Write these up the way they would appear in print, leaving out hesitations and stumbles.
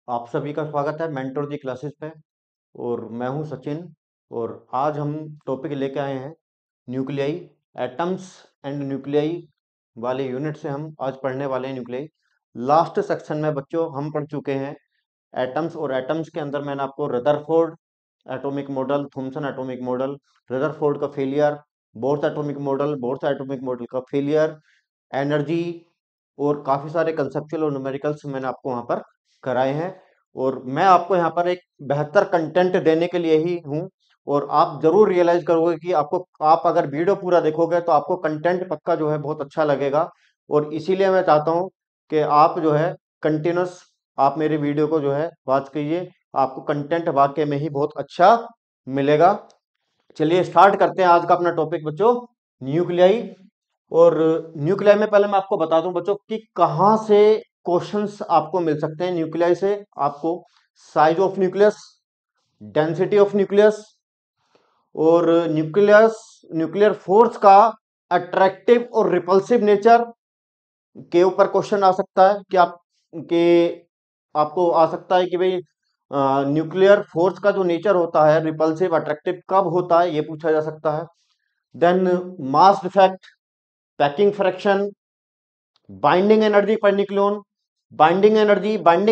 आप सभी का स्वागत है मेंटोर जी क्लासेस पे। और मैं हूं सचिन। और आज हम टॉपिक लेके आए हैं न्यूक्लियाई, एटम्स एंड न्यूक्लियाई वाले यूनिट से हम आज पढ़ने वाले हैं न्यूक्लियाई। लास्ट सेक्शन में बच्चों हम पढ़ चुके हैं एटम्स, और एटम्स के अंदर मैंने आपको Rutherford atomic model, Thomson atomic model, Rutherford का failure, Bohr's atomic model, Bohr's atomic model का फेलियर, एनर्जी और काफ़ी सारे कंसेप्चुअल और न्यूमेरिकल्स मैंने आपको वहाँ पर कराए हैं। और मैं आपको यहाँ पर एक बेहतर कंटेंट देने के लिए ही हूँ। और आप जरूर रियलाइज करोगे कि आप अगर वीडियो पूरा देखोगे तो आपको कंटेंट पक्का जो है बहुत अच्छा लगेगा। और इसीलिए मैं चाहता हूँ कि आप जो है कंटिन्यूस आप मेरे वीडियो को जो है वॉच कीजिए। आपको कंटेंट वाकई में ही बहुत अच्छा मिलेगा। चलिए स्टार्ट करते हैं आज का अपना टॉपिक बच्चों, न्यूक्लियाई। और न्यूक्लियाई में पहले मैं आपको बता दूं बच्चों कि कहां से क्वेश्चंस आपको मिल सकते हैं न्यूक्लियाई से। आपको size of nucleus, density of nucleus और न्यूक्लियर फोर्स का अट्रैक्टिव और रिपल्सिव नेचर के ऊपर क्वेश्चन आ सकता है कि आपको आ सकता है कि भाई न्यूक्लियर फोर्स का जो नेचर होता है, रिपल्सिव अट्रैक्टिव कब होता है, ये पूछा जा सकता है। Then mass defect, packing fraction, binding energy per nucleon, binding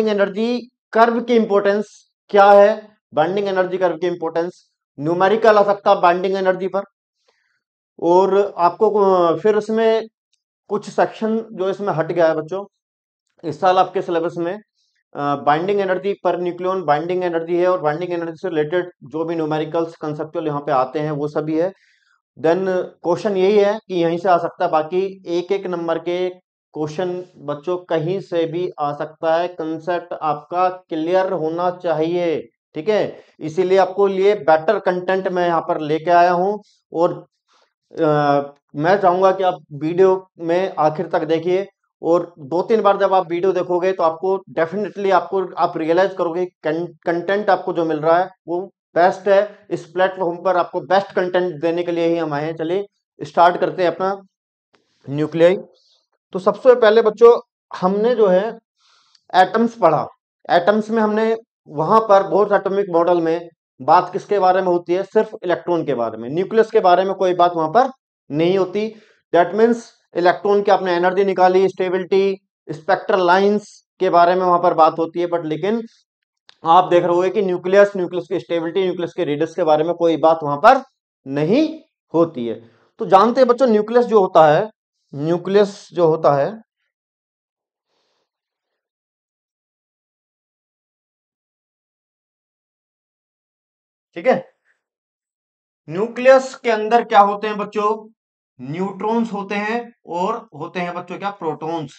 energy curve की इंपॉर्टेंस क्या है, बाइंडिंग एनर्जी कर्व की इंपॉर्टेंस, न्यूमेरिकल आ सकता है बाइंडिंग एनर्जी पर। और आपको फिर इसमें कुछ सेक्शन जो इसमें हट गया है बच्चों इस साल आपके सिलेबस में, binding energy per nucleon binding energy है, और बाइंडिंग एनर्जी से रिलेटेड जो भी न्यूमेरिकल्स कंसेप्चुअल यहाँ पे आते हैं वो सभी है। देन क्वेश्चन यही है कि यहीं से आ सकता है, बाकी एक एक नंबर के क्वेश्चन बच्चों कहीं से भी आ सकता है। कंसेप्ट आपका क्लियर होना चाहिए, ठीक है। इसीलिए आपको लिए बेटर कंटेंट मैं यहाँ पर लेके आया हूँ। और मैं चाहूंगा कि आप वीडियो में आखिर तक देखिए। और दो तीन बार जब आप वीडियो देखोगे तो आपको डेफिनेटली आप रियलाइज करोगे कंटेंट आपको जो मिल रहा है वो बेस्ट है। इस प्लेटफॉर्म पर आपको बेस्ट कंटेंट देने के लिए ही हम आए हैं। चलिए स्टार्ट करते हैं अपना न्यूक्लियाई। तो सबसे पहले बच्चों हमने जो है एटम्स पढ़ा। एटम्स में हमने वहां पर बोर्स एटॉमिक मॉडल में बात किसके बारे में होती है, सिर्फ इलेक्ट्रॉन के बारे में, न्यूक्लियस के बारे में कोई बात वहां पर नहीं होती। दैट मीन्स इलेक्ट्रॉन की आपने एनर्जी निकाली, स्टेबिलिटी, स्पेक्ट्रल लाइंस के बारे में वहां पर बात होती है। बट लेकिन आप देख रहे हो कि न्यूक्लियस की स्टेबिलिटी, न्यूक्लियस के रेडियस के बारे में कोई बात वहां पर नहीं होती है। तो जानते हैं बच्चों न्यूक्लियस जो होता है, न्यूक्लियस जो होता है, ठीक है। न्यूक्लियस के अंदर क्या होते हैं बच्चों, न्यूट्रॉन्स होते हैं और होते हैं बच्चों क्या, प्रोटॉन्स।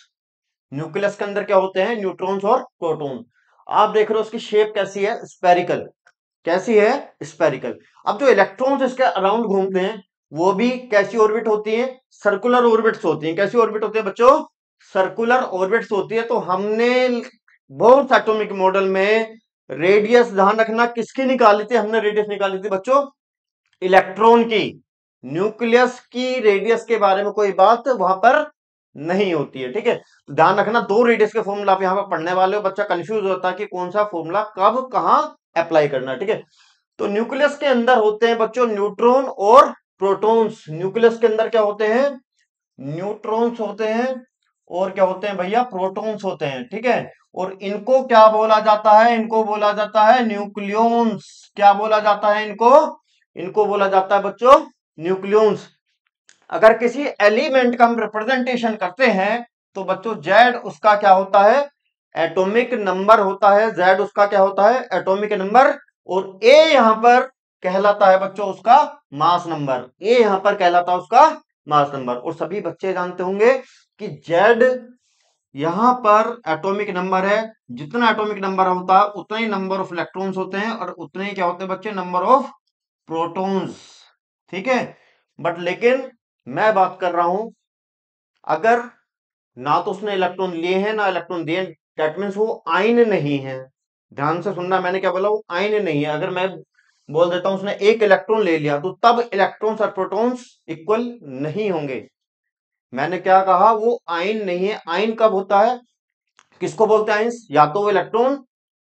न्यूक्लियस के अंदर क्या होते हैं, न्यूट्रॉन्स और प्रोटॉन। आप देख रहे हो उसकी शेप कैसी है, स्पेरिकल। कैसी है, स्पेरिकल। अब जो इलेक्ट्रॉन्स इसके अराउंड घूमते हैं वो भी कैसी ऑर्बिट होती है, सर्कुलर ऑर्बिट्स होती हैं। कैसी ऑर्बिट होती है बच्चों, सर्कुलर ऑर्बिट्स होती है। तो हमने बहुत एटॉमिक मॉडल में रेडियस, ध्यान रखना किसकी निकाली थी, हमने रेडियस निकाली थी बच्चों इलेक्ट्रॉन की। न्यूक्लियस की रेडियस के बारे में कोई बात वहां पर नहीं होती है, ठीक है। तो ध्यान रखना दो रेडियस के फॉर्मूला आप यहां पर पढ़ने वाले हो, बच्चा कंफ्यूज होता है कि कौन सा फॉर्मूला कब कहां अप्लाई करना है, ठीक है। तो न्यूक्लियस के अंदर होते हैं बच्चों न्यूट्रॉन और प्रोटॉन्स। न्यूक्लियस के अंदर क्या होते हैं, न्यूट्रॉन्स होते हैं और क्या होते हैं भैया, प्रोटॉन्स होते हैं, ठीक है। और इनको क्या बोला जाता है, इनको बोला जाता है न्यूक्लियॉन्स। क्या बोला जाता है इनको, इनको बोला जाता है बच्चों न्यूक्लियॉन्स। अगर किसी एलिमेंट का हम रिप्रेजेंटेशन करते हैं तो बच्चों जेड उसका क्या होता है, एटॉमिक नंबर होता है। जेड उसका क्या होता है, एटॉमिक नंबर। और ए यहां पर कहलाता है बच्चों उसका मास नंबर। ए यहां पर कहलाता है उसका मास नंबर। और सभी बच्चे जानते होंगे कि जेड यहां पर एटॉमिक नंबर है। जितना एटॉमिक नंबर होता है उतना ही नंबर ऑफ इलेक्ट्रॉन्स होते हैं और उतने ही क्या होते हैं बच्चे, नंबर ऑफ प्रोटॉन्स, ठीक है। बट लेकिन मैं बात कर रहा हूं, अगर ना तो उसने इलेक्ट्रॉन लिए हैं ना इलेक्ट्रॉन दिए, दैट मीन्स वो आयन नहीं है। ध्यान से सुनना, मैंने क्या बोला, वो आयन नहीं है। अगर मैं बोल देता हूं उसने एक इलेक्ट्रॉन ले लिया तो तब इलेक्ट्रॉन्स और प्रोटॉन्स इक्वल नहीं होंगे। मैंने क्या कहा, वो आयन नहीं है। आयन कब होता है, किसको बोलते हैं आयंस, या तो वो इलेक्ट्रॉन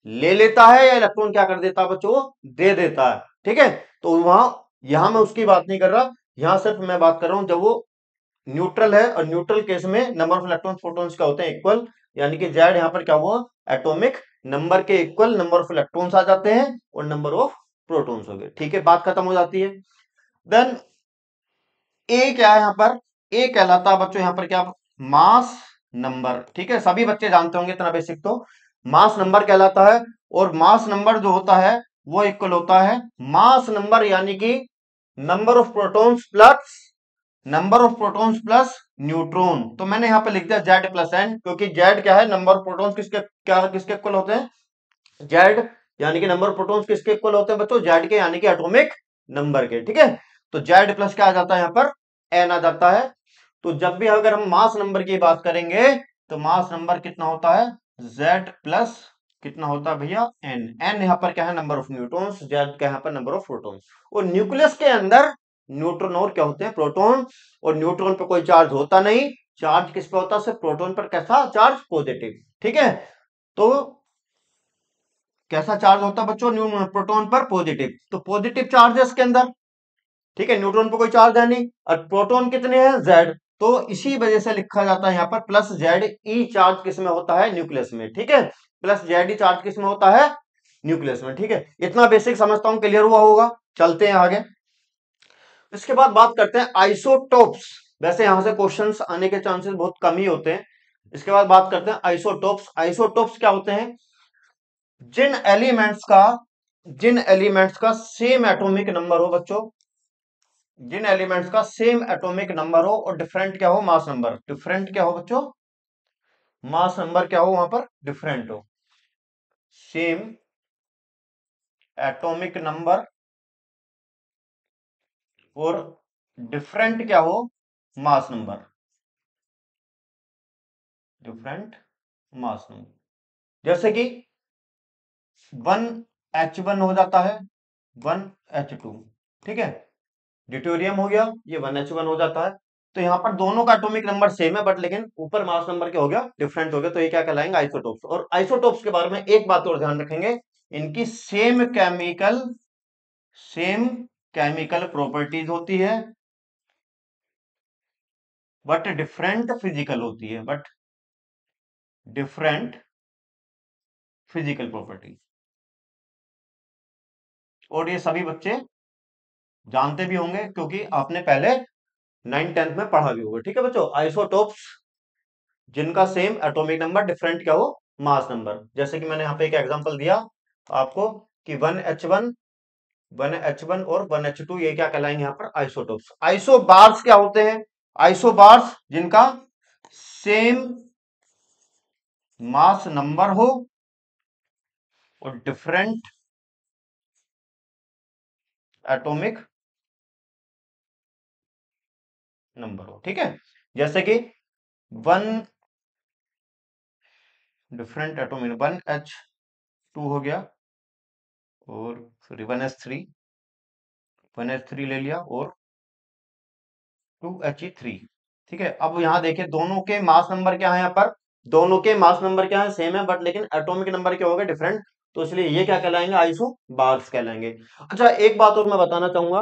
ले लेता है या इलेक्ट्रॉन क्या कर देता है बच्चों, दे देता है। ठीक है, तो वहां यहां मैं उसकी बात नहीं कर रहा, यहां सिर्फ मैं बात कर रहा हूं जब वो न्यूट्रल है, और न्यूट्रल केस में नंबर ऑफ इलेक्ट्रॉन प्रोटॉन्स क्या होते हैं, इक्वल, यानी कि जेड यहाँ पर क्या हुआ, एटॉमिक नंबर के इक्वल नंबर ऑफ इलेक्ट्रॉन्स आ जाते हैं और नंबर ऑफ प्रोटॉन्स हो गए। ठीक है, बात खत्म हो जाती है। देन ए क्या है यहाँ पर, ए कहलाता है बच्चों यहाँ पर क्या, मास नंबर। ठीक है, सभी बच्चे जानते होंगे इतना बेसिक तो, मास नंबर कहलाता है। और मास नंबर जो होता है वो इक्वल होता है मास नंबर, यानी कि number of protons plus number of protons plus neutron. तो मैंने यहाँ पे लिख दिया जेड प्लस एन, क्योंकि जेड क्या है, नंबर ऑफ प्रोटॉन्स किसके क्या किसके इक्वल होते हैं, जेड, यानी कि नंबर ऑफ प्रोटॉन्स किसके इक्वल होते हैं बच्चों, जेड के, यानी कि एटॉमिक नंबर के। ठीक है, तो जेड प्लस क्या आ जाता है यहाँ पर, एन आ जाता है। तो जब भी अगर हम मास नंबर की बात करेंगे तो मास नंबर कितना होता है, जेड प्लस कितना होता है भैया, एन। एन यहाँ पर क्या है, नंबर ऑफ न्यूट्रॉन्स, जेड क्या यहाँ पर नंबर ऑफ प्रोटॉन्स। और न्यूक्लियस के अंदर न्यूट्रॉन और क्या होते हैं, प्रोटॉन। और न्यूट्रॉन पे कोई चार्ज होता नहीं, चार्ज किस पे होता है, सिर्फ प्रोटॉन पर। कैसा चार्ज, पॉजिटिव। ठीक है, तो कैसा चार्ज होता है बच्चों, प्रोटॉन पर पॉजिटिव, तो पॉजिटिव चार्ज है इसके अंदर। ठीक है, न्यूट्रॉन पर कोई चार्ज है नहीं, और प्रोटॉन कितने हैं, जेड। तो इसी वजह से लिखा जाता है यहाँ पर प्लस जेड ई चार्ज किस में होता है, न्यूक्लियस में। ठीक है, प्लस जेड ई चार्ज किस में होता है, न्यूक्लियस में। ठीक है, इतना बेसिक समझता हूं क्लियर हुआ होगा। चलते हैं आगे। इसके बाद बात करते हैं आइसोटोप्स। वैसे यहां से क्वेश्चंस आने के चांसेस बहुत कम ही होते हैं। इसके बाद बात करते हैं आइसोटोप्स। आइसोटोप्स क्या होते हैं, जिन एलिमेंट्स का सेम एटॉमिक नंबर हो बच्चों, जिन एलिमेंट्स का सेम एटॉमिक नंबर हो और डिफरेंट क्या हो, मास नंबर। डिफरेंट क्या हो बच्चों, मास नंबर क्या हो वहां पर, डिफरेंट हो। सेम एटॉमिक नंबर और डिफरेंट क्या हो, mass number. Different mass number, जैसे कि 1H1 हो जाता है 1H2। ठीक है, ड्यूटेरियम हो गया, ये 1H1 हो जाता है। तो यहाँ पर दोनों का एटॉमिक नंबर सेम है, बट लेकिन ऊपर मास नंबर क्या हो गया, डिफरेंट हो गया। तो ये क्या कहलाएंगे, आइसोटोप्स। और आइसोटोप्स के बारे में एक बात और ध्यान रखेंगे, इनकी सेम केमिकल प्रॉपर्टीज होती है, बट डिफरेंट फिजिकल होती है, बट डिफरेंट फिजिकल प्रॉपर्टी। और ये सभी बच्चे जानते भी होंगे, क्योंकि आपने पहले 9th-10th में पढ़ा भी होगा। ठीक है बच्चों, आइसोटोप्स जिनका सेम एटॉमिक नंबर, डिफरेंट क्या हो, मास नंबर। जैसे कि मैंने यहाँ पे एक एग्जांपल दिया आपको कि 1H1 और 1H2, ये क्या कहलाएंगे यहाँ पर, आइसोटोप्स। आइसोबार्स क्या होते हैं, आइसोबार्स जिनका सेम मास नंबर हो और डिफरेंट एटॉमिक नंबर हो। ठीक है, जैसे कि वन डिफरेंट एटॉमिक, 1H2 हो गया, और सॉरी 1H3 ले लिया, और 2He3। ठीक है, अब यहां देखिए दोनों के मास नंबर क्या है, यहाँ पर दोनों के मास नंबर क्या है, सेम है, बट लेकिन एटॉमिक नंबर क्या होगा, डिफरेंट। तो इसलिए ये क्या कहलाएंगे, आइसो बार्स कहलाएंगे। अच्छा, एक बात और मैं बताना चाहूंगा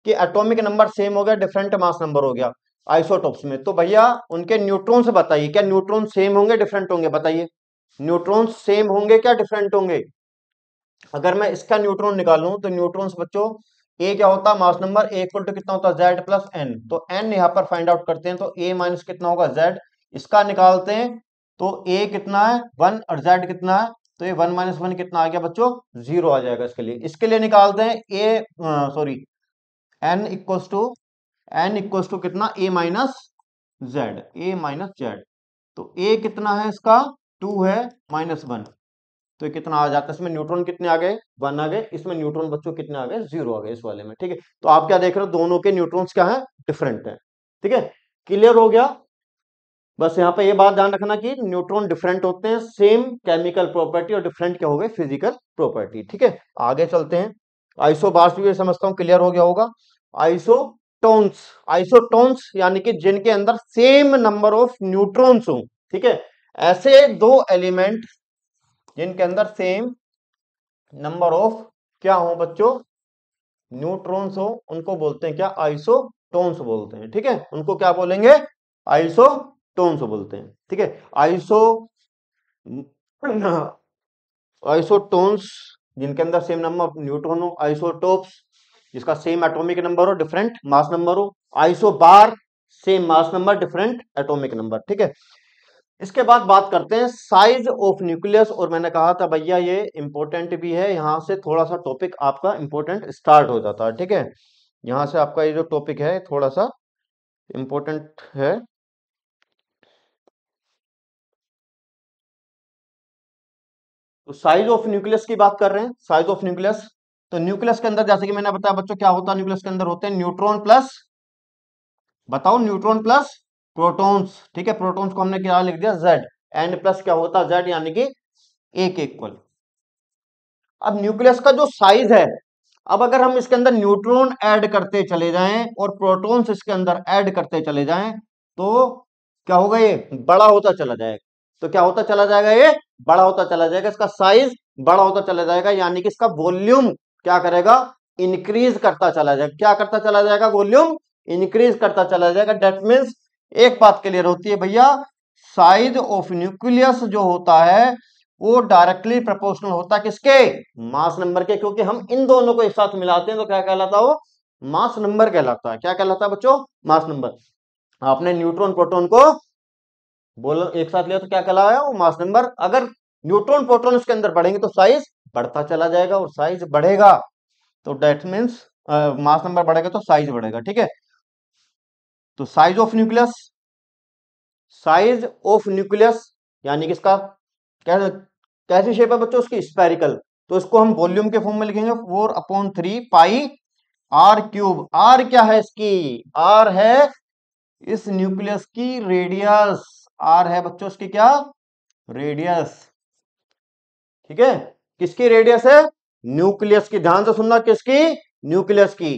कि एटॉमिक नंबर सेम हो गया, डिफरेंट मास नंबर हो गया आइसोटोप्स में, तो भैया उनके न्यूट्रॉन से बताइए, क्या न्यूट्रॉन सेम होंगे, डिफरेंट होंगे, बताइए। न्यूट्रॉन सेम होंगे क्या डिफरेंट होंगे। अगर मैं इसका न्यूट्रॉन निकालूं तो न्यूट्रॉन्स बच्चों, ए क्या होता है, mass number, A equal to कितना होता है, जेड प्लस एन। तो एन यहां पर फाइंड आउट करते हैं, तो ए माइनस कितना होगा, जेड। इसका निकालते हैं तो ए कितना है, 1, और जेड कितना है, तो ये 1 - 1 कितना आ गया बच्चों, 0 आ जाएगा। इसके लिए निकालते हैं ए, सॉरी, एन इक्वल्स टू कितना, ए माइनस जेड। तो ए कितना है इसका, 2 है, -1। तो ये कितना आ जाता है, इसमें न्यूट्रॉन कितने आ गए, 1 आ गए, इसमें न्यूट्रॉन बच्चों कितने आ गए, 0 आ गए इस वाले में। ठीक है, तो आप क्या देख रहे हो, दोनों के न्यूट्रॉन्स क्या है, डिफरेंट है। ठीक है, क्लियर हो गया। बस यहाँ पे ये बात ध्यान रखना कि न्यूट्रॉन डिफरेंट होते हैं, सेम केमिकल प्रॉपर्टी, और डिफरेंट क्या हो गए, फिजिकल प्रॉपर्टी। ठीक है, आगे चलते हैं। आइसोबार्स भी समझता हूं क्लियर हो गया होगा। आइसोटोन्स, आइसोटोन्स यानी कि जिनके अंदर सेम नंबर ऑफ न्यूट्रॉन्स हो। ठीक है, ऐसे दो एलिमेंट जिनके अंदर सेम नंबर ऑफ क्या हो बच्चों, न्यूट्रॉन्स हो, उनको बोलते हैं क्या, आइसोटोन्स बोलते हैं। ठीक है, उनको क्या बोलेंगे, आइसोटोन्स बोलते हैं। ठीक है, आइसो आइसोटोन्स जिनके अंदर सेम नंबर ऑफ न्यूट्रॉन हो, आइसोटोप्स जिसका सेम एटॉमिक नंबर हो डिफरेंट मास नंबर हो, isobar same mass number different atomic number. ठीक है, इसके बाद बात करते हैं साइज ऑफ न्यूक्लियस। और मैंने कहा था भैया ये इंपॉर्टेंट भी है, यहां से थोड़ा सा टॉपिक आपका इंपॉर्टेंट स्टार्ट हो जाता है। ठीक है, यहां से आपका ये जो टॉपिक है थोड़ा सा इंपॉर्टेंट है। तो साइज ऑफ न्यूक्लियस की बात कर रहे हैं, साइज ऑफ न्यूक्लियस। तो न्यूक्लियस के अंदर जैसे कि मैंने बताया बच्चों, क्या होता है न्यूक्लियस के अंदर, होते हैं न्यूट्रॉन प्लस, बताओ, न्यूट्रॉन प्लस प्रोटॉन्स। ठीक है, प्रोटॉन्स को हमने क्या लिख दिया, जेड, एंड प्लस क्या होता है, जेड, यानी कि एक इक्वल। अब न्यूक्लियस का जो साइज है, अब अगर हम इसके अंदर न्यूट्रॉन ऐड करते चले जाएं और प्रोटॉन्स इसके अंदर ऐड करते चले जाएं, तो क्या होगा, ये बड़ा होता चला जाएगा। तो क्या होता चला जाएगा, ये बड़ा होता चला जाएगा, इसका साइज बड़ा होता चला जाएगा, यानी कि इसका वॉल्यूम क्या करेगा, इंक्रीज करता चला जाएगा। क्या करता चला जाएगा, वॉल्यूम इंक्रीज करता चला जाएगा। डेट मीन्स एक बात क्लियर होती है भैया, साइज ऑफ न्यूक्लियस जो होता है वो डायरेक्टली प्रोपोर्शनल होता है किसके, मास नंबर के। क्योंकि हम इन दोनों को एक साथ मिलाते हैं तो क्या कहलाता है वो, मास नंबर कहलाता है। क्या कहलाता है बच्चों, मास नंबर। आपने न्यूट्रॉन प्रोटॉन को बोलो एक साथ लिया तो क्या कहलाया, वो मास नंबर। अगर न्यूट्रॉन प्रोटॉन इसके अंदर बढ़ेंगे तो साइज बढ़ता चला जाएगा, और साइज बढ़ेगा तो डेट मीन्स मास नंबर बढ़ेगा तो साइज बढ़ेगा। ठीक है, तो size of nucleus, size of nucleus यानी कि इसका कैसी शेप है बच्चों, उसकी स्पेरिकल। तो इसको हम वॉल्यूम के फॉर्म में लिखेंगे 4/3 पाई आर क्यूब। आर क्या है इसकी, आर है इस न्यूक्लियस की रेडियस। आर है बच्चों इसकी क्या, रेडियस। ठीक है, किसकी रेडियस है, न्यूक्लियस की। ध्यान से सुनना, किसकी, न्यूक्लियस की।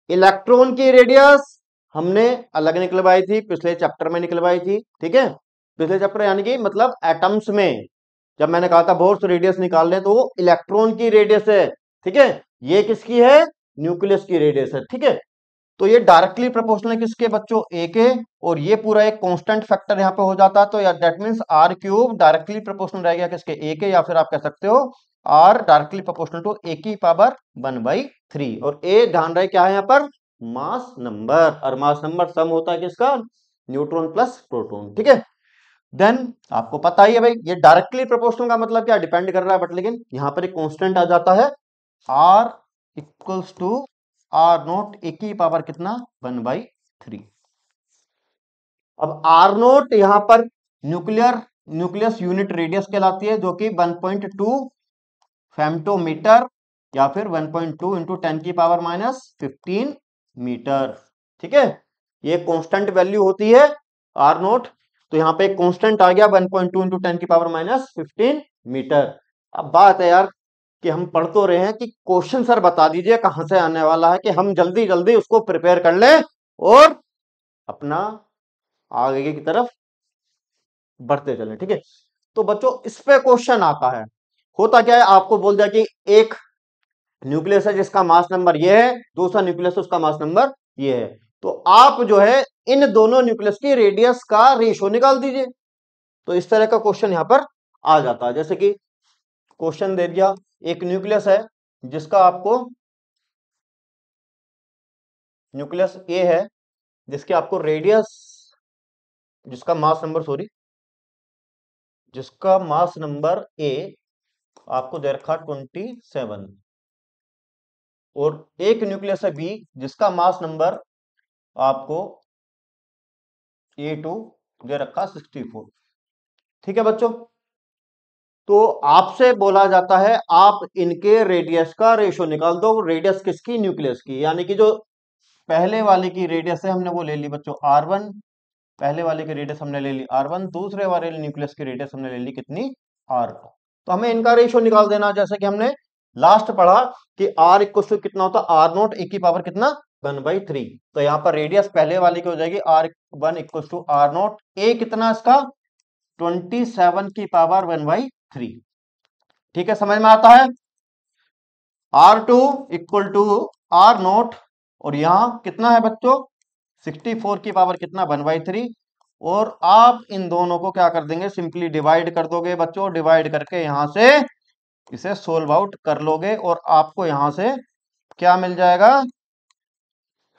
इलेक्ट्रॉन की रेडियस हमने अलग निकलवाई थी, पिछले चैप्टर में निकलवाई थी। ठीक है, पिछले चैप्टर यानी कि मतलब एटम्स में जब मैंने कहा था बोर्स रेडियस निकाल लें, तो वो इलेक्ट्रॉन की रेडियस है। ठीक है, ये किसकी है, न्यूक्लियस की रेडियस है। ठीक है, तो ये डायरेक्टली प्रोपोर्शनल है किसके बच्चों, ए के। और ये पूरा एक कांस्टेंट फैक्टर यहाँ पे हो जाता है, तो यार that means R cube directly proportional रहेगा किसके, ए के। या फिर आप कह सकते हो आर डायरेक्टली प्रोपोर्शनल टू ए की पावर 1/3। और ए ध्यान रहे क्या है यहाँ पर, मास नंबर। और मास नंबर सम होता है किसका, न्यूट्रॉन प्लस प्रोटॉन। ठीक है, देन आपको पता ही है भाई, ये डायरेक्टली प्रोपोर्शनल का मतलब क्या, डिपेंड कर रहा है, बट लेकिन यहां पर एक कांस्टेंट आ जाता है, R equals to R nought, A की पावर कितना, 1/3। अब आर नोट यहां पर न्यूक्लियस यूनिट रेडियस कहलाती है, जो कि 1.2 फेम्टोमीटर या फिर 1.2 इंटू 10 की पावर -15 मीटर। ठीक है, ये कांस्टेंट वैल्यू होती है आर नोट। तो यहां पे एक कांस्टेंट आ गया 1.2 इंटू 10 की पावर -15 मीटर। अब बात है यार कि हम पढ़ तो रहे हैं कि क्वेश्चन सर बता दीजिए कहां से आने वाला है, कि हम जल्दी जल्दी उसको प्रिपेयर कर लें और अपना आगे की तरफ बढ़ते चले। ठीक है, तो बच्चों इस पे क्वेश्चन आता है, होता क्या है, आपको बोल दिया कि एक न्यूक्लियस है जिसका मास नंबर ये है, दूसरा न्यूक्लियस उसका मास नंबर ये है। तो आप जो है इन दोनों न्यूक्लियस की रेडियस का रेशियो निकाल दीजिए। तो इस तरह का क्वेश्चन यहां पर आ जाता है। जैसे कि क्वेश्चन दे दिया, एक न्यूक्लियस है जिसका आपको, न्यूक्लियस ए है जिसके आपको रेडियस, जिसका मास नंबर सॉरी, जिसका मास नंबर ए आपको दे रखा 27, और एक न्यूक्लियस है बी जिसका मास नंबर आपको A2 दे रखा 64। ठीक है बच्चों, तो आपसे बोला जाता है आप इनके रेडियस का रेशियो निकाल दो। रेडियस किसकी, न्यूक्लियस की। यानी कि जो पहले वाले की रेडियस है हमने वो ले ली बच्चों R1, पहले वाले की रेडियस हमने ले ली R1, दूसरे वाले न्यूक्लियस की रेडियस हमने ले ली कितनी, R2। तो हमें इनका रेशियो निकाल देना, जैसे कि हमने लास्ट पढ़ा कि R इक्वल टू कितना होता है, R नोट ए की पावर कितना, 1/3। तो यहाँ पर रेडियस पहले वाले की हो जाएगी R1 equal to R nought A कितना इसका, 27 की पावर 1/3। ठीक है, समझ में आता है। R2 equal to R note, और यहां कितना है बच्चों 64 की पावर कितना 1/3, और आप इन दोनों को क्या कर देंगे सिंपली डिवाइड कर दोगे बच्चों, डिवाइड करके यहां से इसे सोल्व आउट कर लोगे और आपको यहां से क्या मिल जाएगा,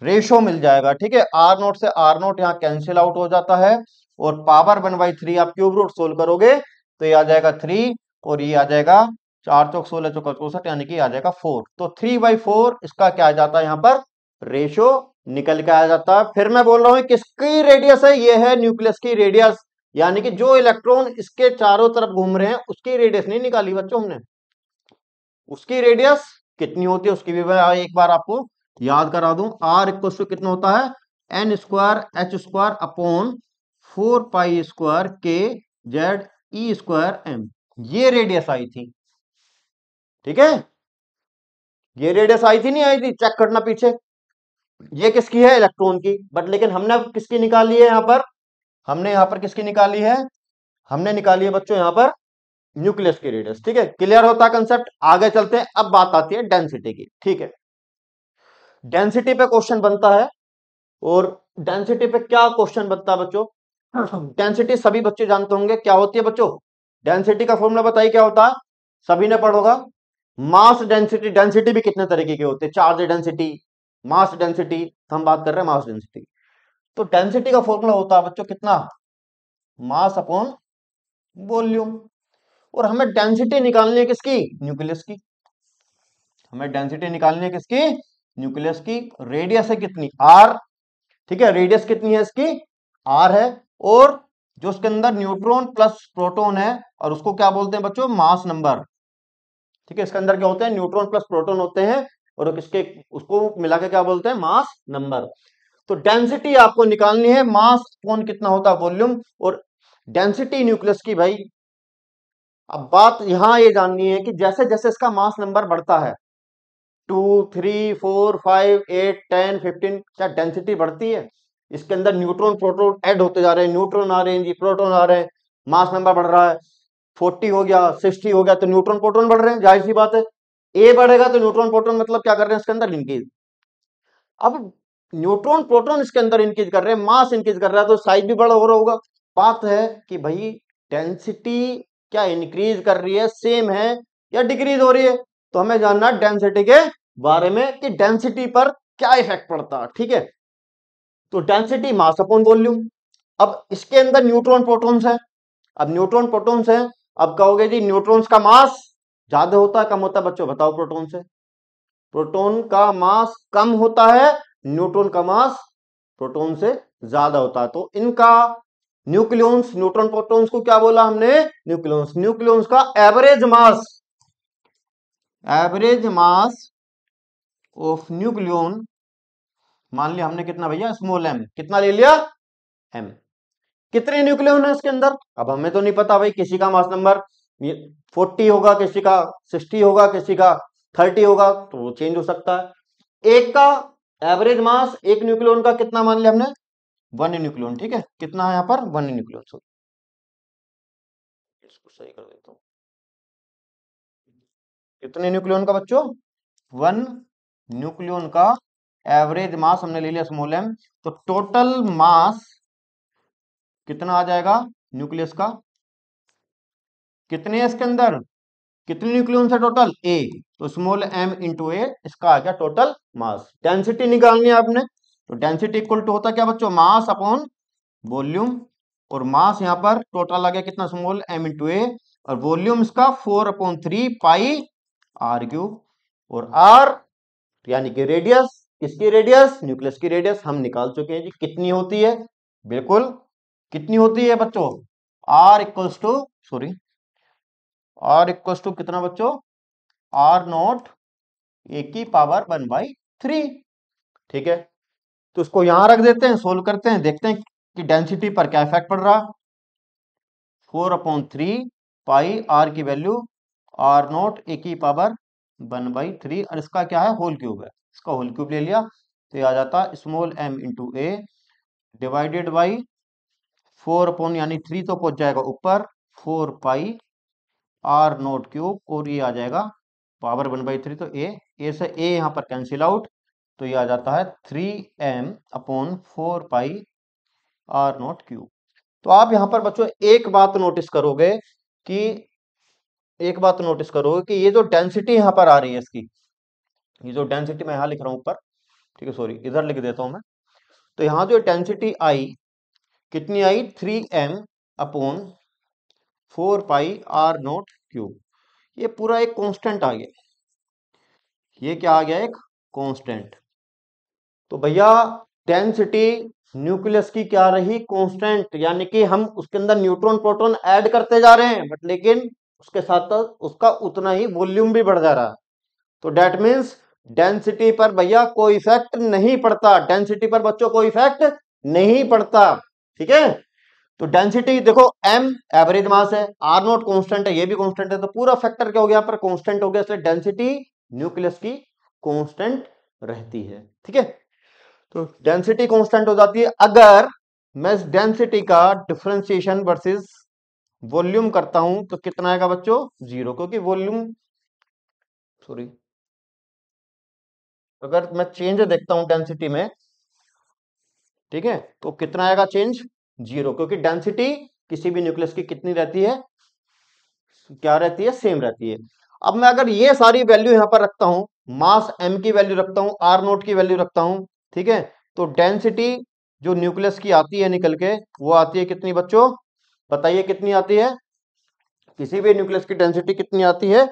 रेशो मिल जाएगा। ठीक है, आर नोट से आर नोट यहाँ कैंसिल आउट हो जाता है, और पावर 1/3 आप क्यूब रूट सोल्व करोगे तो ये आ जाएगा 3, और ये आ जाएगा 4 चौक 16 चौका 64, यानी कि आ जाएगा 4। तो 3/4 इसका क्या आ जाता है यहाँ पर रेशो निकल के आ जाता है। फिर मैं बोल रहा हूं किसकी रेडियस है, ये है न्यूक्लियस की रेडियस, यानी कि जो इलेक्ट्रॉन इसके चारों तरफ घूम रहे हैं उसकी रेडियस नहीं निकाली बच्चों हमने, उसकी रेडियस कितनी होती है उसकी भी मैं एक बार आपको याद करा दूं। आर इक्वल टू कितना होता है N square H square upon 4 pi square K Z E square M, ये रेडियस आई थी। ठीक है, ये रेडियस आई थी नहीं आई थी, चेक करना पीछे, ये किसकी है इलेक्ट्रॉन की, बट लेकिन हमने अब किसकी निकाली है, यहां पर हमने यहां पर किसकी निकाली है, हमने निकाली है बच्चों यहां पर न्यूक्लियस की रेडियस। ठीक है, क्लियर होता है कंसेप्ट, आगे चलते हैं। अब बात आती है डेंसिटी की। ठीक है, डेंसिटी पे क्वेश्चन बनता है, और डेंसिटी पे क्या क्वेश्चन बनता है बच्चों, डेंसिटी सभी बच्चे जानते होंगे क्या होती है बच्चों, डेंसिटी का फॉर्मूला बताइए क्या होता है, सभी ने पढ़ा होगा। मास डेंसिटी, डेंसिटी भी कितने तरीके के होते हैं, चार्ज डेंसिटी, मास डेंसिटी, हम बात कर रहे हैं मास डेंसिटी। तो डेंसिटी का फॉर्मूला होता है बच्चों कितना, मास अपॉन वॉल्यूम, और हमें डेंसिटी निकालनी है किसकी, न्यूक्लियस की, हमें डेंसिटी निकालनी है किसकी, न्यूक्लियस की। रेडियस है कितनी आर, ठीक है, रेडियस कितनी है इसकी आर है, और जो उसके अंदर न्यूट्रॉन प्लस प्रोटॉन है, और उसको क्या बोलते हैं बच्चों मास नंबर। ठीक है, इसके अंदर क्या होते हैं न्यूट्रॉन प्लस प्रोटॉन होते हैं, और किसके उसको मिला के क्या बोलते हैं मास नंबर। तो डेंसिटी आपको निकालनी है, मास कौन कितना होता है वॉल्यूम, और डेंसिटी न्यूक्लियस की भाई। अब बात यहां ये जाननी है कि जैसे जैसे इसका मास नंबर बढ़ता है 2 3 4 5 8 10 15, क्या डेंसिटी बढ़ती है, इसके अंदर न्यूट्रॉन प्रोटॉन ऐड होते जा रहे हैं, न्यूट्रॉन आ रहे हैं जी, प्रोटॉन आ रहे हैं, मास नंबर बढ़ रहा है, 40 हो गया 60 हो गया तो न्यूट्रॉन प्रोटॉन बढ़ रहे हैं, जाहिर सी बात है। ए बढ़ेगा तो न्यूट्रॉन प्रोटॉन मतलब क्या कर रहे हैं इसके अंदर इंक्रीज। अब न्यूट्रॉन प्रोटॉन इसके अंदर इंक्रीज कर रहे हैं, मास इंक्रीज कर रहा है, तो साइज भी बड़ा हो रहा होगा। बात है कि भाई डेंसिटी क्या इंक्रीज कर रही है, सेम है, या डिक्रीज हो रही है, तो हमें जानना है डेंसिटी के बारे में कि डेंसिटी पर क्या इफेक्ट पड़ता है। ठीक है, तो डेंसिटी मास अपॉन वॉल्यूम। अब इसके अंदर न्यूट्रॉन प्रोटॉन्स है, अब न्यूट्रॉन प्रोटॉन्स है, अब कहोगे जी न्यूट्रॉन्स का मास ज्यादा होता है कम होता है, बच्चों बताओ प्रोटॉन से, प्रोटॉन का मास कम होता है, न्यूट्रॉन का मास प्रोटॉन से ज्यादा होता है, तो इनका न्यूक्लियॉन्स, न्यूट्रॉन प्रोटॉन्स को क्या बोला हमने न्यूक्लियॉन्स, न्यूक्लियॉन्स का एवरेज मास ऑफ न्यूक्लियॉन, मान लिया हमने कितना भैया स्मॉल एम, कितना ले लिया एम, कितने न्यूक्लियॉन है इसके अंदर, अब हमें तो नहीं पता भाई, किसी का मास नंबर 40 होगा, किसी का 60 होगा, किसी का 30 होगा, तो वो चेंज हो सकता है। एक का एवरेज मास एक न्यूक्लियॉन का कितना मान लिया हमने 1 न्यूक्लियॉन। ठीक है, कितना है यहाँ पर 1 न्यूक्लियॉन, इसको सही कर देता हूँ, कितने न्यूक्लियॉन का बच्चों 1 न्यूक्लियॉन का एवरेज मास हमने ले लिया स्मॉल एम, तो टोटल मास कितना आ जाएगा न्यूक्लियस का, कितने है इसके अंदर, कितने न्यूक्लियॉन है टोटल ए, तो स्मॉल एम इंटू ए, इसका आ गया टोटल मास। डेंसिटी निकालनी है आपने, तो डेंसिटी इक्वल टू होता क्या बच्चों मास अपॉन वॉल्यूम, और मास यहाँ पर टोटल आ गया कितना स्मॉल एम इंटू ए, और वॉल्यूम इसका 4/3 पाई आर क्यूब, और आर यानी कि रेडियस, किसकी रेडियस न्यूक्लियस की रेडियस हम निकाल चुके हैं जी, कितनी होती है, बिल्कुल कितनी होती है बच्चों, R equals to sorry R equals to कितना बच्चों आर नॉट ए की पावर 1/3। ठीक है, तो इसको यहां रख देते हैं, सोल्व करते हैं, देखते हैं कि डेंसिटी पर क्या इफेक्ट पड़ रहा। 4/3 पाई आर की वैल्यू आर नॉट ए की पावर 1/3, और इसका क्या है होल क्यूब है, इसका होल क्यूब ले लिया, तो ये आ जाता small M into A divided by 4 यानी 3 तो पहुंच जाएगा ऊपर 4 पाई आर नॉट क्यूब, और ये आ जाएगा पावर 1/3, तो ए ए से ए यहाँ पर कैंसिल आउट, तो ये आ जाता है 3m/4πr0 क्यूब। तो आप यहाँ पर बच्चों एक बात नोटिस करोगे कि ये जो डेंसिटी यहाँ पर आ रही है इसकी, ये जो डेंसिटी मैं यहाँ लिख रहा हूँ ऊपर, ठीक है, सॉरी इधर लिख देता हूं मैं। तो यहाँ जो डेंसिटी आई, कितनी आई? 3m/4πr0 cube. ये पूरा एक कांस्टेंट आ गया, ये क्या आ गया? एक कांस्टेंट। तो भैया डेंसिटी न्यूक्लियस की क्या रही? कांस्टेंट, यानी कि हम उसके अंदर न्यूट्रॉन प्रोटॉन ऐड करते जा रहे हैं, बट लेकिन उसके साथ साथ उसका उतना ही वॉल्यूम भी बढ़ जा रहा है। तो डेट मीन्स डेंसिटी पर भैया कोई इफेक्ट नहीं पड़ता, डेंसिटी पर बच्चों कोई इफेक्ट नहीं पड़ता, ठीक है। तो डेंसिटी देखो, m एवरेज मास है, आर नॉट कॉन्स्टेंट है, ये भी कॉन्स्टेंट है, तो पूरा फैक्टर क्या हो गया? यहाँ पर कॉन्स्टेंट हो गया, इसलिए डेंसिटी न्यूक्लियस की कॉन्स्टेंट रहती है, ठीक है। तो डेंसिटी कॉन्स्टेंट हो जाती है। अगर मैं इस डेंसिटी का डिफरेंशिएशन वर्सेस वॉल्यूम करता हूं तो कितना आएगा बच्चों? 0, क्योंकि वॉल्यूम, सॉरी, अगर मैं चेंज देखता हूं डेंसिटी में, ठीक है, तो कितना आएगा चेंज? 0, क्योंकि डेंसिटी किसी भी न्यूक्लियस की कितनी रहती है? क्या रहती है? सेम रहती है। अब मैं अगर ये सारी वैल्यू यहां पर रखता हूं, मास m की वैल्यू रखता हूं, r नोट की वैल्यू रखता हूं, ठीक है, तो डेंसिटी जो न्यूक्लियस की आती है निकल के, वो आती है कितनी बच्चों? बताइए कितनी आती है? किसी भी न्यूक्लियस की डेंसिटी कितनी आती है?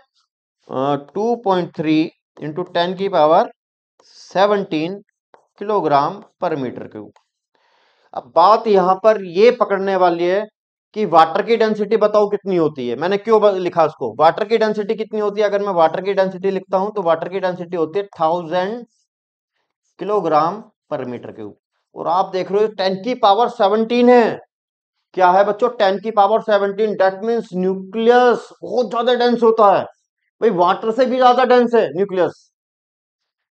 2.3 इंटू 10⁻17 किलोग्राम पर मीटर क्यूब। अब बात यहां पर ये पकड़ने वाली है कि वाटर की डेंसिटी बताओ कितनी होती है। मैंने क्यों लिखा उसको? वाटर की डेंसिटी कितनी होती है? अगर मैं वाटर की डेंसिटी लिखता हूं तो वाटर की डेंसिटी होती है 1000 किलोग्राम पर मीटर क्यूब। और आप देख रहे हो 10⁻17 है। क्या है बच्चों? 10⁻17। डेट मीन्स न्यूक्लियस बहुत ज्यादा डेंस होता है भाई, वाटर से भी ज्यादा डेंस है न्यूक्लियस।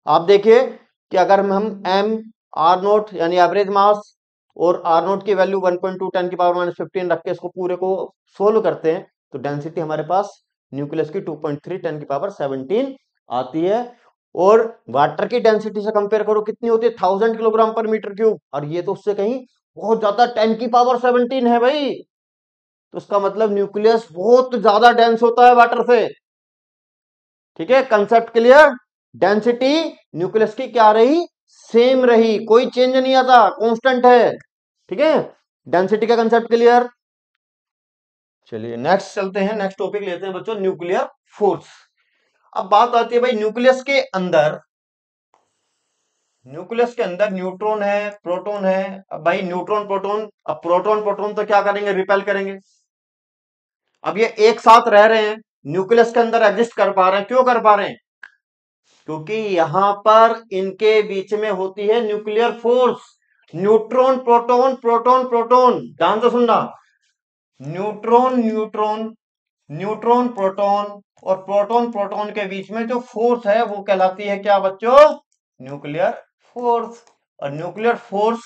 आप देखिए कि अगर हम m आर नोट यानी एवरेज मास और आर नोट की वैल्यू 1.2 10⁻⁻15 रख के इसको पूरे को सोल्व करते हैं, तो डेंसिटी हमारे पास न्यूक्लियस की 2.3 10⁻17 आती है। और वाटर की डेंसिटी से कंपेयर करो कितनी होती है? 1000 किलोग्राम पर मीटर क्यूब, और ये तो उससे कहीं बहुत ज्यादा 10⁻17 है भाई। तो इसका मतलब न्यूक्लियस बहुत ज्यादा डेंस होता है वाटर से, ठीक है। Concept clear? डेंसिटी न्यूक्लियस की क्या रही? सेम रही, कोई चेंज नहीं आता, कांस्टेंट है, ठीक है। डेंसिटी का कंसेप्ट क्लियर? चलिए नेक्स्ट चलते हैं, नेक्स्ट टॉपिक लेते हैं बच्चों, न्यूक्लियर फोर्स। अब बात आती है भाई न्यूक्लियस के अंदर, न्यूक्लियस के अंदर न्यूट्रॉन है, प्रोटॉन है। अब भाई न्यूट्रॉन प्रोटॉन, अब प्रोटॉन प्रोटॉन तो क्या करेंगे? रिपेल करेंगे। अब ये एक साथ रह रहे हैं, न्यूक्लियस के अंदर एग्जिस्ट कर पा रहे हैं। क्यों कर पा रहे हैं? क्योंकि यहां पर इनके बीच में होती है nuclear force. Neutron proton, proton proton, ध्यान से सुनना, न्यूट्रॉन न्यूट्रॉन, न्यूट्रॉन प्रोटॉन और प्रोटॉन प्रोटॉन के बीच में जो फोर्स है वो कहलाती है क्या बच्चों? Nuclear force. और न्यूक्लियर फोर्स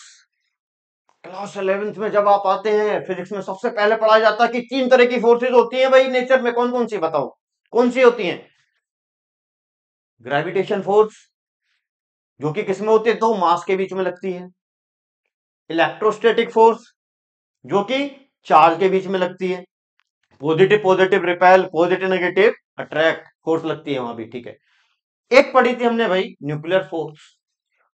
क्लास 11th में जब आप आते हैं फिजिक्स में सबसे पहले पढ़ाया जाता है कि 3 तरह की फोर्सेज होती हैं भाई नेचर में। कौन कौन सी बताओ? कौन सी होती हैं? ग्रेविटेशन फोर्स, जो कि किसमें होती है? दो मास के बीच में लगती है। इलेक्ट्रोस्टैटिक फोर्स, जो कि चार्ज के बीच में लगती है। Positive positive repel, positive negative attract, force लगती है वहां भी, ठीक है। एक पढ़ी थी हमने भाई न्यूक्लियर फोर्स।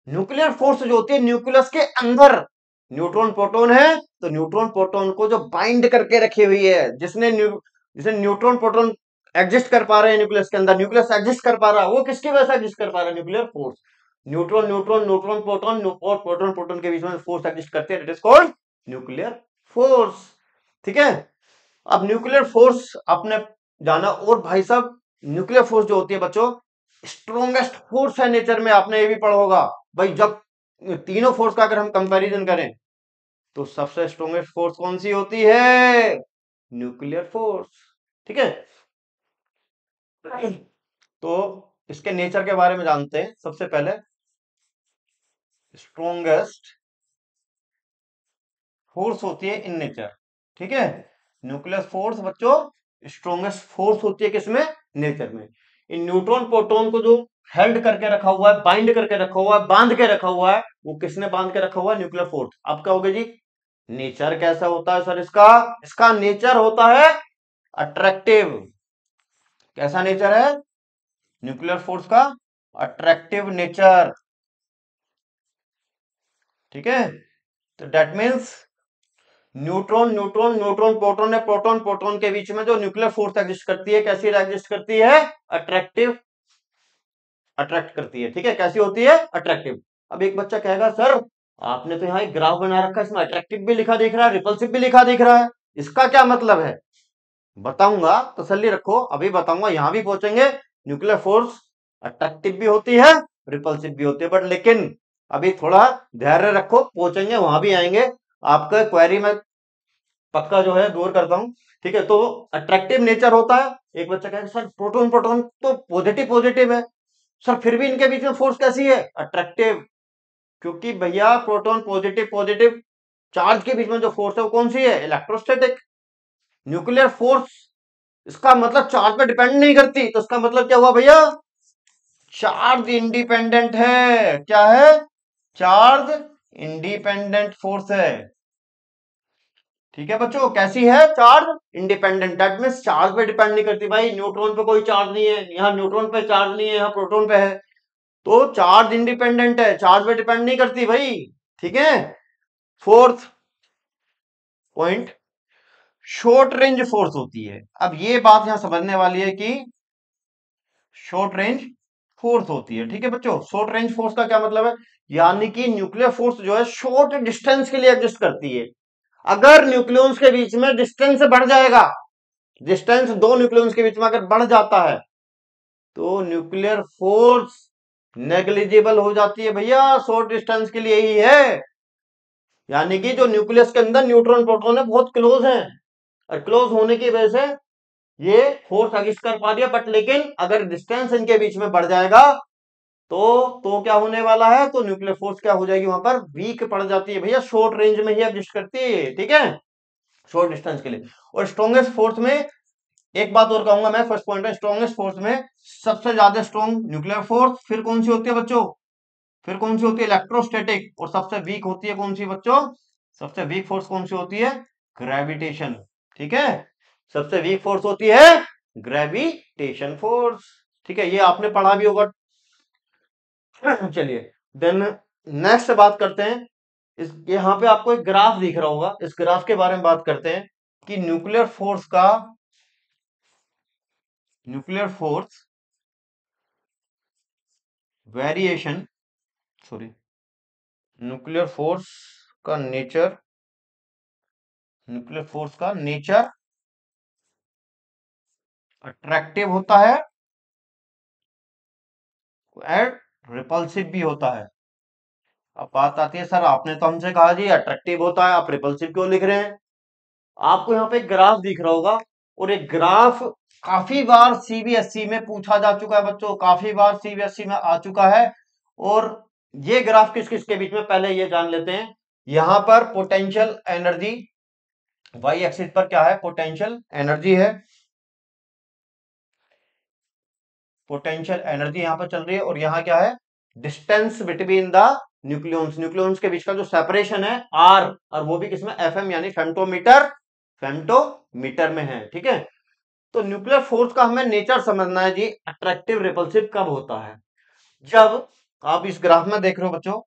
न्यूक्लियर फोर्स जो होती है न्यूक्लियस के अंदर, न्यूट्रॉन प्रोटॉन है तो न्यूट्रॉन प्रोटॉन को जो बाइंड करके रखी हुई है, जिसे न्यूट्रॉन प्रोटॉन एग्जिस्ट कर पा रहे हैं न्यूक्लियस के अंदर, न्यूक्लियस एग्जिस्ट कर पा रहा है, वो किसकी वजह से एग्जिस्ट कर पा रहा है? Nuclear force. Neutron neutron, neutron proton और प्रोटॉन प्रोटॉन के बीच में फोर्स एग्जिस्ट करते हैं, it is called nuclear force, ठीक है। अब न्यूक्लियर फोर्स आपने जाना, और भाई साहब न्यूक्लियर फोर्स जो होती है बच्चों स्ट्रॉन्गेस्ट फोर्स है नेचर में, आपने ये भी पढ़ा होगा भाई। जब तीनों फोर्स का अगर हम कंपैरिजन करें तो सबसे स्ट्रॉन्गेस्ट फोर्स कौन सी होती है? न्यूक्लियर फोर्स, ठीक है। तो इसके नेचर के बारे में जानते हैं सबसे पहले। स्ट्रॉन्गेस्ट फोर्स होती है इन नेचर, ठीक है। न्यूक्लियर फोर्स बच्चों स्ट्रॉन्गेस्ट फोर्स होती है किसमें? नेचर में। इन न्यूट्रॉन प्रोटॉन को जो हेल्ड करके रखा हुआ है, बाइंड करके रखा हुआ है, बांध के रखा हुआ है, वो किसने बांध के रखा हुआ है? Nuclear force. आप क्या होगे जी? नेचर कैसा होता है सर इसका? इसका नेचर होता है अट्रैक्टिव। कैसा नेचर है न्यूक्लियर फोर्स का? Attractive nature. ठीक है, तो that means neutron neutron neutron proton है, प्रोटॉन प्रोटॉन के बीच में जो न्यूक्लियर फोर्स एग्जिस्ट करती है, कैसी एग्जिस्ट करती है? अट्रैक्टिव, अट्रैक्ट करती है। ठीक है, कैसी होती है? अट्रैक्टिव। अब एक बच्चा कहेगा सर आपने तो यहाँ एक ग्राफ बना रखा है, इसमें अट्रैक्टिव भी लिखा दिख रहा है, रिपल्सिव भी लिखा दिख रहा है, इसका क्या मतलब है? बताऊंगा, तसल्ली रखो, अभी बताऊंगा, यहां भी पहुंचेंगे। न्यूक्लियर फोर्स अट्रैक्टिव भी होती है, रिपल्सिव भी होती है, बट लेकिन अभी थोड़ा धैर्य रखो, पहुंचेंगे, वहां भी आएंगे। आपका क्वेरी में पक्का जो है दूर करता हूं। ठीक है, तो अट्रैक्टिव नेचर होता है। एक बच्चा कहेगा सर प्रोटॉन प्रोटॉन तो पॉजिटिव पॉजिटिव है सर, फिर भी इनके बीच में फोर्स कैसी है? अट्रैक्टिव। क्योंकि भैया प्रोटॉन पॉजिटिव पॉजिटिव चार्ज के बीच में जो फोर्स है वो कौन सी है? इलेक्ट्रोस्टैटिक। न्यूक्लियर फोर्स इसका मतलब चार्ज पे डिपेंड नहीं करती, तो इसका मतलब क्या हुआ भैया? चार्ज इंडिपेंडेंट है। क्या है? चार्ज इंडिपेंडेंट फोर्स है। ठीक है बच्चों, कैसी है? Charge independent. That means charge पे डिपेंड नहीं करती। भाई न्यूट्रॉन पे कोई चार्ज नहीं है, यहाँ न्यूट्रॉन पे चार्ज नहीं है, यहाँ प्रोटॉन पे है, तो चार्ज इंडिपेंडेंट है, चार्ज पे डिपेंड नहीं करती भाई। ठीक है, fourth point, short range force होती है। अब ये बात यहां समझने वाली है कि शॉर्ट रेंज फोर्स होती है। ठीक है बच्चों, शॉर्ट रेंज फोर्स का क्या मतलब है? यानी कि न्यूक्लियर फोर्स जो है शॉर्ट डिस्टेंस के लिए एग्जिस्ट करती है। अगर न्यूक्लियॉन्स के बीच में डिस्टेंस बढ़ जाएगा, डिस्टेंस दो न्यूक्लियॉन्स के बीच में अगर बढ़ जाता है, तो न्यूक्लियर फोर्स नेग्लिजिबल हो जाती है भैया। शॉर्ट डिस्टेंस के लिए ही है, यानी कि जो न्यूक्लियस के अंदर न्यूट्रॉन प्रोटॉन है बहुत क्लोज है, और क्लोज होने की वजह से ये फोर्स एग्जिस्ट कर पा रही है। बट लेकिन अगर डिस्टेंस इनके बीच में बढ़ जाएगा, तो क्या होने वाला है? तो न्यूक्लियर फोर्स क्या हो जाएगी? वहां पर वीक पड़ जाती है भैया, शॉर्ट रेंज में ही एग्जिस्ट करती है। ठीक है, शॉर्ट डिस्टेंस के लिए। और स्ट्रॉन्गेस्ट फोर्स में एक बात और कहूंगा मैं, फर्स्ट पॉइंट है, स्ट्रॉन्गेस्ट फोर्स में सबसे ज्यादा स्ट्रॉन्ग न्यूक्लियर फोर्स, फिर कौन सी होती है बच्चों? फिर कौन सी होती है? इलेक्ट्रोस्टैटिक। और सबसे वीक होती है कौन सी बच्चों? सबसे वीक फोर्स कौन सी होती है? ग्रेविटेशन। ठीक है, सबसे वीक फोर्स होती है ग्रेविटेशन फोर्स। ठीक है, ये आपने पढ़ा भी होगा। चलिए, देन नेक्स्ट बात करते हैं। इस यहाँ पे आपको एक ग्राफ दिख रहा होगा, इस ग्राफ के बारे में बात करते हैं कि nuclear force variation, sorry, nuclear force का नेचर, न्यूक्लियर फोर्स का नेचर अट्रैक्टिव होता है एंड रिपल्सिव भी होता है। अब बात आती है सर आपने तो हमसे कहा जी अट्रैक्टिव होता है, आप रिपल्सिव क्यों लिख रहे हैं? आपको यहाँ पे एक ग्राफ दिख रहा होगा, और एक ग्राफ काफी बार सीबीएसई में पूछा जा चुका है बच्चों, काफी बार सीबीएसई में आ चुका है। और ये ग्राफ किस किस के बीच में, पहले ये जान लेते हैं। यहां पर पोटेंशियल एनर्जी, वाई एक्सिस पर क्या है? पोटेंशियल एनर्जी है, पोटेंशियल एनर्जी यहां पर चल रही है। और यहां क्या है? Distance between the nucleons, nucleons के बीच का जो सेपरेशन है आर, और वो भी किसमें? एफएम यानी फेम्टोमीटर, फेम्टोमीटर में है। ठीक है, तो न्यूक्लियर फोर्स का हमें नेचर समझना है जी, अट्रैक्टिव रिपल्सिव कब होता है? जब आप इस ग्राफ में देख रहे हो बच्चों,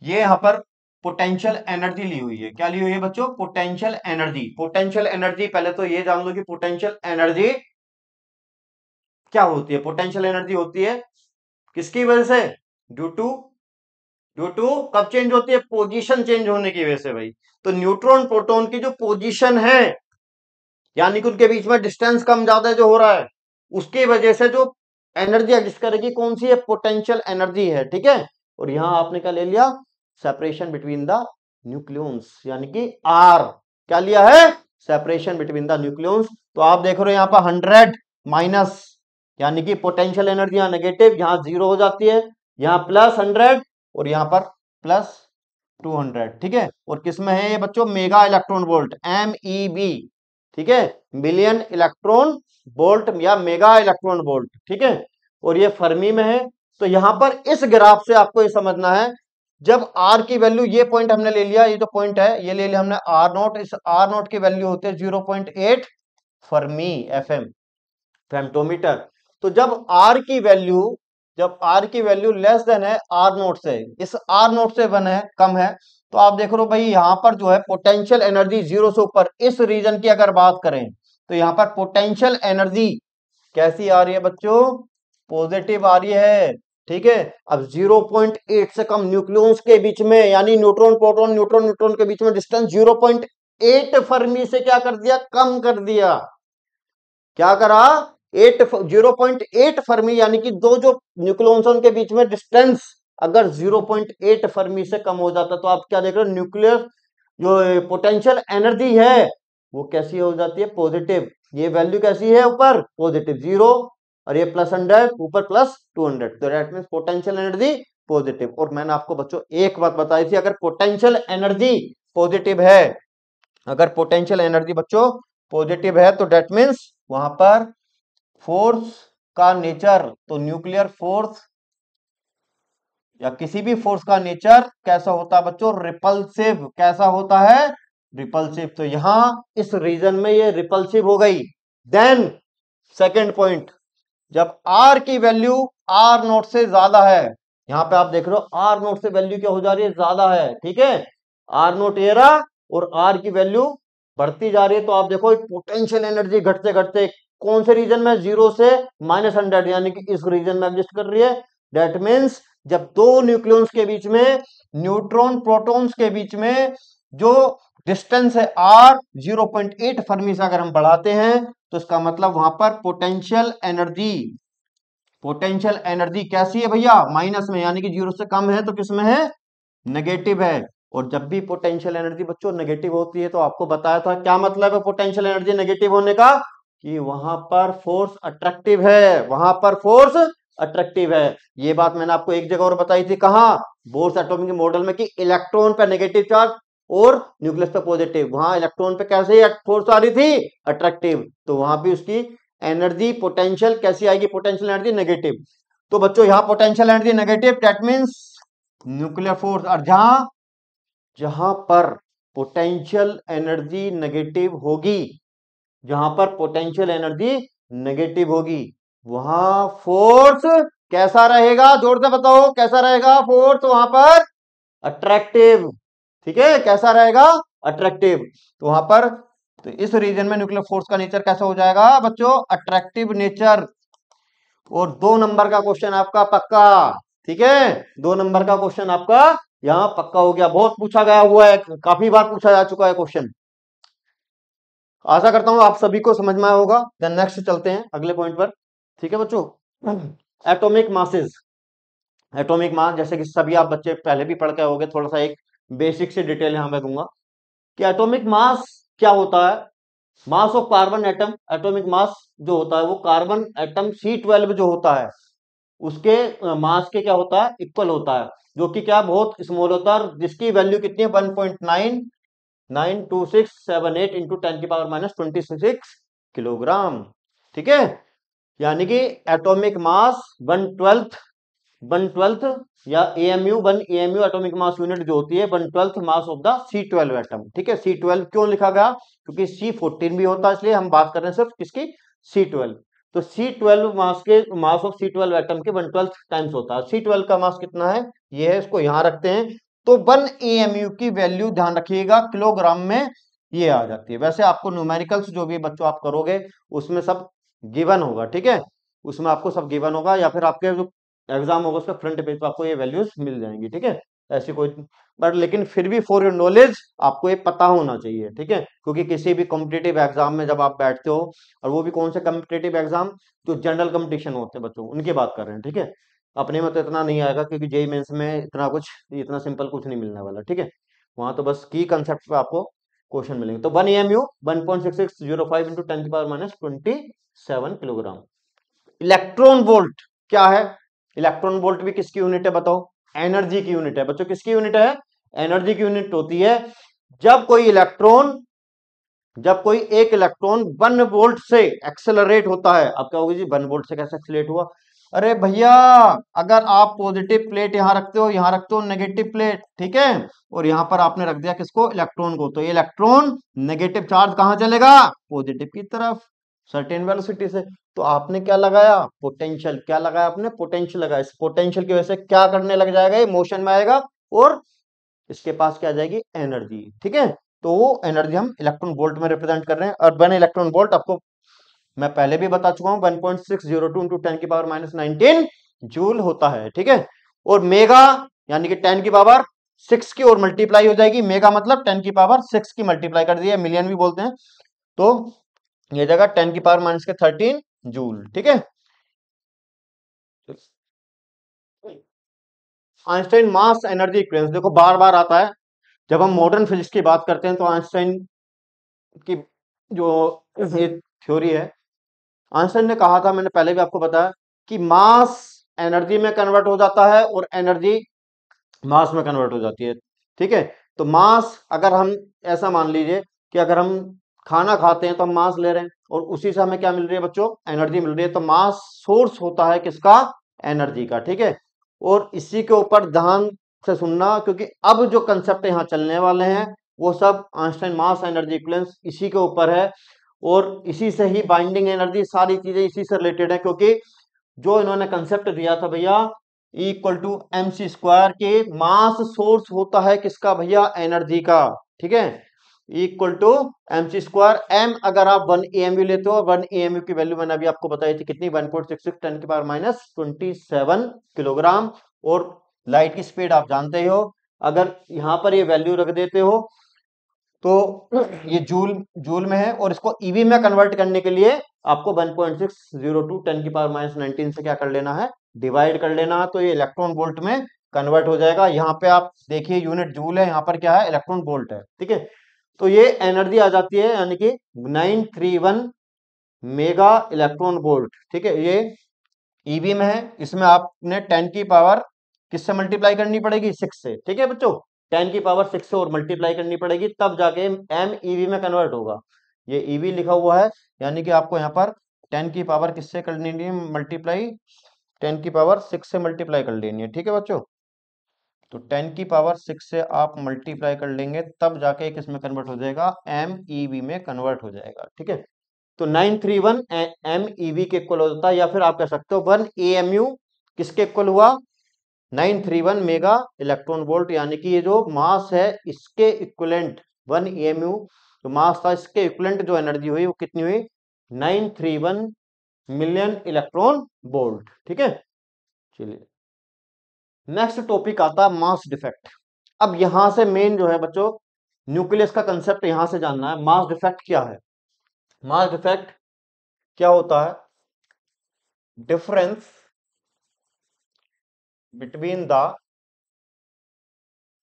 ये यहां पर पोटेंशियल एनर्जी ली हुई है। क्या ली हुई है बच्चों? Potential energy. पोटेंशियल एनर्जी, पहले तो ये जान लो कि पोटेंशियल एनर्जी क्या होती है? पोटेंशियल एनर्जी होती है किसकी वजह से? ड्यू टू, ड्यू टू कब चेंज होती है? पोजीशन चेंज होने की वजह से भाई। तो न्यूट्रॉन प्रोटॉन की जो पोजीशन है, यानी कि उनके बीच में डिस्टेंस कम ज्यादा जो हो रहा है, उसकी वजह से जो एनर्जी एग्जिस्ट करेगी कौन सी है? पोटेंशियल एनर्जी है। ठीक है, और यहां आपने क्या ले लिया? सेपरेशन बिटवीन द न्यूक्लियॉन्स, यानी कि आर। क्या लिया है? Separation between the nucleons. तो आप देख रहे हो यहां पर 100 माइनस, यानी कि पोटेंशियल एनर्जी यहां नेगेटिव, यहां 0 हो जाती है, यहां +100 और यहां पर +200। ठीक है, और किसमें है ये बच्चों? Mega electron volt, MEV। ठीक है, मिलियन इलेक्ट्रॉन वोल्ट या मेगा इलेक्ट्रॉन वोल्ट, ठीक है, और ये फर्मी में है। तो यहां पर इस ग्राफ से आपको ये समझना है, जब आर की वैल्यू, ये पॉइंट हमने ले लिया, ये जो पॉइंट है ये ले लिया हमने आर नॉट, इस आर नॉट की वैल्यू होती है 0.8 फर्मी एफएम, फेम्टोमीटर। तो जब आर की वैल्यू लेस देन है आर नोट से, इस आर नोट से वन है, कम है, तो आप देख रहे हो भाई यहां पर जो है पोटेंशियल एनर्जी जीरो से ऊपर, इस रीजन की अगर बात करें तो यहां पर पोटेंशियल एनर्जी कैसी आ रही है बच्चों, पॉजिटिव आ रही है, ठीक है। अब 0.8 से कम न्यूक्लियॉन्स के बीच में, यानी न्यूट्रॉन प्रोटॉन न्यूट्रॉन न्यूट्रॉन के बीच में डिस्टेंस 0.8 फर्मी से क्या कर दिया, कम कर दिया। क्या करा, 0.8 फर्मी, यानी कि दो जो न्यूक्लियॉन्स उनके बीच में डिस्टेंस अगर 0.8 फर्मी से कम हो जाता, तो आप क्या देख रहे हो, न्यूक्लियर जो पोटेंशियल एनर्जी है वो कैसी हो जाती है, पॉजिटिव। ये वैल्यू कैसी है, ऊपर पॉजिटिव 0, और ये +100, ऊपर +200, तो that means potential energy positive. और मैंने आपको बच्चों एक बात बताई थी, अगर पोटेंशियल एनर्जी पॉजिटिव है, अगर पोटेंशियल एनर्जी बच्चों पॉजिटिव है, तो दैट मींस वहां पर फोर्स का नेचर, तो न्यूक्लियर फोर्स या किसी भी फोर्स का नेचर कैसा होता है बच्चों, रिपल्सिव। कैसा होता है, रिपल्सिव। तो यहां इस रीजन में ये रिपल्सिव हो गई। देन सेकंड पॉइंट, जब आर की वैल्यू आर नोट से ज्यादा है, यहां पे आप देख रहे हो आर नोट से वैल्यू क्या हो जा रही है, ज्यादा है, ठीक है, आर नोट ये रहा, और आर की वैल्यू बढ़ती जा रही है, तो आप देखो पोटेंशियल एनर्जी घटते घटते कौन से रीजन में, 0 से -100, यानी कि इस रीजन में एग्जिस्ट कर रही है। दैट मीन्स जब दो न्यूक्लियॉन्स के बीच में, न्यूट्रॉन प्रोटॉन्स के बीच में जो डिस्टेंस है आर, 0.8 फर्मी से अगर हम बढ़ाते हैं, तो इसका मतलब वहां पर पोटेंशियल एनर्जी कैसी है भैया, माइनस में, यानी कि 0 से कम है, तो किसमें है, नेगेटिव है। और जब भी पोटेंशियल एनर्जी बच्चों नेगेटिव होती है, तो आपको बताया था क्या मतलब है पोटेंशियल एनर्जी नेगेटिव होने का, कि वहां पर फोर्स अट्रैक्टिव है, वहां पर फोर्स अट्रैक्टिव है। ये बात मैंने आपको एक जगह और बताई थी, कहां, बोर्स एटॉमिक मॉडल में, कि इलेक्ट्रॉन पे नेगेटिव चार्ज और न्यूक्लियस पे पॉजिटिव, वहां इलेक्ट्रॉन पे कैसे फोर्स आ रही थी, अट्रैक्टिव, तो वहां भी उसकी एनर्जी पोटेंशियल कैसी आएगी, पोटेंशियल एनर्जी नेगेटिव। तो बच्चों यहां potential energy negative, that means nuclear force. और जहां जहां पर पोटेंशियल एनर्जी नेगेटिव होगी, जहां पर पोटेंशियल एनर्जी नेगेटिव होगी, वहां फोर्स कैसा रहेगा, जोर से बताओ कैसा रहेगा फोर्स, वहां पर अट्रैक्टिव, ठीक है, कैसा रहेगा, अट्रैक्टिव। तो वहां पर, तो इस रीजन में न्यूक्लियर फोर्स का नेचर कैसा हो जाएगा बच्चों, अट्रैक्टिव नेचर। और 2 नंबर का क्वेश्चन आपका पक्का, ठीक है, 2 नंबर का क्वेश्चन आपका यहां पक्का हो गया, बहुत पूछा गया हुआ है, काफी बार पूछा जा चुका है क्वेश्चन। आशा करता हूं आप सभी को समझ में आया होगा। देन नेक्स्ट चलते हैं अगले पॉइंट पर, ठीक है बच्चों। एटॉमिक मासेस, एटॉमिक मास, जैसे कि सभी आप बच्चे पहले भी पढ़ के होंगे, थोड़ा सा एक बेसिक से डिटेल यहां मैं दूंगा कि एटॉमिक मास क्या होता है। Mass of carbon atom, atomic mass जो होता है वो कार्बन एटम C12 जो होता है उसके मास के क्या होता है, इक्वल होता है, जो कि क्या बहुत स्मॉल होता है, जिसकी वैल्यू कितनी है, 1.992678 इंटू 10⁻26 किलोग्राम, ठीक है। यानी कि एटॉमिक मास 1/12 या AMU, 1 AMU atomic mass unit जो होती है 1/12 mass of the C12 atom, ठीक है। C12 क्यों लिखा गया, क्योंकि C14 भी होता है, इसलिए हम बात कर रहे हैं सिर्फ किसकी, C12। तो C12 mass of C12 atom के 1/12 टाइम्स होता है। C12 का मास कितना है, ये है, इसको यहां रखते हैं। तो 1 AMU की वैल्यू ध्यान रखिएगा किलोग्राम में ये आ जाती है। वैसे आपको न्यूमेरिकल्स जो भी बच्चों आप करोगे उसमें सब गिवन होगा, ठीक है, उसमें आपको सब गिवन होगा, या फिर आपके जो एग्जाम होगा उसका फ्रंट पेज पर आपको ये वैल्यूज मिल जाएंगी, ठीक है, ऐसी कोई, बट लेकिन फिर भी फॉर योर नॉलेज आपको ये पता होना चाहिए, ठीक है, क्योंकि किसी भी कॉम्पिटेटिव एग्जाम में जब आप बैठते हो, और वो भी कौन से कॉम्पिटेटिव एग्जाम, जो जनरल कंपटीशन होते हैं बच्चों, उनकी बात कर रहे हैं, ठीक है, अपने में तो इतना नहीं आएगा, क्योंकि जेईई मेंस में इतना सिंपल कुछ नहीं मिलने वाला, ठीक है, वहां तो बस की कंसेप्ट पे आपको क्वेश्चन मिलेंगे। तो 1 AMU 1.6605 into 10⁻27 kilogram. Electron volt क्या है, इलेक्ट्रॉन वोल्ट भी किसकी यूनिट है बताओ, एनर्जी की यूनिट है बच्चों, किसकी यूनिट है, एनर्जी की यूनिट होती है। जब कोई इलेक्ट्रॉन जब कोई एक इलेक्ट्रॉन 1 वोल्ट से एक्सेलरेट होता है। अब क्या होगी जी, 1 वोल्ट से कैसे एक्सेलरेट हुआ? अरे भैया, अगर आप पॉजिटिव प्लेट यहां रखते हो, यहां रखते हो नेगेटिव प्लेट, ठीक है, और यहां पर आपने रख दिया किसको, इलेक्ट्रॉन को, तो ये इलेक्ट्रॉन नेगेटिव चार्ज कहां चलेगा, पॉजिटिव की तरफ, सर्टेन वेलोसिटी से। तो आपने क्या लगाया, पोटेंशियल। क्या लगाया आपने, पोटेंशियल लगाया। इस पोटेंशियल की वजह से क्या करने लग जाएगा, ये मोशन में आएगा और इसके पास क्या आ जाएगी, एनर्जी। ठीक है, तो वो एनर्जी हम इलेक्ट्रॉन वोल्ट में रिप्रेजेंट कर रहे हैं। और 1 इलेक्ट्रॉन वोल्ट आपको मैं पहले भी बता चुका हूं, 1.602 इंटू 10⁻19 जूल होता है। ठीक है, और मेगा यानी कि 10⁻6 की और मल्टीप्लाई हो जाएगी। मेगा मतलब 10⁻6 की मल्टीप्लाई कर दिया, मिलियन भी बोलते हैं, तो ये जगह 10⁻13 जूल। ठीक है, आइंस्टाइन मास एनर्जी इक्वेशंस देखो बार बार आता है जब हम मॉडर्न फिजिक्स की बात करते हैं, तो आइंस्टाइन की जो ये थ्योरी है, आइंस्टाइन ने कहा था, मैंने पहले भी आपको बताया, कि मास एनर्जी में कन्वर्ट हो जाता है और एनर्जी मास में कन्वर्ट हो जाती है। ठीक है, तो मास, अगर हम ऐसा मान लीजिए कि अगर हम खाना खाते हैं तो हम मास ले रहे हैं, और उसी से हमें क्या मिल रही है बच्चों, एनर्जी मिल रही है। तो मास सोर्स होता है किसका, एनर्जी का। ठीक है, और इसी के ऊपर ध्यान से सुनना, क्योंकि अब जो कंसेप्ट यहाँ चलने वाले हैं वो सब आइंस्टाइन मास एनर्जी इक्विवेलेंस इसी के ऊपर है, और इसी से ही बाइंडिंग एनर्जी, सारी चीजें इसी से रिलेटेड है। क्योंकि जो इन्होंने कंसेप्ट दिया था भैया, equal to M C square, के मास सोर्स होता है किसका भैया, एनर्जी का। ठीक है, equal to M C square, M अगर आप 1 AMU लेते हो, 1 AMU की वैल्यू मैंने अभी आपको बताई थी कितनी, 1.66 10⁻27 किलोग्राम। और लाइट की स्पीड आप जानते ही हो, अगर यहां पर ये वैल्यू रख देते हो तो ये जूल जूल में है, और इसको ईवी में कन्वर्ट करने के लिए आपको 1.602 10⁻19 से क्या कर लेना है, डिवाइड कर लेना है, तो ये इलेक्ट्रॉन वोल्ट में कन्वर्ट हो जाएगा। यहाँ पे आप देखिए यूनिट जूल है, यहाँ पर क्या है, इलेक्ट्रॉन वोल्ट है। ठीक है, तो ये एनर्जी आ जाती है, यानी कि 931 मेगा इलेक्ट्रॉन वोल्ट। ठीक है, ये ईवी में है, इसमें आपने 10 की पावर किससे मल्टीप्लाई करनी पड़ेगी, 6 से। ठीक है बच्चों, 10 की पावर 6 से और मल्टीप्लाई करनी पड़ेगी, तब जाके एम ईवी में कन्वर्ट होगा। ये ईवी लिखा हुआ है, यानी कि आपको यहाँ पर 10 की पावर किससे कर लेनी है मल्टीप्लाई, 10 की पावर 6 से मल्टीप्लाई कर लेनी है। ठीक है बच्चों, तो 10 की पावर 6 से आप मल्टीप्लाई कर लेंगे, तब जाके किस में कन्वर्ट हो जाएगा, एम ईवी में कन्वर्ट हो जाएगा। ठीक है, तो 931 एम ईवी के इक्वल हो जाता है, या फिर आप कह सकते हो 1 AMU किसके इक्वल हुआ, 931 मेगा इलेक्ट्रॉन वोल्ट, यानी कि ये जो मास है इसके इक्विवेलेंट, 1 AMU जो मास था, इसके इक्विवेलेंट जो एनर्जी हुई वो कितनी हुई, 931 मिलियन इलेक्ट्रॉन वोल्ट। ठीक है, चलिए नेक्स्ट टॉपिक आता है मास डिफेक्ट। अब यहां से मेन जो है बच्चों, न्यूक्लियस का कंसेप्ट यहां से जानना है। मास डिफेक्ट क्या है, मास डिफेक्ट क्या होता है, difference between the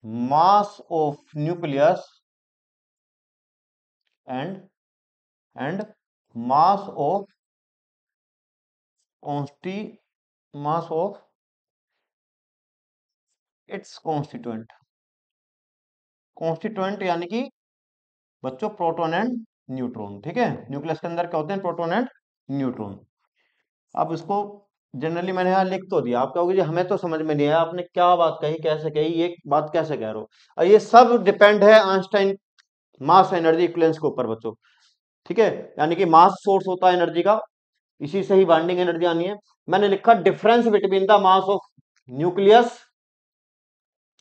mass of nucleus and and mass of कॉन्स्टी mass of its constituent. Constituent यानी कि बच्चों प्रोटॉन एंड न्यूट्रॉन। ठीक है, न्यूक्लियस के अंदर क्या होते हैं, प्रोटॉन एंड न्यूट्रॉन। अब इसको जनरली मैंने यहाँ लिख तो दिया, आप कहोगे जी हमें तो समझ में नहीं आया, आपने क्या बात कही, कैसे कही, ये बात कैसे कह रहे हो। और ये सब डिपेंड है आइंस्टाइन मास एनर्जी इक्विवेलेंस के ऊपर बच्चों। ठीक है, यानी कि मास सोर्स होता है एनर्जी का, इसी से ही बाइंडिंग एनर्जी आनी है। मैंने लिखा difference between the mass of nucleus,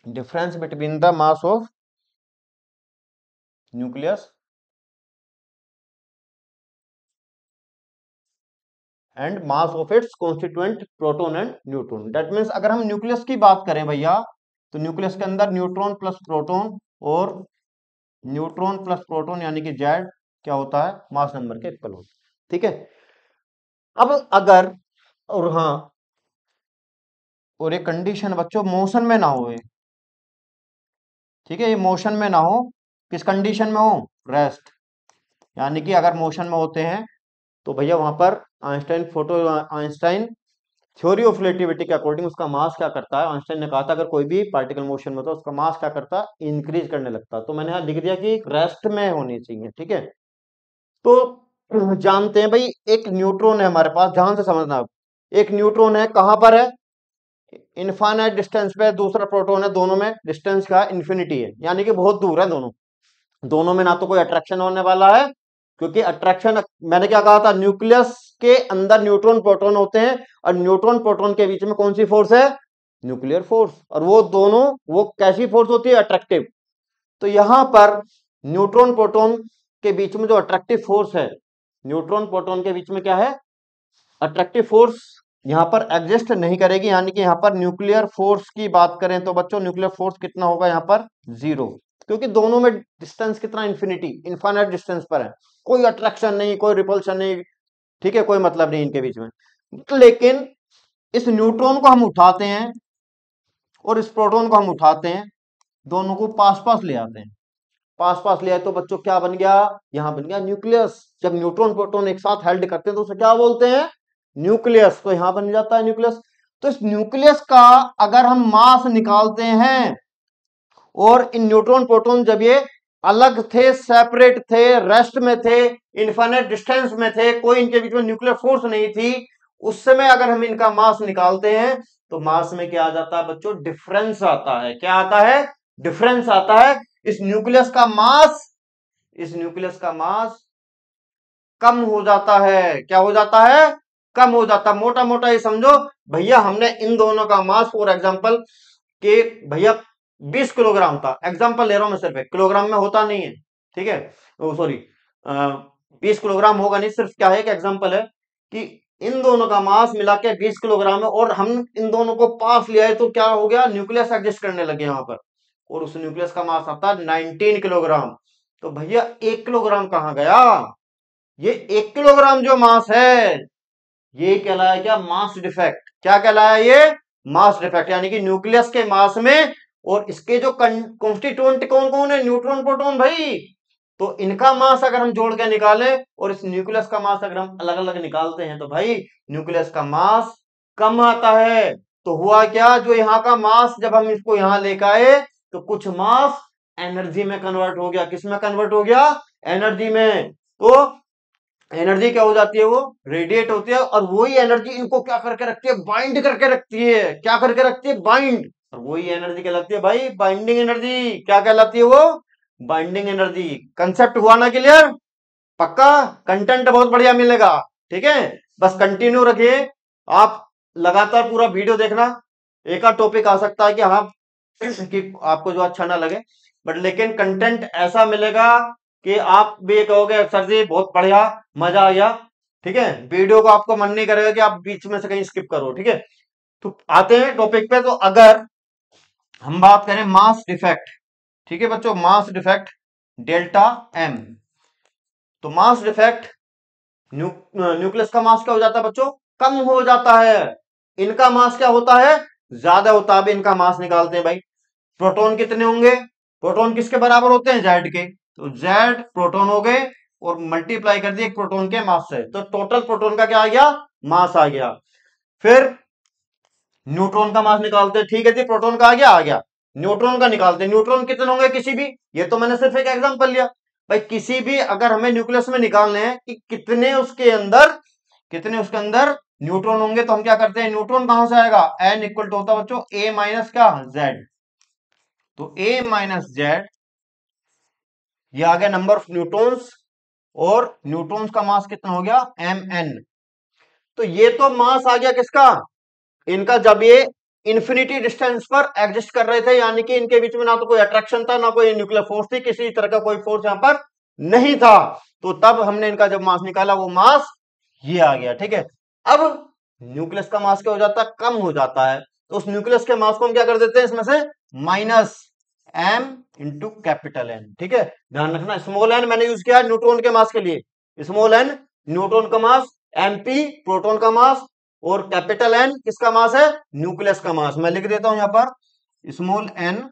difference between the mass of nucleus and mass of its constituent proton and neutron. That means अगर हम न्यूक्लियस की बात करें भैया, तो न्यूक्लियस के अंदर न्यूट्रॉन प्लस प्रोटॉन और न्यूट्रॉन प्लस प्रोटॉन यानी कि जेड क्या होता है, मास नंबर के इक्वल होता है। ठीक है, अब अगर, और हाँ, और एक कंडीशन बच्चों, मोशन में ना हो। ठीक है, ये मोशन में ना हो, किस कंडीशन में हो, रेस्ट। यानी कि अगर मोशन में होते हैं तो भैया वहां पर आइंस्टाइन थ्योरी ऑफ रिलेटिविटी के अकॉर्डिंग उसका मास क्या करता है, आइंस्टाइन ने कहा था अगर कोई भी पार्टिकल मोशन में होता है उसका मास क्या करता है, इंक्रीज करने लगता है। तो मैंने यहाँ लिख दिया कि रेस्ट में होनी चाहिए। ठीक है, तो जानते हैं भाई, एक न्यूट्रॉन है हमारे पास, ध्यान से समझना आप। एक न्यूट्रॉन है, कहां पर है? इनफाइनाइट डिस्टेंस पे। दूसरा प्रोटॉन है, दोनों में डिस्टेंस का इन्फिनिटी है, यानी कि बहुत दूर है दोनों। दोनों में ना तो कोई अट्रैक्शन होने वाला है, क्योंकि अट्रैक्शन, मैंने क्या कहा था, न्यूक्लियस के अंदर न्यूट्रॉन प्रोटॉन होते हैं, और न्यूट्रॉन प्रोटॉन के बीच में कौन सी फोर्स है? Nuclear force. और वो दोनों, वो कैसी फोर्स होती है? अट्रैक्टिव। तो यहां पर न्यूट्रॉन प्रोटॉन के बीच में जो अट्रैक्टिव फोर्स है, न्यूट्रॉन प्रोटॉन के बीच में क्या है? अट्रैक्टिव फोर्स यहां पर एग्जिस्ट नहीं करेगी, यानी कि यहां पर न्यूक्लियर फोर्स की बात करें तो बच्चों, न्यूक्लियर फोर्स कितना होगा यहां पर? 0। क्योंकि दोनों में डिस्टेंस कितना? इन्फिनिटी, इनफाइनाइट डिस्टेंस पर है, कोई अट्रैक्शन नहीं, कोई रिपल्शन नहीं, ठीक है, कोई मतलब नहीं इनके बीच में। लेकिन इस न्यूट्रॉन को हम उठाते हैं और इस प्रोटॉन को हम उठाते हैं, दोनों को पास पास ले आते हैं। पास पास ले आए तो बच्चों क्या बन गया? यहां बन गया न्यूक्लियस। जब न्यूट्रॉन प्रोटॉन एक साथ हेल्ड करते हैं तो उसे क्या बोलते हैं? न्यूक्लियस। तो यहां बन जाता है न्यूक्लियस। तो इस न्यूक्लियस का अगर हम मास निकालते हैं, और इन न्यूट्रॉन प्रोटॉन जब ये अलग थे, सेपरेट थे, रेस्ट में थे, इनफाइनाइट डिस्टेंस में थे, कोई इनके बीच में न्यूक्लियर फोर्स नहीं थी, उस समय अगर हम इनका मास निकालते हैं तो मास में क्या आ जाता है बच्चों? डिफरेंस आता है। क्या आता है? डिफरेंस आता है। इस न्यूक्लियस का मास, इस न्यूक्लियस का मास कम हो जाता है। क्या हो जाता है? कम हो जाता है। मोटा मोटा ये समझो भैया, हमने इन दोनों का मास, फॉर एग्जांपल, कि भैया 20 किलोग्राम था, एग्जांपल ले रहा हूं मैं, सिर्फ किलोग्राम में होता नहीं है, ठीक है, सॉरी, 20 किलोग्राम होगा नहीं, सिर्फ क्या है कि एग्जांपल है कि इन दोनों का मास मिला के 20 किलोग्राम है, और हम इन दोनों को पास ले आए तो क्या हो गया? न्यूक्लियस एडजस्ट करने लगे यहां पर, और उस न्यूक्लियस का मास आता है 19 किलोग्राम। तो भैया 1 किलोग्राम कहां गया? ये 1 किलोग्राम जो मास है, ये कहलाया क्या? Mass defect. क्या कहलाया ये? Mass defect. यानी कि न्यूक्लियस के मास में और इसके जो कॉन्स्टिट्यूएंट कौन कौन है? न्यूट्रॉन प्रोटॉन भाई। तो इनका मास अगर हम जोड़ के निकालें और इस न्यूक्लियस का मास अगर हम अलग अलग निकालते हैं तो भाई न्यूक्लियस का मास कम आता है। तो हुआ क्या? जो यहाँ का मास, जब हम इसको यहां लेकर आए तो कुछ मास एनर्जी में कन्वर्ट हो गया। किस में कन्वर्ट हो गया? एनर्जी में। तो एनर्जी क्या हो जाती है? वो रेडिएट होती है, और वही एनर्जी इनको क्या करके रखती है? बाइंड करके रखती है। क्या करके रखती है? बाइंड। और वही एनर्जी कहलाती है भाई बाइंडिंग एनर्जी। क्या कहलाती है वो? Binding energy. कंसेप्ट हुआ ना क्लियर? पक्का? कंटेंट बहुत बढ़िया मिलेगा, ठीक है, बस कंटिन्यू रखिए। आप लगातार पूरा वीडियो देखना। एक आध टॉपिक आ सकता है कि हाँ, कि आपको जो अच्छा ना लगे, बट लेकिन कंटेंट ऐसा मिलेगा कि आप भी कहोगे सर जी बहुत बढ़िया, मजा आ गया, ठीक है। वीडियो को आपको मन नहीं करेगा कि आप बीच में से कहीं स्किप करो, ठीक है। तो आते हैं टॉपिक पे। तो अगर हम बात करें मास डिफेक्ट, ठीक है बच्चों, मास डिफेक्ट डेल्टा एम। तो मास डिफेक्ट, न्यूक्लियस का मास क्या हो जाता है बच्चों? कम हो जाता है। इनका मास क्या होता है? ज्यादा होता है। अब इनका मास निकालते हैं भाई। प्रोटॉन कितने होंगे? प्रोटॉन किसके बराबर होते हैं? जेड के। तो जेड प्रोटॉन हो गए, और मल्टीप्लाई कर दिए एक प्रोटॉन के मास से, तो टोटल प्रोटॉन का क्या आ गया? मास आ गया। फिर न्यूट्रॉन का मास निकालते हैं, ठीक है जी, प्रोटॉन का आ गया, आ गया। न्यूट्रॉन का निकालते हैं। न्यूट्रॉन कितने होंगे किसी भी? ये तो मैंने सिर्फ एक एग्जांपल लिया भाई। किसी भी अगर हमें न्यूक्लियस में निकालने हैं कि कितने उसके अंदर, कितने उसके अंदर न्यूट्रॉन होंगे, तो हम क्या करते हैं? न्यूट्रॉन कहां से आएगा? एन इक्वल टू होता है बच्चों ए माइनस क्या? जेड। तो ए माइनस जेड, ये आ गया नंबर ऑफ न्यूट्रॉन्स, और न्यूट्रॉन्स का मास कितना हो गया? M N. तो ये तो मास आ गया किसका? इनका, जब ये इंफिनिटी डिस्टेंस पर एग्जिस्ट कर रहे थे, यानी कि इनके बीच में ना तो कोई अट्रैक्शन था, ना कोई न्यूक्लियर फोर्स थी, किसी तरह का कोई फोर्स यहां पर नहीं था। तो तब हमने इनका जब मास निकाला, वो मास ये आ गया, ठीक है। अब न्यूक्लियस का मास क्या हो जाता है? कम हो जाता है। तो उस न्यूक्लियस के मास को हम क्या कर देते हैं? इसमें से minus M into capital N, ठीक है। ध्यान रखना, स्मॉल एन मैंने यूज किया न्यूट्रॉन के मास के लिए। स्मॉल एन न्यूट्रॉन का मास, एमपी प्रोटॉन का मास, और कैपिटल एन किसका मास है? न्यूक्लियस का मास। मैं लिख देता हूं यहां पर, small N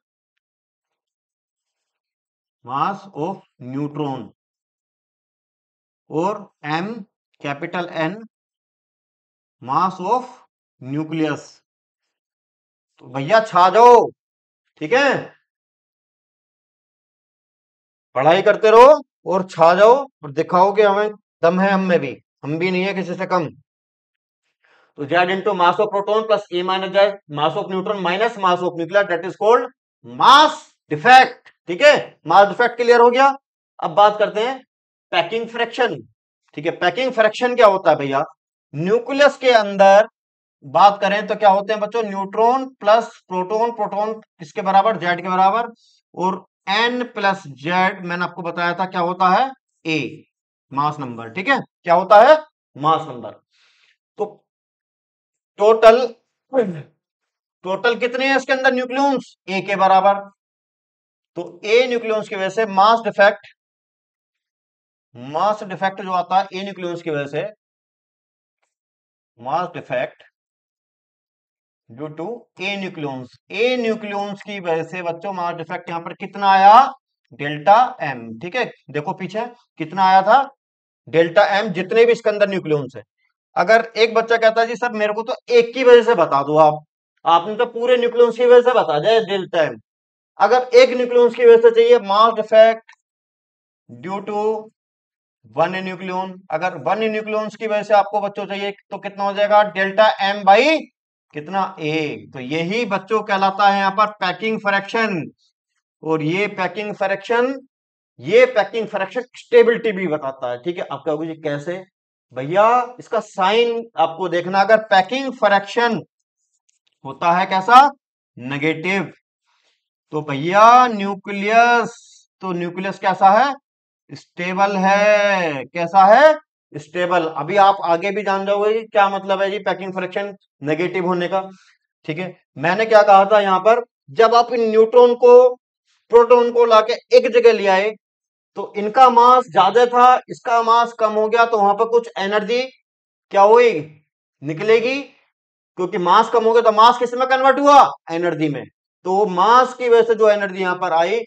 mass of neutron, और M capital N mass of nucleus. तो भैया छा जाओ, ठीक है, पढ़ाई करते रहो। और छा जाओ और दिखाओ कि हमें दम है, हम में भी, हम भी नहीं है किसी से कम। तो Z into mass of proton plus A minus Z mass of neutron minus mass of nuclear, that is called mass defect. ठीक है, मास डिफेक्ट क्लियर हो गया। अब बात करते हैं पैकिंग फ्रैक्शन। ठीक है, पैकिंग फ्रैक्शन क्या होता है भैया? न्यूक्लियस के अंदर बात करें तो क्या होते हैं बच्चों? न्यूट्रॉन प्लस प्रोटॉन, प्रोटॉन किसके बराबर? जेड के बराबर। और एन प्लस जेड मैंने आपको बताया था क्या होता है? ए, मास नंबर। ठीक है, क्या होता है? Mass number. तो टोटल टोटल कितने हैं इसके अंदर न्यूक्लियॉन्स? ए के बराबर। तो ए न्यूक्लियॉन्स की वजह से मास डिफेक्ट जो आता है ए न्यूक्लियॉन्स की वजह से, mass defect due to A nucleons की वजह से बच्चों मास डिफेक्ट यहां पर कितना आया? Delta M. ठीक है, देखो पीछे कितना आया था? डेल्टा एम, जितने भी इसके अंदर न्यूक्लियॉन्स है। अगर एक बच्चा कहता है जी सर मेरे को तो एक की वजह से बता दो, आपने तो पूरे न्यूक्लियॉन्स की वजह से बता दिया डेल्टा एम। अगर एक न्यूक्लियॉन्स की वजह से चाहिए mass defect due to one nucleon, अगर वन न्यूक्लियंस की वजह से आपको बच्चों चाहिए तो कितना हो जाएगा? डेल्टा एम बाई कितना? ए। तो यही बच्चों कहलाता है यहाँ पर पैकिंग फ्रैक्शन। और ये पैकिंग फ्रैक्शन स्टेबिलिटी भी बताता है। ठीक है, आप कहोगे जी कैसे भैया? इसका साइन आपको देखना, अगर पैकिंग फ्रैक्शन होता है कैसा? नेगेटिव, तो भैया न्यूक्लियस, तो न्यूक्लियस कैसा है? स्टेबल है। कैसा है? स्टेबल। अभी आप आगे भी जान जाओगे कि क्या मतलब है जी पैकिंग फ्रैक्शन नेगेटिव होने का। ठीक है, मैंने क्या कहा था यहां पर, जब आप इन न्यूट्रॉन को प्रोटॉन को लाके एक जगह ले आए तो इनका मास ज्यादा था, इसका मास कम हो गया, तो वहां पर कुछ एनर्जी क्या हुई? निकलेगी। क्योंकि मास कम हो गया तो मास किस में कन्वर्ट हुआ? एनर्जी में। तो मास की वजह से जो एनर्जी यहां पर आई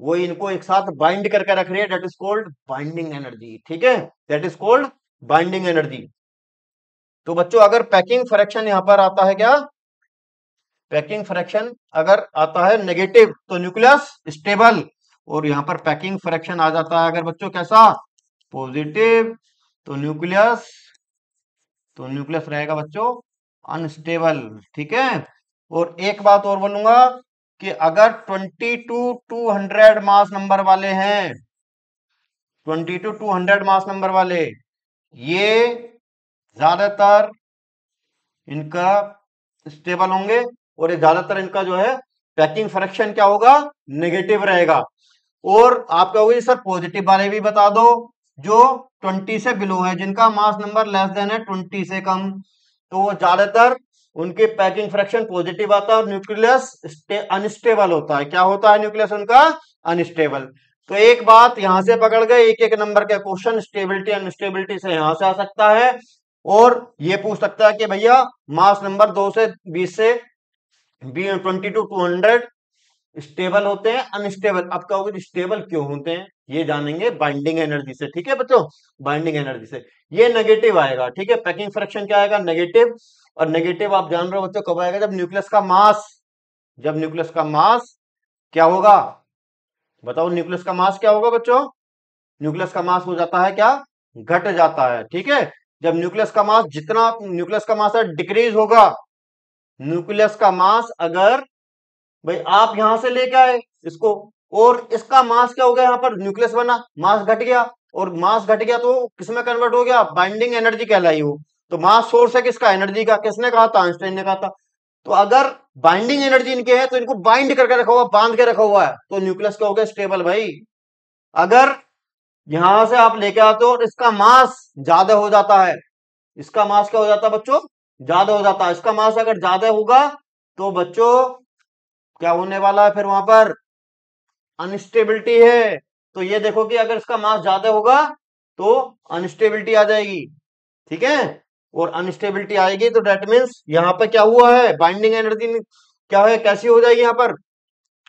वो इनको एक साथ बाइंड करके रख रही है, that is called binding energy. ठीक है, that is called binding energy. तो बच्चों अगर पैकिंग फ्रैक्शन यहां पर आता है क्या? पैकिंग फ्रैक्शन अगर आता है नेगेटिव तो न्यूक्लियस स्टेबल, और यहां पर पैकिंग फ्रैक्शन आ जाता है अगर बच्चों कैसा? पॉजिटिव, तो न्यूक्लियस रहेगा बच्चों अनस्टेबल। ठीक है, और एक बात और बोलूंगा कि अगर 22 200 मास नंबर वाले हैं, 22 200 मास नंबर वाले, ये ज्यादातर इनका स्टेबल होंगे, और ये ज्यादातर इनका जो है पैकिंग फ्रैक्शन क्या होगा? नेगेटिव रहेगा। और आप कहोगे सर पॉजिटिव वाले भी बता दो, जो 20 से बिलो है, जिनका मास नंबर लेस देन है 20 से कम, तो वो ज्यादातर उनके पैकिंग फ्रैक्शन पॉजिटिव आता है और न्यूक्लियस अनस्टेबल होता है। क्या होता है न्यूक्लियस उनका? अनस्टेबल। तो एक बात यहां से पकड़ गए, एक एक नंबर के क्वेश्चन स्टेबिलिटी अनस्टेबिलिटी से यहां से आ सकता है, और ये पूछ सकता है कि भैया मास नंबर 2 से 20 से 22 200 स्टेबल होते हैं अनस्टेबल। अब कहोगे स्टेबल क्यों होते हैं, ये जानेंगे बाइंडिंग एनर्जी से। ठीक है बच्चों, बाइंडिंग एनर्जी से ये नेगेटिव आएगा। ठीक है, पैकिंग फ्रैक्शन क्या आएगा? नेगेटिव। और नेगेटिव आप जान रहे हो बच्चों कब आएगा? जब न्यूक्लियस का मास क्या होगा? बताओ न्यूक्लियस का मास क्या होगा बच्चों? न्यूक्लियस का मास हो जाता है क्या? घट जाता है। ठीक है, जब न्यूक्लियस का मास, जितना न्यूक्लियस का मास है डिक्रीज होगा, न्यूक्लियस का मास अगर भाई आप यहां से लेके आए इसको, और इसका मास क्या हो गया? यहाँ पर न्यूक्लियस बना, मास घट गया, और मास घट गया तो किसमें कन्वर्ट हो गया? बाइंडिंग एनर्जी कहलाई वो। तो मास सोर्स है किसका? एनर्जी का। किसने कहा था? आइंस्टाइन ने कहा था। तो अगर बाइंडिंग एनर्जी इनके है तो इनको बाइंड करके रखा हुआ, बांध के रखा हुआ है, तो न्यूक्लियस क्या हो गया? स्टेबल भाई। अगर यहां से आप लेके आते हो और इसका मास ज्यादा हो जाता है, इसका मास क्या हो जाता है बच्चों? ज्यादा हो जाता है। इसका मास अगर ज्यादा होगा तो बच्चों क्या होने वाला है? फिर वहां पर अनस्टेबिलिटी है। तो ये देखो कि अगर इसका मास ज्यादा होगा तो अनस्टेबिलिटी आ जाएगी। ठीक है, और अनस्टेबिलिटी आएगी तो डेट मीन्स यहां पर क्या हुआ है? बाइंडिंग एनर्जी क्या है? कैसी हो जाएगी यहां पर?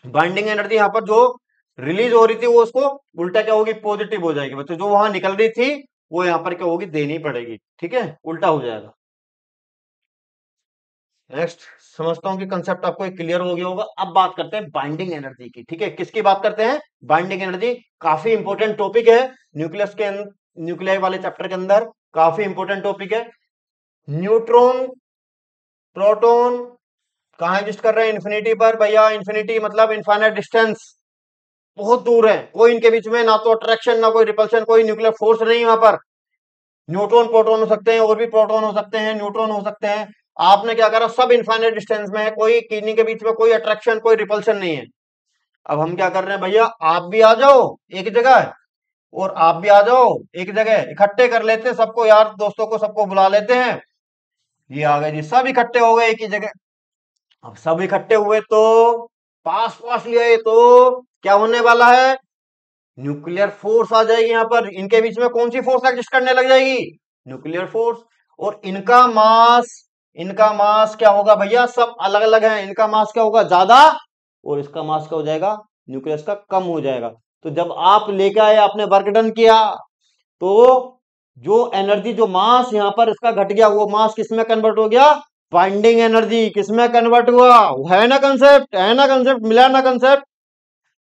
बाइंडिंग एनर्जी यहां पर जो रिलीज हो रही थी वो उसको उल्टा क्या होगी? पॉजिटिव हो जाएगी बच्चों। जो वहां निकल रही थी वो यहां पर क्या होगी? देनी पड़ेगी। ठीक है, उल्टा हो जाएगा। नेक्स्ट समझता हूं कि कंसेप्ट आपको एक क्लियर हो गया होगा। अब बात करते हैं बाइंडिंग एनर्जी की। ठीक है, किसकी बात करते हैं? Binding energy. काफी इंपॉर्टेंट टॉपिक है न्यूक्लियस के न्यूक्लियाई वाले चैप्टर के अंदर, काफी इंपॉर्टेंट टॉपिक है। न्यूट्रॉन प्रोटॉन कहाँ एग्जिस्ट कर रहे हैं? इन्फिनिटी पर भैया। इन्फिनिटी मतलब इनफाइनाइट डिस्टेंस, बहुत दूर है, कोई इनके बीच में ना तो अट्रैक्शन ना कोई रिपल्शन, कोई न्यूक्लियर फोर्स नहीं वहां पर। न्यूट्रॉन प्रोटॉन हो सकते हैं, और भी प्रोटॉन हो सकते हैं, न्यूट्रॉन हो सकते हैं। आपने क्या करा, सब इनफाइनाइट डिस्टेंस में है, कोई किन्हीं के बीच में कोई अट्रैक्शन कोई रिपल्शन नहीं है। अब हम क्या कर रहे हैं भैया, आप भी आ जाओ एक जगह और आप भी आ जाओ एक जगह, इकट्ठे कर लेते हैं सबको, यार दोस्तों को सबको बुला लेते हैं। ये आ गए जी, सब इकट्ठे हो गए एक ही जगह। अब सब इकट्ठे हुए तो पास पास लिए तो क्या होने वाला है? न्यूक्लियर फोर्स आ जाएगी यहाँ पर। इनके बीच में कौन सी फोर्स एग्जिस्ट करने लग जाएगी? Nuclear force. और इनका मास क्या होगा भैया? सब अलग अलग है। इनका मास क्या होगा? ज्यादा, और इसका मास क्या हो जाएगा? न्यूक्लियस का कम हो जाएगा। तो जब आप लेके आए, आपने वर्क डन किया, तो जो एनर्जी, जो मास यहां पर इसका घट गया, वो मास किसमें कन्वर्ट हो गया? Binding energy. किसमें कन्वर्ट हुआ? है ना कंसेप्ट? है ना कंसेप्ट? मिला ना कंसेप्ट?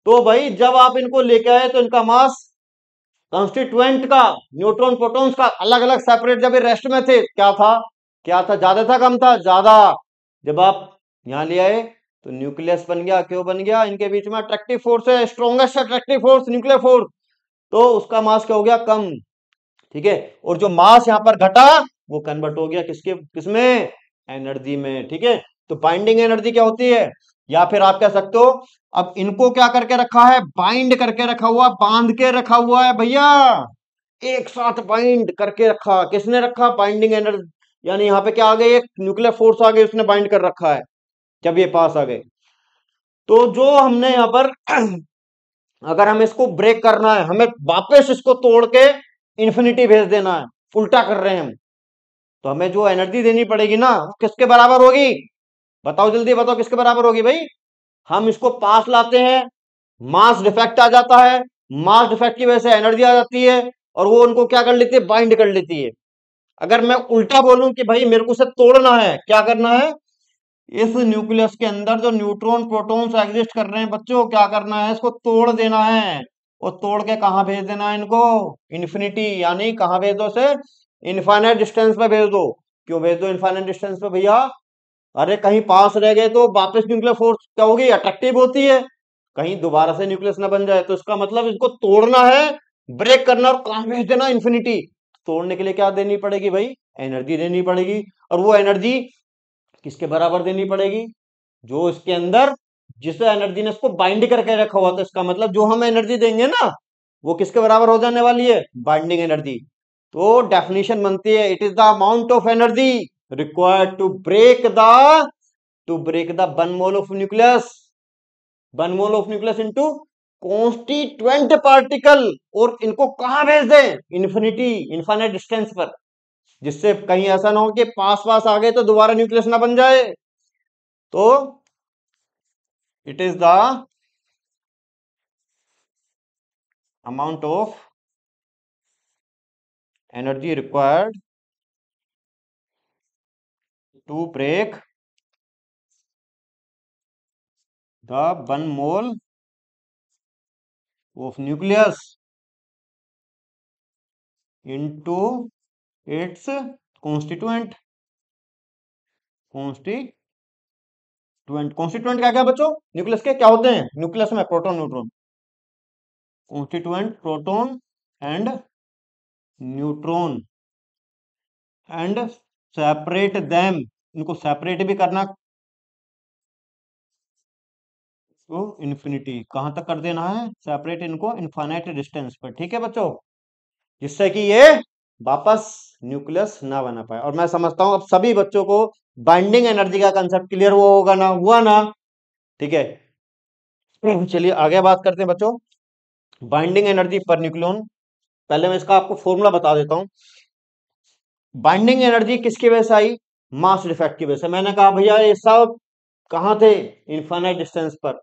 तो भाई जब आप इनको लेके आए तो इनका मास कॉन्स्टिट्यूएंट का, न्यूट्रॉन प्रोटॉन्स का अलग अलग सेपरेट, जब ये रेस्ट में थे क्या था? क्या था? ज्यादा था कम था? ज्यादा। जब आप यहां ले आए तो न्यूक्लियस बन गया। क्यों बन गया? इनके बीच में अट्रैक्टिव फोर्स है, strongest attractive force nuclear force. तो उसका मास क्या हो गया? कम। ठीक है, और जो मास यहां पर घटा वो कन्वर्ट हो गया किसमें? एनर्जी में। ठीक है, तो बाइंडिंग एनर्जी क्या होती है? या फिर आप कह सकते हो, अब इनको क्या करके रखा है? बाइंड करके रखा हुआ, बांध के रखा हुआ है भैया। एक साथ बाइंड करके रखा। किसने रखा? Binding energy. यानी यहाँ पे क्या आ गई? एक न्यूक्लियर फोर्स आ गई, उसने बाइंड कर रखा है जब ये पास आ गए। तो जो हमने यहाँ पर अगर हमें इसको ब्रेक करना है, हमें वापस इसको तोड़ के इन्फिनिटी भेज देना है, उल्टा कर रहे हैं हम, तो हमें जो एनर्जी देनी पड़ेगी ना, वो किसके बराबर होगी? बताओ जल्दी बताओ, किसके बराबर होगी भाई? हम इसको पास लाते हैं, मास डिफेक्ट आ जाता है, मास डिफेक्ट की वजह से एनर्जी आ जाती है, और वो उनको क्या कर लेती है? बाइंड कर लेती है। अगर मैं उल्टा बोलूं कि भाई मेरे को उसे तोड़ना है, क्या करना है? इस न्यूक्लियस के अंदर जो न्यूट्रॉन प्रोटॉन्स एग्जिस्ट कर रहे हैं बच्चों, क्या करना है? इसको तोड़ देना है। और तोड़ के कहां भेज देना है इनको? इन्फिनिटी। यानी कहां भेज दो इसे? इनफाइनाइट डिस्टेंस पे भेज दो। क्यों भेज दो इनफाइनाइट डिस्टेंस पे भैया? अरे कहीं पास रह गए तो वापस न्यूक्लियर फोर्स क्या होगी? अट्रैक्टिव होती है। कहीं दोबारा से न्यूक्लियस ना बन जाए, तो इसका मतलब इसको तोड़ना है, ब्रेक करना, और कहां भेज देना? इन्फिनिटी। तोड़ने के लिए क्या देनी पड़ेगी भाई? एनर्जी देनी पड़ेगी। और वो एनर्जी किसके बराबर देनी पड़ेगी? जो इसके अंदर, जिस एनर्जी ने इसको बाइंड करके रखा हुआ था, इसका मतलब जो हम एनर्जी देंगे ना, वो किसके बराबर हो जाने वाली है? Binding energy. तो डेफिनेशन बनती है, it is the amount of energy required to break the 1 mole of nucleus, 1 mole of nucleus into constituent particle. और इनको कहां भेज दें? इन्फिनिटी, इनफाइनाइट डिस्टेंस पर, जिससे कहीं ऐसा ना हो कि पास पास आ गए तो दोबारा न्यूक्लियस ना बन जाए। तो it is the amount of energy required to break the 1 mole of nucleus into its constituent constituent क्या क्या बच्चों? न्यूक्लियस के क्या होते हैं? न्यूक्लियस में proton neutron, constituent proton and neutron, and separate them, इनको सेपरेट भी करना तो इन्फिनिटी। कहां तक कर देना है सेपरेट इनको? इनफाइनाइट डिस्टेंस पर। ठीक है बच्चों, जिससे कि ये वापस न्यूक्लियस ना बना पाए। और मैं समझता हूं अब सभी बच्चों को बाइंडिंग एनर्जी का कंसेप्ट क्लियर हुआ होगा ना? हुआ ना? ठीक है, चलिए आगे बात करते हैं बच्चों, बाइंडिंग एनर्जी पर न्यूक्लियन। पहले मैं इसका आपको फॉर्मूला बता देता हूं। बाइंडिंग एनर्जी किसकी वजह से आई? मास डिफेक्ट की वजह से। मैंने कहा भैया ये सब कहां थे? इनफाइनाइट डिस्टेंस पर।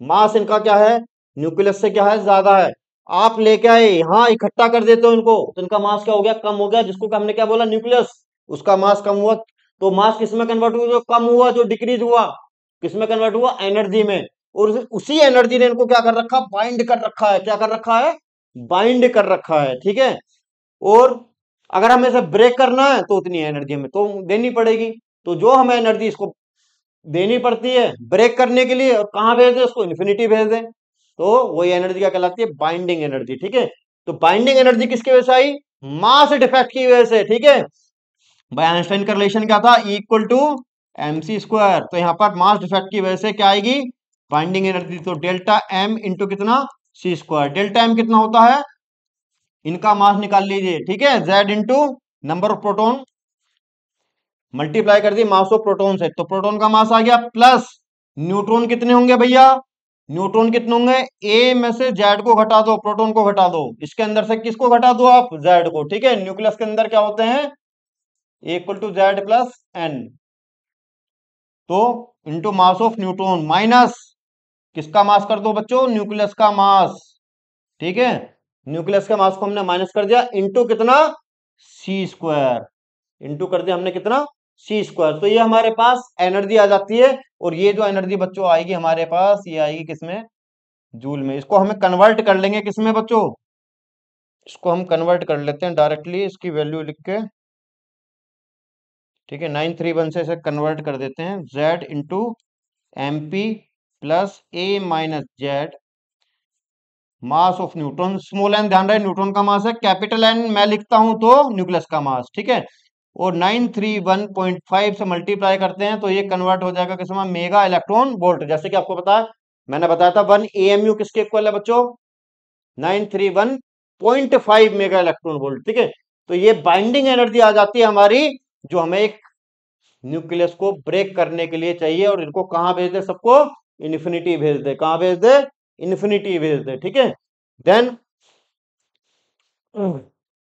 मास इनका क्या है? न्यूक्लियस से क्या है? ज्यादा है। आप लेके आए यहां, इकट्ठा कर देते हो इनको, तो इनका मास क्या हो गया? कम हो गया। जिसको कि हमने क्या बोला? न्यूक्लियस। उसका मास कम हुआ। तो मास किस में कन्वर्ट हुआ? जो कम हुआ, जो डिक्रीज हुआ, किस में कन्वर्ट हुआ? एनर्जी में। और उसी एनर्जी ने इनको क्या कर रखा? बाइंड कर रखा है। क्या कर रखा है? बाइंड कर रखा है, ठीक है। और अगर हमें इसे ब्रेक करना है तो उतनी एनर्जी हमें तो देनी पड़ेगी। तो जो हमें एनर्जी इसको देनी पड़ती है ब्रेक करने के लिए, और कहां भेज दें उसको? इन्फिनिटी भेज दें। तो वही एनर्जी क्या कहलाती है? बाइंडिंग एनर्जी, ठीक है। तो बाइंडिंग एनर्जी किसकी वजह से आई? मास डिफेक्ट की वजह से, ठीक है। भाई आइंस्टाइन का रिलेशन क्या था? Equal to mc square. तो यहां पर मास डिफेक्ट की वजह से क्या आएगी? Binding energy. तो डेल्टा m इंटू कितना? c square. डेल्टा m कितना होता है? इनका मास निकाल लीजिए, ठीक है। z into number of proton multiply कर दी मास ऑफ प्रोटॉन से, तो प्रोटॉन का मास आ गया, प्लस न्यूट्रॉन कितने होंगे भैया? न्यूट्रॉन कितने होंगे? ए में से जेड को घटा दो, प्रोटॉन को घटा दो। इसके अंदर से किसको घटा दो आप? जेड को, ठीक है। न्यूक्लियस के अंदर क्या होते हैं? Equal to Z plus N. तो into mass of neutron minus किसका मास कर दो बच्चों? न्यूक्लियस का मास, ठीक है। न्यूक्लियस के मास को हमने माइनस कर दिया, इंटू कितना? सी स्क्वायर। इंटू कर दिया हमने कितना? सी स्क्वायर। तो ये हमारे पास एनर्जी आ जाती है। और ये जो एनर्जी बच्चों आएगी हमारे पास, ये आएगी किसमें? जूल में। इसको हमें कन्वर्ट कर लेंगे किसमें बच्चों? इसको हम कन्वर्ट कर लेते हैं डायरेक्टली, इसकी वैल्यू लिख के, ठीक है। 931 से इसे कन्वर्ट कर देते हैं। z into M P plus A minus Z mass of neutron. Small N ध्यान रहे, न्यूट्रॉन का मास है। कैपिटल एन मैं लिखता हूं तो न्यूक्लियस का मास, ठीक है। और 931.5 से मल्टीप्लाई करते हैं तो ये कन्वर्ट हो जाएगा किसमें? Mega electron volt. जैसे कि आपको पता है, मैंने बताया था 1 AMU किसके इक्वल है बच्चों? 931.5 मेगा इलेक्ट्रॉन वोल्ट, ठीक है। तो ये बाइंडिंग एनर्जी आ जाती है हमारी, जो हमें एक न्यूक्लियस को ब्रेक करने के लिए चाहिए। और इनको कहां भेज दे? सबको इन्फिनिटी भेज दे। कहां भेज दे? इन्फिनिटी भेज दे, ठीक है। Then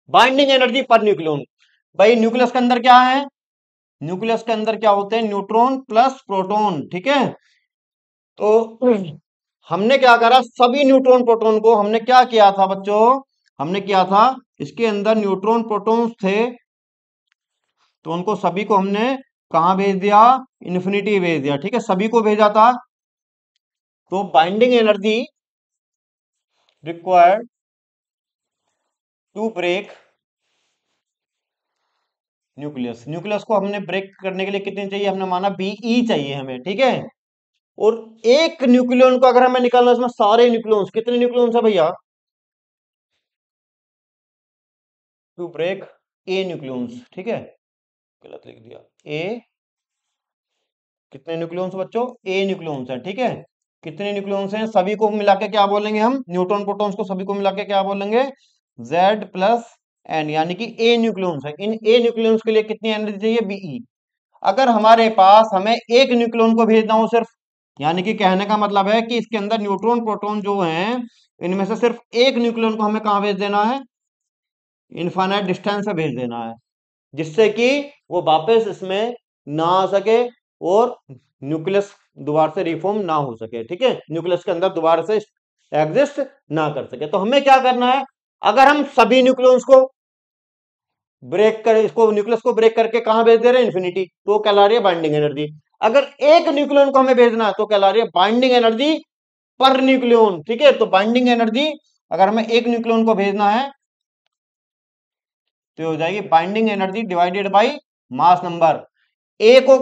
binding energy per nucleon. भाई न्यूक्लियस के अंदर क्या है? न्यूक्लियस के अंदर क्या होते हैं? न्यूट्रॉन प्लस प्रोटॉन, ठीक है। तो हमने क्या करा? सभी न्यूट्रॉन प्रोटॉन को हमने क्या किया था बच्चों? हमने किया था, इसके अंदर न्यूट्रॉन प्रोटॉन्स थे, तो उनको सभी को हमने कहां भेज दिया? इन्फिनिटी भेज दिया, ठीक है। सभी को भेजा था। तो binding energy required to break nucleus. Nucleus को हमने ब्रेक करने के लिए कितनी चाहिए? हमने माना बीई चाहिए हमें, ठीक है। और एक न्यूक्लियन को अगर हमें निकालना, इसमें सारे न्यूक्लियंस, कितने न्यूक्लियंस है भैया? टू ब्रेक ए न्यूक्लियंस, ठीक है। गलत लिख दिया। ए कितने न्यूक्लियंस बच्चों? ए न्यूक्लियंस है, ठीक है। कितने न्यूक्लियंस हैं? सभी को मिला के क्या बोलेंगे हम? न्यूट्रॉन प्रोटॉन्स को सभी को मिला के क्या बोलेंगे? Z प्लस एन, यानी कि ए न्यूक्लियंस है। इन ए न्यूक्लियंस के लिए कितनी एनर्जी चाहिए? बीई। अगर हमारे पास हमें एक न्यूक्लियन को भेजना हो सिर्फ, यानी कि कहने का मतलब है कि इसके अंदर न्यूट्रॉन प्रोटॉन जो हैं, इनमें से सिर्फ एक न्यूक्लियन को हमें कहां भेज देना है? इनफाइनाइट डिस्टेंस पे भेज देना है, जिससे कि वो वापस इसमें ना आ सके और न्यूक्लियस दोबारा से रिफॉर्म ना हो सके, ठीक है। न्यूक्लियस के अंदर दोबारा से एग्जिस्ट ना कर सके। तो हमें क्या करना है? अगर हम सभी न्यूक्लियंस को ब्रेक कर, इसको न्यूक्लियस को ब्रेक करके कहां भेज दे रहे हैं? इन्फिनिटी, तो कहला रही है बाइंडिंग एनर्जी। अगर एक न्यूक्लियन को हमें भेजना है तो कहला रही है बाइंडिंग एनर्जी पर न्यूक्लियन, ठीक है। तो बाइंडिंग एनर्जी अगर हमें एक न्यूक्लियन को भेजना है तो हो जाएगी binding energy divided by mass number. A को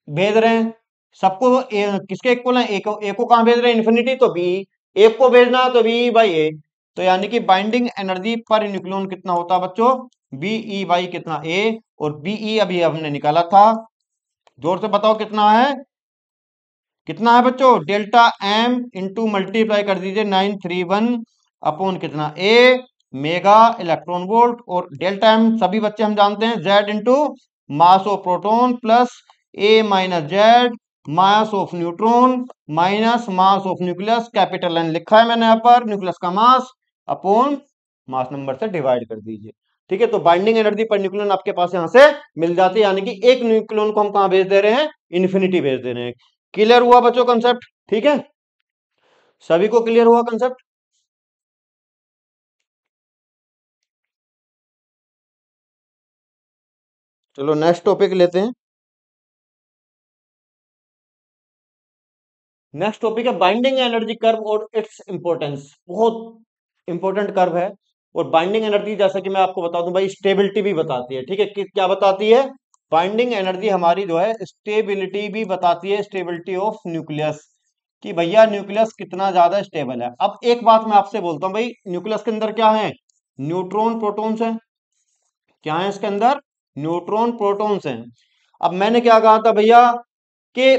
भेज रहे हैं सबको, किसके इक्वल है? ए को कहां भेज रहे हैं? इन्फिनिटी, तो बी। एक को भेजना है तो बी बाई ए। तो यानी कि बाइंडिंग एनर्जी पर न्यूक्लियन कितना होता है बच्चों? बीई बाई कितना? ए। और बीई अभी हमने निकाला था, जोर से बताओ कितना है? कितना है बच्चों? डेल्टा एम इंटू मल्टीप्लाई कर दीजिए 931 अपॉन कितना? A mega electron volt. और डेल्टा एम सभी बच्चे हम जानते हैं, Z into mass of proton plus A minus Z mass of neutron minus mass of nucleus. Capital N लिखा है मैंने यहाँ पर, न्यूक्लियस का मास अपॉन मास नंबर से डिवाइड कर दीजिए, ठीक है। तो बाइंडिंग एनर्जी पर न्यूक्लियन आपके पास यहां से मिल जाती है, यानी कि एक न्यूक्लियन को हम कहां भेज दे रहे हैं? इन्फिनिटी भेज दे रहे हैं। क्लियर हुआ बच्चों कंसेप्ट? ठीक है, सभी को क्लियर हुआ कंसेप्ट? चलो नेक्स्ट टॉपिक लेते हैं। नेक्स्ट टॉपिक है बाइंडिंग एनर्जी कर्व और इट्स इंपॉर्टेंस। बहुत इंपॉर्टेंट कर्व है। और बाइंडिंग एनर्जी जैसा कि मैं आपको बता दूं भाई, स्टेबिलिटी भी बताती है। ठीक है, क्या बताती है? बाइंडिंग एनर्जी हमारी जो है स्टेबिलिटी भी बताती है, स्टेबिलिटी ऑफ न्यूक्लियस, कि भैया न्यूक्लियस कितना ज्यादा स्टेबल है। अब एक बात मैं आपसे बोलता हूं भाई, न्यूक्लियस के अंदर क्या है? न्यूट्रॉन प्रोटॉन्स हैं। क्या है इसके अंदर? न्यूट्रॉन प्रोटॉन्स हैं। अब मैंने क्या कहा था भैया कि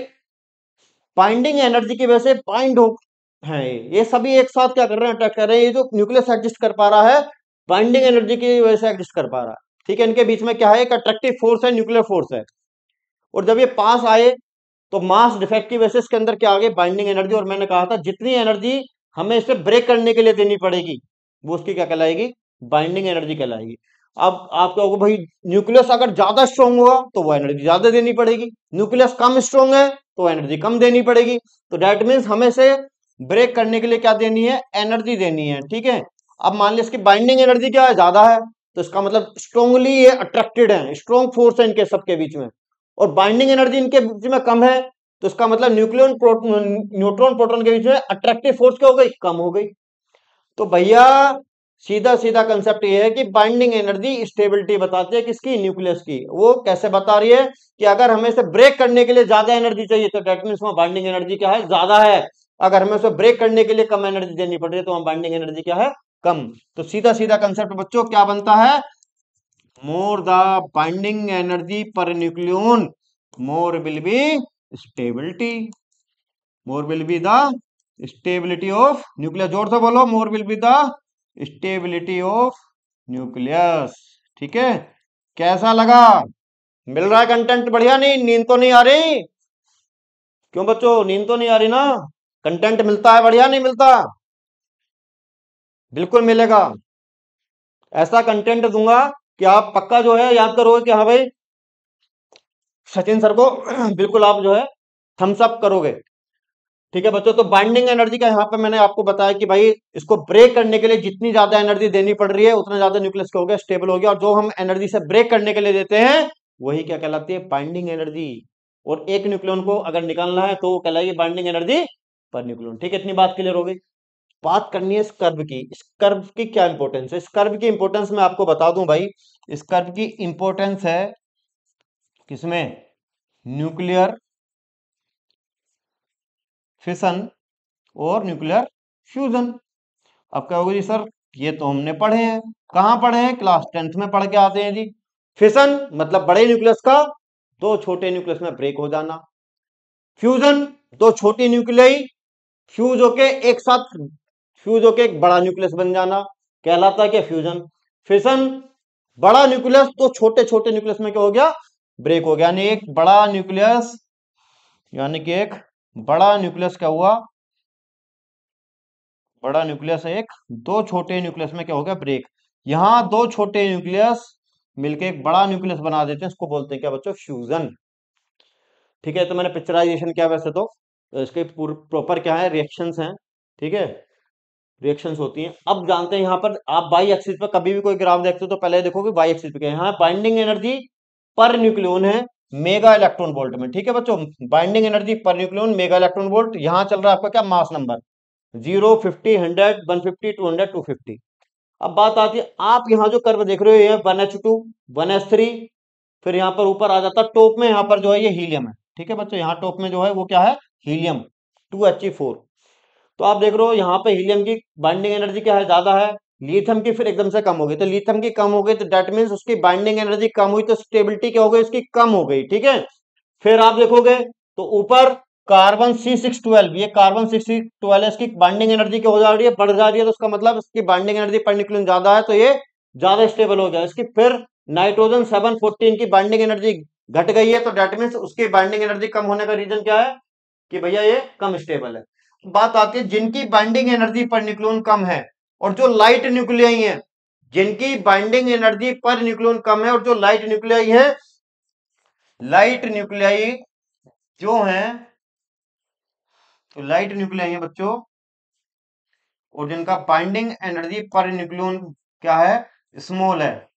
बाइंडिंग एनर्जी की वजह से बाइंड हो है, ये सभी एक साथ क्या कर रहे हैं? अटैक कर रहे हैं। ये जो न्यूक्लियस एग्जिस्ट कर पा रहा है, बाइंडिंग एनर्जी की वजह से एग्जिस्ट कर पा रहा है। ठीक है, इनके बीच में क्या है? एक अट्रैक्टिव फोर्स है, न्यूक्लियर फोर्स है। और जब ये पास आए तो मास डिफेक्ट की वजह से इसके अंदर क्या आ गई? Binding energy. और मैंने कहा था जितनी एनर्जी हमें इसे ब्रेक करने के लिए देनी पड़ेगी, वो उसकी क्या कहलाएगी? बाइंडिंग एनर्जी कहलाएगी। अब आप कहोगे भाई न्यूक्लियस अगर ज्यादा स्ट्रांग होगा तो वो एनर्जी ज्यादा देनी पड़ेगी, न्यूक्लियस कम स्ट्रांग है तो एनर्जी कम देनी पड़ेगी। तो डेट मीन्स हमें से ब्रेक करने के लिए क्या देनी है? एनर्जी देनी है। ठीक है, अब मान लिया इसकी बाइंडिंग एनर्जी क्या है? ज्यादा है, तो इसका मतलब स्ट्रांगली ये अट्रैक्टेड है, स्ट्रॉन्ग फोर्स है इनके सबके बीच में। और बाइंडिंग एनर्जी इनके बीच में कम है, तो इसका मतलब न्यूट्रॉन प्रोटॉन के बीच में अट्रैक्टिव फोर्स क्या हो गई? कम हो गई। तो भैया सीधा सीधा कंसेप्ट ये है कि बाइंडिंग एनर्जी स्टेबिलिटी बताती है किसकी? न्यूक्लियस की। वो कैसे बता रही है? कि अगर हमें इसे ब्रेक करने के लिए ज्यादा एनर्जी चाहिए तो डेट मीन्स वहां बाइंडिंग एनर्जी क्या है? ज्यादा है। अगर हमें उसे ब्रेक करने के लिए कम एनर्जी देनी पड़ रही है तो वहां बाइंडिंग एनर्जी क्या है? कम। तो सीधा सीधा कंसेप्ट बच्चों क्या बनता है? More the binding energy per nucleon, more will be stability, more will be the stability of nucleus. जोर से बोलो, more will be the stability of nucleus. ठीक है, कैसा लगा? मिल रहा है कंटेंट बढ़िया? नहीं, नींद तो नहीं आ रही? क्यों बच्चों, नींद तो नहीं आ रही ना? कंटेंट मिलता है बढ़िया, नहीं मिलता? बिल्कुल मिलेगा। ऐसा कंटेंट दूंगा कि आप पक्का जो है याद करोगे कि हाँ भाई सचिन सर को बिल्कुल आप जो है थम्स अप करोगे। ठीक है बच्चों, तो बाइंडिंग एनर्जी का यहाँ पे मैंने आपको बताया कि भाई इसको ब्रेक करने के लिए जितनी ज्यादा एनर्जी देनी पड़ रही है उतना ज्यादा न्यूक्लियस क्या हो गया? स्टेबल हो गया। और जो हम एनर्जी से ब्रेक करने के लिए देते हैं वही क्या कहलाती है? Binding energy. और एक न्यूक्लियन को अगर निकालना है तो वो कहलाएगी बाइंडिंग एनर्जी पर न्यूक्लियन। ठीक है, इतनी बात क्लियर हो गई। बात करनी है इस कर्व की। इस कर्व की क्या इंपॉर्टेंस है? इस कर्व की इंपॉर्टेंस मैं आपको बता दूं भाई। इस कर्व की इंपॉर्टेंस है किसमें? न्यूक्लियर फिशन और न्यूक्लियर फ्यूजन। अब कहोगे जी सर ये तो हमने पढ़े हैं। कहाँ पढ़े हैं? क्लास 10th में पढ़ के आते हैं जी। फिशन मतलब बड़े न्यूक्लियस का दो छोटे न्यूक्लियस में ब्रेक हो जाना। फ्यूजन दो छोटी न्यूक्लियाई फ्यूज होके एक साथ, फ्यूज होके एक बड़ा न्यूक्लियस बन जाना, कहलाता है क्या? फ्यूजन। फिशन बड़ा न्यूक्लियस तो छोटे छोटे न्यूक्लियस में क्या हो गया? ब्रेक हो गया। यानी एक बड़ा न्यूक्लियस, यानी कि एक बड़ा न्यूक्लियस क्या हुआ? बड़ा न्यूक्लियस है एक, दो छोटे न्यूक्लियस में क्या हो गया? ब्रेक। यहां दो छोटे न्यूक्लियस मिलके एक बड़ा न्यूक्लियस बना देते हैं, इसको बोलते हैं क्या बच्चों? फ्यूजन। ठीक है, तो मैंने पिक्चराइजेशन किया वैसे तो इसके प्रॉपर क्या है? रिएक्शंस हैं। ठीक है, रिएक्शंस होती हैं। अब जानते हैं यहाँ पर आप बाई एक्सिस पे कभी भी कोई ग्राफ देखते हो तो पहले देखोगे बाई एक्सिस पे क्या है। यहाँ बाइंडिंग एनर्जी पर न्यूक्लियन है मेगा इलेक्ट्रॉन वोल्ट में। ठीक है बच्चों, binding energy per nucleon mega electron volt. यहाँ चल रहा है आपका क्या? Mass number 0, 50, 100, 150, 200, 250। अब बात आती है, आप यहाँ जो कर्व देख रहे हो ये 1h2, 1s3, फिर यहाँ पर ऊपर आ जाता है टॉप में, यहाँ पर जो है ये हीलियम है। ठीक है बच्चों, यहाँ टॉप में जो है वो क्या है? Helium 2He4। तो आप देख रहे हो यहाँ पे हीलियम की बाइंडिंग एनर्जी क्या है? ज्यादा है। लिथियम की फिर एकदम से कम हो गई, तो लिथियम की कम हो गई तो दैट मीन्स उसकी बाइंडिंग एनर्जी कम हुई, तो स्टेबिलिटी क्या हो गई? इसकी कम हो गई। ठीक है, फिर आप देखोगे तो ऊपर कार्बन C612, ये कार्बन C612 इसकी बाइंडिंग एनर्जी क्या हो जा रही है? बढ़ जा रही है। तो उसका मतलब इसकी बाइंडिंग एनर्जी पर न्यूक्लियन ज्यादा है, तो ये ज्यादा स्टेबल हो गया। इसकी फिर नाइट्रोजन 714 की बाइंडिंग एनर्जी घट गई है, तो डेट मीन्स उसकी बाइंडिंग एनर्जी कम होने का रीजन क्या है? कि भैया ये कम स्टेबल है। बात आती है जिनकी बाइंडिंग एनर्जी पर न्यूक्लियन कम है और जो लाइट न्यूक्लियाई है, जिनकी बाइंडिंग एनर्जी पर न्यूक्लियन कम है और जो लाइट न्यूक्लियाई है, लाइट न्यूक्लियाई जो है, तो लाइट न्यूक्लियाई है बच्चों, और जिनका बाइंडिंग एनर्जी पर न्यूक्लियन क्या है? स्मॉल है,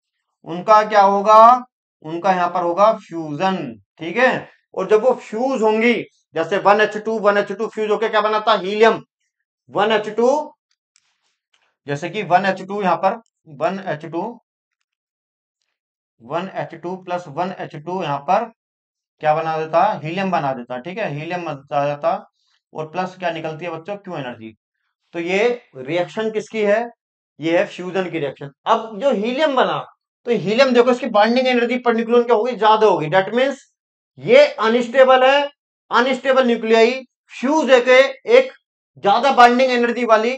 उनका क्या होगा? उनका यहां पर होगा फ्यूजन। ठीक है, और जब वो फ्यूज होंगी जैसे 1H2 फ्यूज होके क्या बनाता है, हीलियम। 1H2, जैसे कि 1H2 यहाँ पर 1H2 प्लस 1H2 यहाँ पर क्या बना देता है, हीलियम बना देता है। ठीक है, हीलियम बना देता, और प्लस क्या निकलती है बच्चों, क्यू एनर्जी। तो ये रिएक्शन किसकी है, ये है फ्यूजन की रिएक्शन। अब जो हीलियम बना, तो हीलियम देखो इसकी बाइंडिंग एनर्जी पर न्यूक्लियन क्या होगी, ज्यादा होगी। डेट मीन्स ये अनस्टेबल है, अनस्टेबल न्यूक्लियाई फ्यूज है, एक ज्यादा बाइंडिंग एनर्जी वाली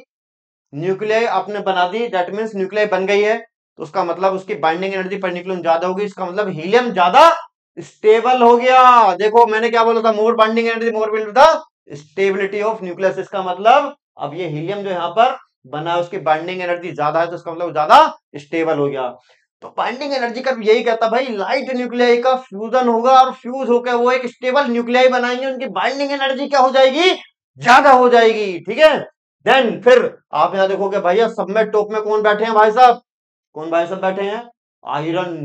न्यूक्लियाई आपने बना दी। डेट मीन्स न्यूक्लियाई बन गई है, तो उसका मतलब उसकी बाइंडिंग एनर्जी पर न्यूक्लियन ज्यादा होगी। इसका मतलब हीलियम ज्यादा स्टेबल हो गया। देखो मैंने क्या बोला था, more binding energy more will the stability of nucleus. इसका मतलब अब ये हीलियम जो यहाँ पर बना है उसकी बाइंडिंग एनर्जी ज्यादा है, तो इसका मतलब ज्यादा स्टेबल हो गया। तो बाइंडिंग एनर्जी का यही कहता भाई, लाइट न्यूक्लियाई का फ्यूजन होगा और फ्यूज होकर वो एक स्टेबल न्यूक्लियाई बनाएंगे, उनकी बाइंडिंग एनर्जी क्या हो जाएगी, ज्यादा हो जाएगी। ठीक है, देन फिर आप यहां देखोगे भैया सब में टॉप में कौन बैठे हैं भाई साहब, कौन भाई साहब बैठे हैं, आयरन।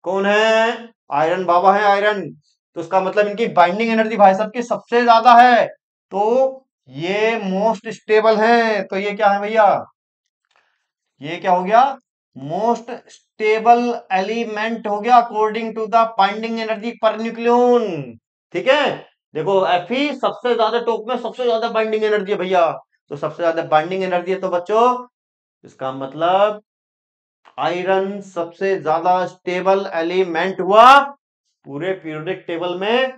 कौन है, आयरन बाबा है, आयरन। तो उसका मतलब इनकी बाइंडिंग एनर्जी भाई साहब की सबसे ज्यादा है, तो ये मोस्ट स्टेबल है। तो ये क्या है भैया, ये क्या हो गया, मोस्ट स्टेबल एलिमेंट हो गया according to the binding energy per nucleon. ठीक है, देखो Fe सबसे ज्यादा टॉप में, सबसे ज्यादा बाइंडिंग एनर्जी है भैया, तो सबसे ज्यादा बाइंडिंग एनर्जी है, तो बच्चों इसका मतलब आयरन सबसे ज्यादा स्टेबल एलिमेंट हुआ पूरे पीरियोडिक टेबल में,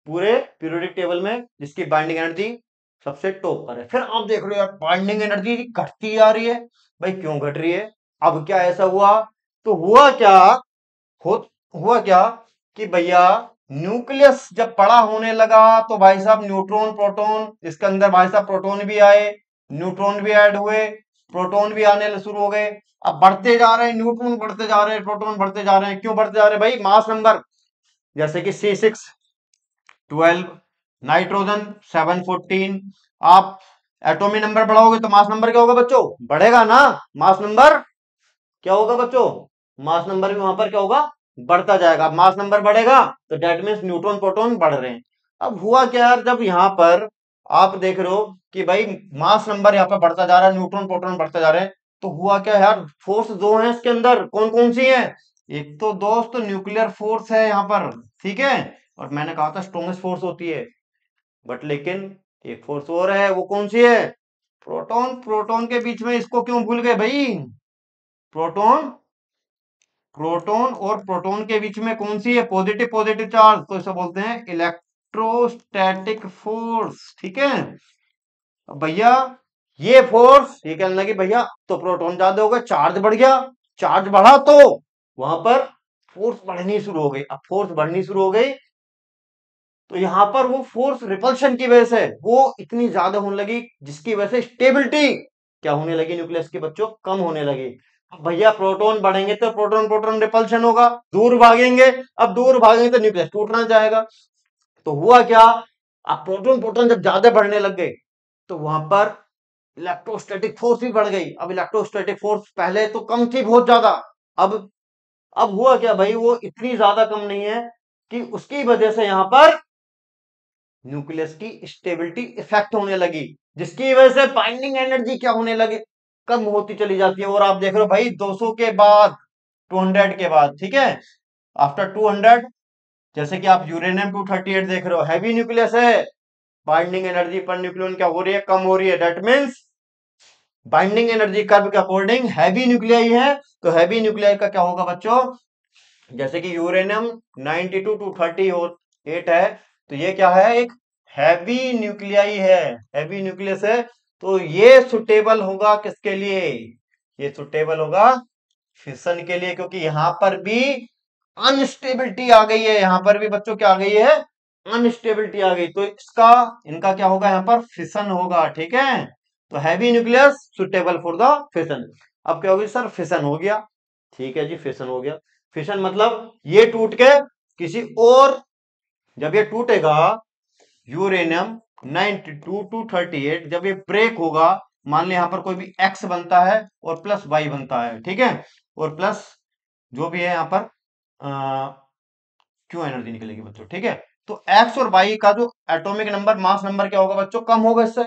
पूरे पीरियोडिक टेबल में जिसकी बाइंडिंग एनर्जी सबसे टॉप पर है। फिर आप देख रहे हो यार बाइंडिंग एनर्जी घटती जा रही है, भाई क्यों घट रही है, अब क्या ऐसा हुआ, तो हुआ क्या, हो हुआ क्या कि भैया न्यूक्लियस जब बड़ा होने लगा, तो भाई साहब न्यूट्रॉन प्रोटॉन, इसके अंदर भाई साहब प्रोटॉन भी आए, न्यूट्रॉन भी ऐड हुए, प्रोटॉन भी आने शुरू हो गए। अब बढ़ते जा रहे हैं न्यूट्रॉन, बढ़ते जा रहे हैं प्रोटॉन, बढ़ते जा रहे हैं, क्यों बढ़ते जा रहे हैं भाई, मास नंबर, जैसे कि C6 12, नाइट्रोजन 7 14। आप एटॉमिक नंबर बढ़ाओगे तो मास नंबर क्या होगा बच्चों, बढ़ेगा ना, मास नंबर क्या होगा बच्चों, मास नंबर भी वहां पर क्या होगा, बढ़ता जाएगा। मास नंबर बढ़ेगा तो डेट मीन्स न्यूट्रॉन प्रोटॉन बढ़ रहे हैं। अब हुआ क्या यार, जब यहाँ पर आप देख रहे हो कि भाई मास नंबर यहाँ पर बढ़ता जा रहा है, न्यूट्रॉन प्रोटॉन बढ़ते जा रहे हैं, तो हुआ क्या यार, फोर्स दो है इसके अंदर, कौन कौन सी है, एक तो दोस्त न्यूक्लियर फोर्स है यहाँ पर, ठीक है, और मैंने कहा था स्ट्रॉन्गेस्ट फोर्स होती है, बट लेकिन एक फोर्स और है, वो कौन सी है, प्रोटॉन। प्रोटॉन के बीच में इसको क्यों भूल गए भाई, प्रोटॉन, प्रोटॉन और प्रोटॉन के बीच में कौन सी है, पॉजिटिव पॉजिटिव चार्ज, तो इसे बोलते हैं इलेक्ट्रोस्टैटिक फोर्स। ठीक है, अब भैया ये फोर्स, ये कहने लगी भैया तो प्रोटॉन ज्यादा हो गया, चार्ज बढ़ गया, चार्ज बढ़ा तो वहां पर फोर्स बढ़नी शुरू हो गई। अब फोर्स बढ़नी शुरू हो गई, तो यहां पर वो फोर्स रिपल्शन की वजह से वो इतनी ज्यादा होने लगी, जिसकी वजह से स्टेबिलिटी क्या होने लगी, न्यूक्लियस के बच्चों कम होने लगी। अब भैया प्रोटॉन बढ़ेंगे तो प्रोटॉन प्रोटॉन रिपल्शन होगा, दूर भागेंगे, अब दूर भागेंगे तो न्यूक्लियस टूटना जाएगा। तो हुआ क्या, अब प्रोटॉन प्रोटॉन जब ज्यादा बढ़ने लग गए, तो वहां पर इलेक्ट्रोस्टैटिक फोर्स भी बढ़ गई। अब इलेक्ट्रोस्टैटिक फोर्स पहले तो कम थी बहुत ज्यादा, अब हुआ क्या भाई, वो इतनी ज्यादा कम नहीं है कि उसकी वजह से यहां पर न्यूक्लियस की स्टेबिलिटी इफेक्ट होने लगी, जिसकी वजह से बाइंडिंग एनर्जी क्या होने लगे, कम होती चली जाती है। और आप देख रहे हो भाई 200 के बाद, 200 के बाद, ठीक है, आफ्टर 200, जैसे कि आप यूरेनियम 238 देख रहे हो, हैवी न्यूक्लियस है, बाइंडिंग एनर्जी पर न्यूक्लियन क्या हो रही है, कम हो रही है। That means binding energy curve के अकॉर्डिंग हैवी न्यूक्लियाई है, तो हैवी न्यूक्लियाई का क्या होगा बच्चों, जैसे कि यूरेनियम 92 to 38 है, तो ये क्या है, एक हैवी न्यूक्लियाई है, हैवी न्यूक्लियस है। तो ये सुटेबल होगा किसके लिए, ये सुटेबल होगा फिशन के लिए, क्योंकि यहां पर भी अनस्टेबिलिटी आ गई है, यहां पर भी बच्चों क्या आ गई है, अनस्टेबिलिटी आ गई, तो इसका इनका क्या होगा, यहां पर फिशन होगा। ठीक है, तो heavy nucleus suitable for the fission. अब क्या होगी सर, फिशन हो गया, ठीक है जी, फिशन हो गया। फिशन मतलब ये टूट के किसी और, जब ये टूटेगा यूरेनियम 92 to 38, जब ये ब्रेक होगा, मान लिया यहां पर कोई भी एक्स बनता है और प्लस वाई बनता है, ठीक है, और प्लस जो भी है यहां पर क्यों एनर्जी निकलेगी बच्चों, ठीक है। तो एक्स और वाई का जो एटॉमिक नंबर, मास नंबर क्या होगा बच्चों, कम होगा इससे।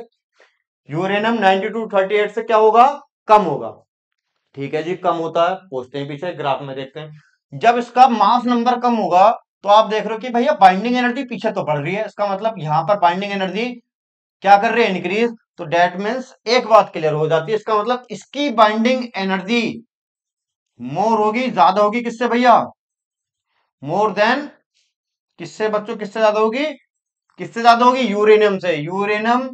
यूरेनियम 9238 से क्या होगा, कम होगा। ठीक है जी, कम होता है, पूछते हैं पीछे ग्राफ में देखते हैं। जब इसका मास नंबर कम होगा तो आप देख रहे हो कि भैया बाइंडिंग एनर्जी पीछे तो बढ़ रही है, इसका मतलब यहां पर बाइंडिंग एनर्जी क्या कर रही है, इंक्रीज। तो डेट मीन्स एक बात क्लियर हो जाती है, इसका मतलब इसकी बाइंडिंग एनर्जी मोर होगी, ज्यादा होगी किससे भैया, मोर देन किससे बच्चों, किससे ज्यादा होगी, किससे ज्यादा होगी, यूरेनियम से। यूरेनियम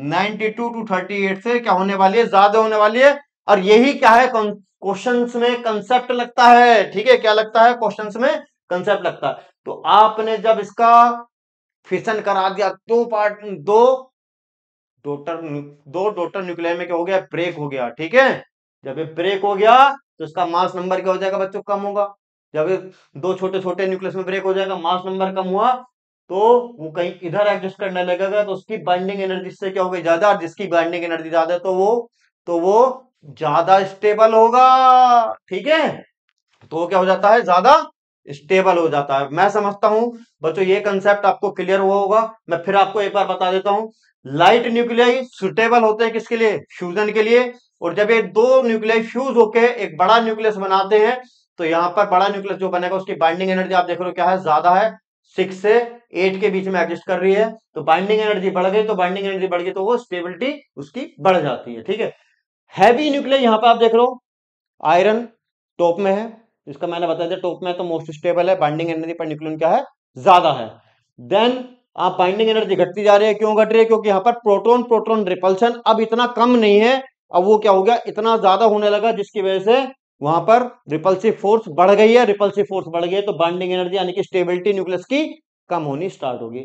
92 टू 38 से क्या होने वाली है, ज्यादा होने वाली है। और यही क्या है, क्वेश्चंस में कंसेप्ट लगता है। ठीक है, क्या लगता है, क्वेश्चंस में कंसेप्ट लगता है। तो आपने जब इसका फिशन करा दिया, दो पार्ट, डोटर दो डोटर न्यूक्लियर में क्या हो गया, ब्रेक हो गया। ठीक है, जब ये ब्रेक हो गया तो इसका मास नंबर क्या हो जाएगा बच्चों, कम होगा। जब ये दो छोटे छोटे न्यूक्लियस में ब्रेक हो जाएगा, मास नंबर कम हुआ, तो वो कहीं इधर एडजस्ट करने लगेगा, तो उसकी बाइंडिंग एनर्जी से क्या हो गई, ज्यादा। और जिसकी बाइंडिंग एनर्जी ज्यादा है तो वो ज्यादा स्टेबल होगा। ठीक है, तो वो क्या हो जाता है, ज्यादा स्टेबल हो जाता है। मैं समझता हूं बच्चों ये कंसेप्ट आपको क्लियर हुआ होगा। मैं फिर आपको एक बार बता देता हूं, लाइट न्यूक्लियाई सुटेबल होते हैं किसके लिए, फ्यूजन के लिए। और जब ये दो न्यूक्लियाई फ्यूज होके एक बड़ा न्यूक्लियस बनाते हैं, तो यहां पर बड़ा न्यूक्लियस जो बनेगा उसकी बाइंडिंग एनर्जी आप देख रहे हो क्या है, ज्यादा है, 6 से 8 के बीच में एग्जिस्ट कर रही है। तो बाइंडिंग एनर्जी बढ़ गई, तो बाइंडिंग एनर्जी बढ़ गई तो वो स्टेबिलिटी उसकी बढ़ जाती है। ठीक है, हैवी न्यूक्लियर यहां पर आप देख रहे हो, आयरन टॉप में है, इसका मैंने बता दिया टॉप में तो मोस्ट स्टेबल है, बाइंडिंग एनर्जी पर न्यूक्लियन क्या है, ज्यादा है। देन आप बाइंडिंग एनर्जी घटती जा रही है, क्यों घट रही है, क्योंकि यहां पर प्रोटॉन प्रोटॉन रिपल्शन अब इतना कम नहीं है, अब वो क्या हो गया, इतना ज्यादा होने लगा, जिसकी वजह से वहां पर रिपल्सिव फोर्स बढ़ गई है। रिपल्सिव फोर्स बढ़ गई है तो बाइंडिंग एनर्जी यानी कि स्टेबिलिटी न्यूक्लियस की कम होनी स्टार्ट होगी।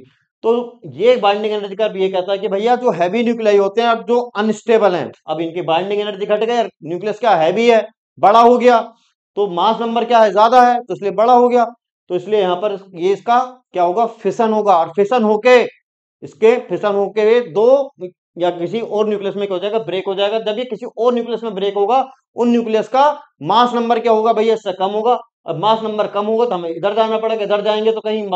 तो ये बाइंडिंग एनर्जी का भी ये कहता है कि भैया जो हैवी न्यूक्लियाई होते हैं, अब जो अनस्टेबल हैं, अब इनकी बाइंडिंग एनर्जी घट गई, न्यूक्लियस क्या हैवी है, बड़ा हो गया, तो मास नंबर क्या है, ज्यादा है, तो इसलिए बड़ा हो गया। तो इसलिए यहां पर ये इसका क्या होगा, फिशन होगा। और फिशन होके दो या किसी और न्यूक्लियस में क्या हो जाएगा, ब्रेक हो जाएगा। जब ये किसी और न्यूक्लियस में ब्रेक होगा, उन न्यूक्लियस का मास नंबर क्या होगा भैया, इससे कम होगा। अब मास नंबर कम होगा तो हमें इधर जाना पड़ेगा, इधर जाएंगे तो कहीं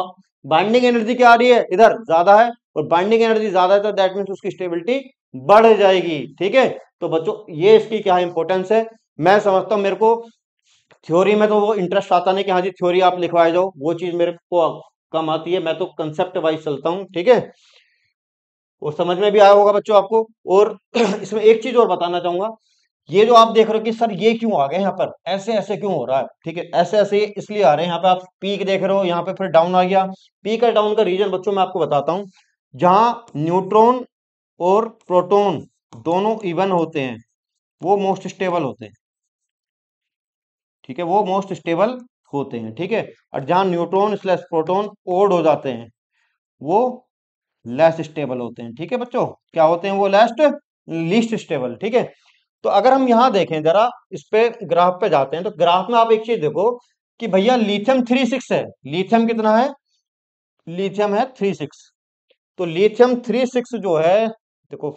बाइंडिंग एनर्जी क्या आ रही है, इधर ज्यादा है, और बाइंडिंग एनर्जी ज्यादा है तो दैट मीन्स उसकी स्टेबिलिटी बढ़ जाएगी। ठीक है, तो बच्चों ये इसकी क्या इंपॉर्टेंस है, मैं समझता हूं। मेरे को थ्योरी में तो वो इंटरेस्ट आता नहीं कि हाँ जी थ्योरी आप लिखवाए जाओ, वो चीज मेरे को कम आती है, मैं तो कंसेप्ट वाइज चलता हूँ। ठीक है, और समझ में भी आया होगा बच्चों आपको। और इसमें एक चीज और बताना चाहूंगा, ये जो आप देख रहे हो कि सर ये क्यों आ गए यहाँ पर, ऐसे ऐसे क्यों हो रहा है, ठीक है, ऐसे ऐसे इसलिए आ रहे हैं। यहाँ पे आप पीक देख रहे हो, यहाँ पे फिर डाउन आ गया। पीक और डाउन का रीजन बच्चों मैं आपको बताता हूँ। जहां न्यूट्रॉन और प्रोटॉन दोनों इवन होते हैं, वो मोस्ट स्टेबल होते हैं। ठीक है, वो मोस्ट स्टेबल होते हैं। ठीक है, और जहां न्यूट्रॉन स्लैश प्रोटॉन ओड हो जाते हैं, वो लेस स्टेबल होते हैं। ठीक है बच्चों, क्या होते हैं वो, लीस्ट स्टेबल। ठीक है, तो अगर हम यहां देखें जरा, इस पे ग्राफ पे जाते हैं, तो ग्राफ में आप एक चीज देखो कि भैया लिथियम 36 है, लिथियम कितना है, लिथियम है 36। तो लिथियम 36 जो है, देखो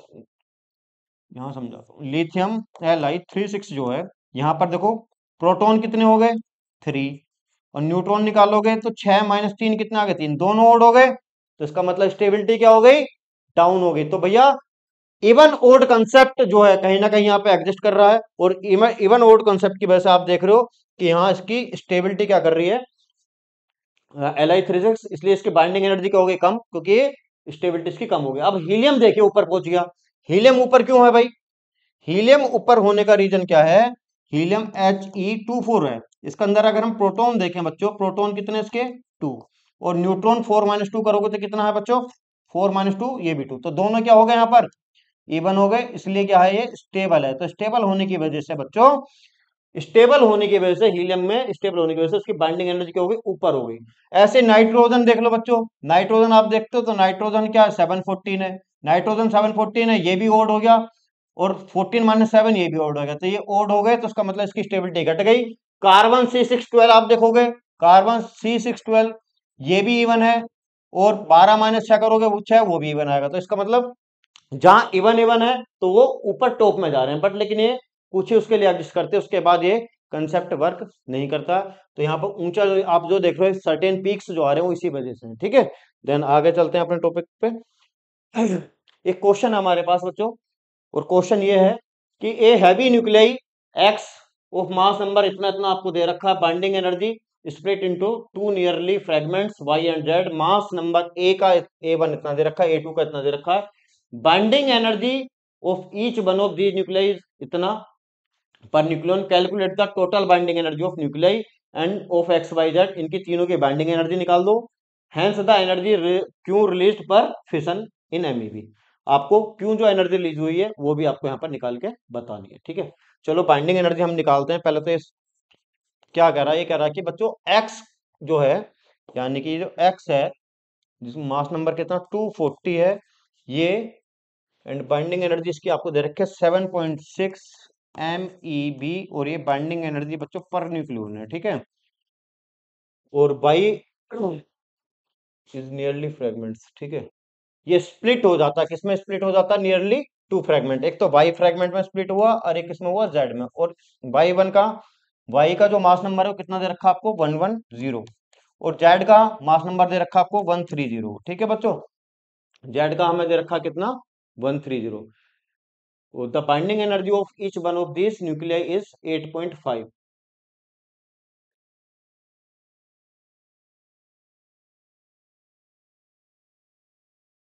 यहां समझाता हूं, लिथियम Li36 जो है, यहां पर देखो प्रोटॉन कितने हो गए, 3, और न्यूट्रॉन निकालोगे तो 6 माइनस 3 कितना आ गए, 3, दोनों ओड हो गए। तो इसका मतलब स्टेबिलिटी क्या हो गई, डाउन हो गई। तो भैया इवन ओड कंसेप्ट जो है कहीं ना कहीं यहाँ पे एग्जिस्ट कर रहा है, और इवन ओड कंसेप्ट की वजह से आप देख रहे हो कि यहाँ इसकी स्टेबिलिटी क्या कर रही है, Li36, इसलिए इसकी बाइंडिंग एनर्जी क्या हो गई, कम, क्योंकि स्टेबिलिटी इसकी कम हो गई। अब हीलियम देखिए ऊपर पहुंच गया, हीलियम ऊपर क्यों है भाई, हीलियम ऊपर होने का रीजन क्या है, हीलियम He24 है। इसके अंदर अगर हम प्रोटॉन देखें बच्चों, प्रोटॉन कितने इसके, 2, और न्यूट्रॉन 4-2 करोगे तो कितना है बच्चों, 4-2, ये भी 2, तो दोनों क्या हो गए यहाँ पर, इवन हो गए, इसलिए क्या है, ये स्टेबल है। तो स्टेबल होने की वजह से बच्चों, स्टेबल होने की वजह से हीलियम में स्टेबल होने की वजह से उसकी बाइंडिंग एनर्जी क्या हो गई, ऊपर हो गई। ऐसे नाइट्रोजन देख लो बच्चों, नाइट्रोजन आप देखते हो तो नाइट्रोजन क्या है, 714 है, नाइट्रोजन 714 है, ये भी ओड हो गया, और 14-7 ये भी ओड हो गया, तो ये ओड हो गए, तो उसका मतलब इसकी स्टेबिलिटी घट गई। कार्बन C612 आप देखोगे, कार्बन C612 ये भी इवन है, और 12-6 करोगे वो 6, वो भी इवन आएगा। तो इसका मतलब जहां इवन इवन है तो वो ऊपर टॉप में जा रहे हैं, बट लेकिन ये कुछ ही उसके लिए एडजस्ट करते हैं, उसके बाद ये कंसेप्ट वर्क नहीं करता। तो यहाँ पर ऊंचा आप जो देख रहे हो सर्टेन पीक्स जो आ रहे हैं वो इसी वजह से है, ठीक है। देन आगे चलते हैं अपने टॉपिक पे। एक क्वेश्चन है हमारे पास बच्चों, और क्वेश्चन ये है कि a heavy nuclei X of mass number इतना इतना आपको दे रखा है, binding energy split into two nearly fragments Y and Z, mass number A का A1 इतना दे रखा है, A2 का इतना दे रखा है, binding energy of each one of the nuclei इतना per nucleon, calculate the total binding energy of nuclei and of X Y Z, इनकी तीनों की बाइंडिंग एनर्जी निकाल दो। हैंस द एनर्जी क्यों release per fission in MeV, आपको क्यों जो एनर्जी रिलीज हुई है वो भी आपको यहाँ पर निकाल के बतानी है, ठीक है। चलो बाइंडिंग एनर्जी हम निकालते हैं। पहले तो क्या कह रहा है, ये कह रहा है कि बच्चों एक्स जो है, यानी कि जो एक्स है जिसमें मास नंबर कितना 240 है ये, एंड बाइंडिंग एनर्जी इसकी आपको दे रखी है 7.6 MeV, और ये बाइंडिंग एनर्जी बच्चों पर न्यूक्लियन है, ठीक है। और बाई इज नियरली फ्रेगमेंट्स, ठीक है। ये स्प्लिट हो जाता है, किसमें स्प्लिट हो जाता है, नियरली टू फ्रेगमेंट, एक तो वाई फ्रेगमेंट में स्प्लिट हुआ और एक किसमें हुआ, जेड में। और वाई का जो मास नंबर है वो कितना दे रखा है आपको 110, और जेड का मास नंबर दे रखा है आपको 130, ठीक है बच्चों। जेड का हमें दे रखा कितना 130, the binding energy of each one of this nuclei is 8.5,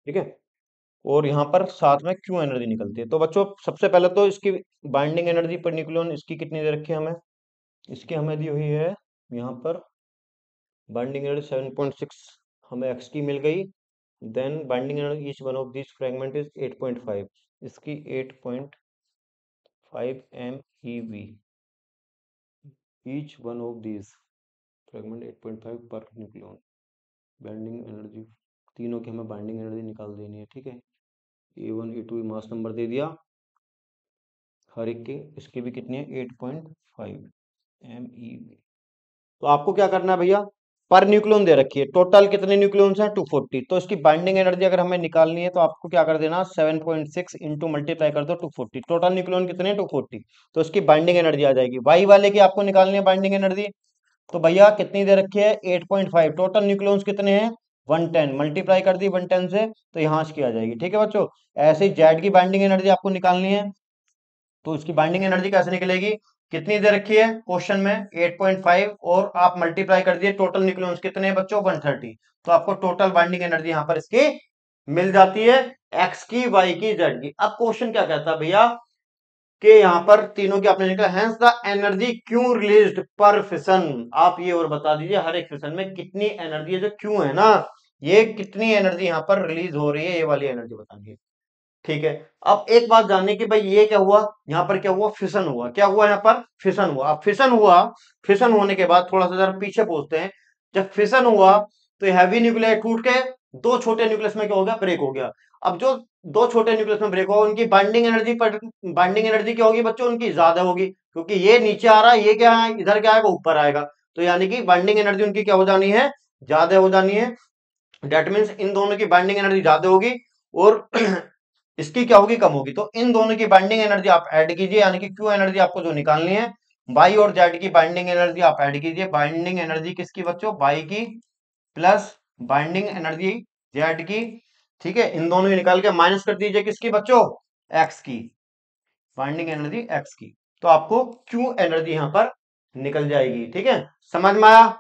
ठीक है। और यहाँ पर साथ में क्यू एनर्जी निकलती है। तो बच्चों सबसे पहले तो इसकी बाइंडिंग एनर्जी पर न्यूक्लियन इसकी कितनी दे रखी है हमें, इसकी हमें दी हुई है यहाँ पर बाइंडिंग एनर्जी 7.6 हमें एक्स की मिल गई। Then binding energy each one of this fragment is 8.5, इसकी 8.5 MeV, each one of this fragment 8.5 per nucleon. Binding energy तीनों की हमें बाइंडिंग एनर्जी निकाल देनी है, ठीक है। A1 A2 मास नंबर दे दिया हर एक के, इसकी भी कितनी है 8.5 MeV। तो आपको क्या करना है भैया, पर न्यूक्लियन दे रखी है, टोटल कितने न्यूक्लियंस हैं 240, तो इसकी बाइंडिंग एनर्जी अगर हमें निकालनी है तो आपको क्या कर देना 7.6 इंटू मल्टीप्लाई कर दो 240, टोटल न्यूक्लियन कितने 240, तो इसकी बाइंडिंग एनर्जी आ जाएगी। वाई वाले की आपको निकालनी है बाइंडिंग एनर्जी, तो भैया कितनी दे रखी है 8.5, टोटल न्यूक्लियंस कितने हैं 110, मल्टीप्लाई कर दी 110 से तो यहाँ इसकी आ जाएगी, ठीक है बच्चों। ऐसे ही जेड की बाइंडिंग एनर्जी आपको निकालनी है, तो इसकी बाइंडिंग एनर्जी कैसे निकलेगी, कितनी दे रखी है क्वेश्चन में 8.5, और आप मल्टीप्लाई कर दिए टोटल न्यूक्लियंस कितने हैं बच्चों 130, तो आपको टोटल बाइंडिंग एनर्जी यहां पर इसकी मिल जाती है, एक्स की, वाई की, जेड की। अब क्वेश्चन क्या कहता है भैया कि यहाँ पर तीनों की आपने निकला, हैंस द एनर्जी क्यों रिलीज्ड पर फिशन, आप ये और बता दीजिए हर एक फिशन में कितनी एनर्जी है, जो क्यों है ना ये कितनी एनर्जी यहाँ पर रिलीज हो रही है, ये वाली एनर्जी बतानी है, ठीक है। अब एक बात जानने की भाई ये क्या हुआ, यहाँ पर क्या हुआ, फिशन हुआ, क्या हुआ यहाँ पर फिशन हुआ। अब फिशन हुआ, फिशन होने के बाद थोड़ा सा जरा पीछे पहुंचते हैं। जब फिशन हुआ तो हैवी न्यूक्लियस टूट के दो छोटे न्यूक्लियस में क्या हो गया, ब्रेक हो गया। अब जो दो छोटे न्यूक्लियस में ब्रेक होगा उनकी बाइंडिंग एनर्जी पर, बाइंडिंग एनर्जी क्या होगी बच्चों, उनकी ज्यादा होगी, क्योंकि ये नीचे आ रहा है, ये क्या है इधर क्या आएगा ऊपर आएगा, तो यानी कि बाइंडिंग एनर्जी उनकी क्या हो जानी है, ज्यादा हो जानी है। डेट मीन्स इन दोनों की बाइंडिंग एनर्जी ज्यादा होगी और इसकी क्या होगी, कम होगी। तो इन दोनों की बाइंडिंग एनर्जी आप ऐड कीजिए, यानी कि क्यू एनर्जी आपको जो निकालनी है, बाई और जेड की बाइंडिंग एनर्जी आप ऐड कीजिए। बाइंडिंग एनर्जी किसकी बच्चों, बाई की प्लस बाइंडिंग एनर्जी जेड की, ठीक है। इन दोनों की निकाल के माइनस कर दीजिए किसकी बच्चों, एक्स की, बाइंडिंग एनर्जी एक्स की, तो आपको क्यू एनर्जी यहां पर निकल जाएगी, ठीक है। समझ में आया।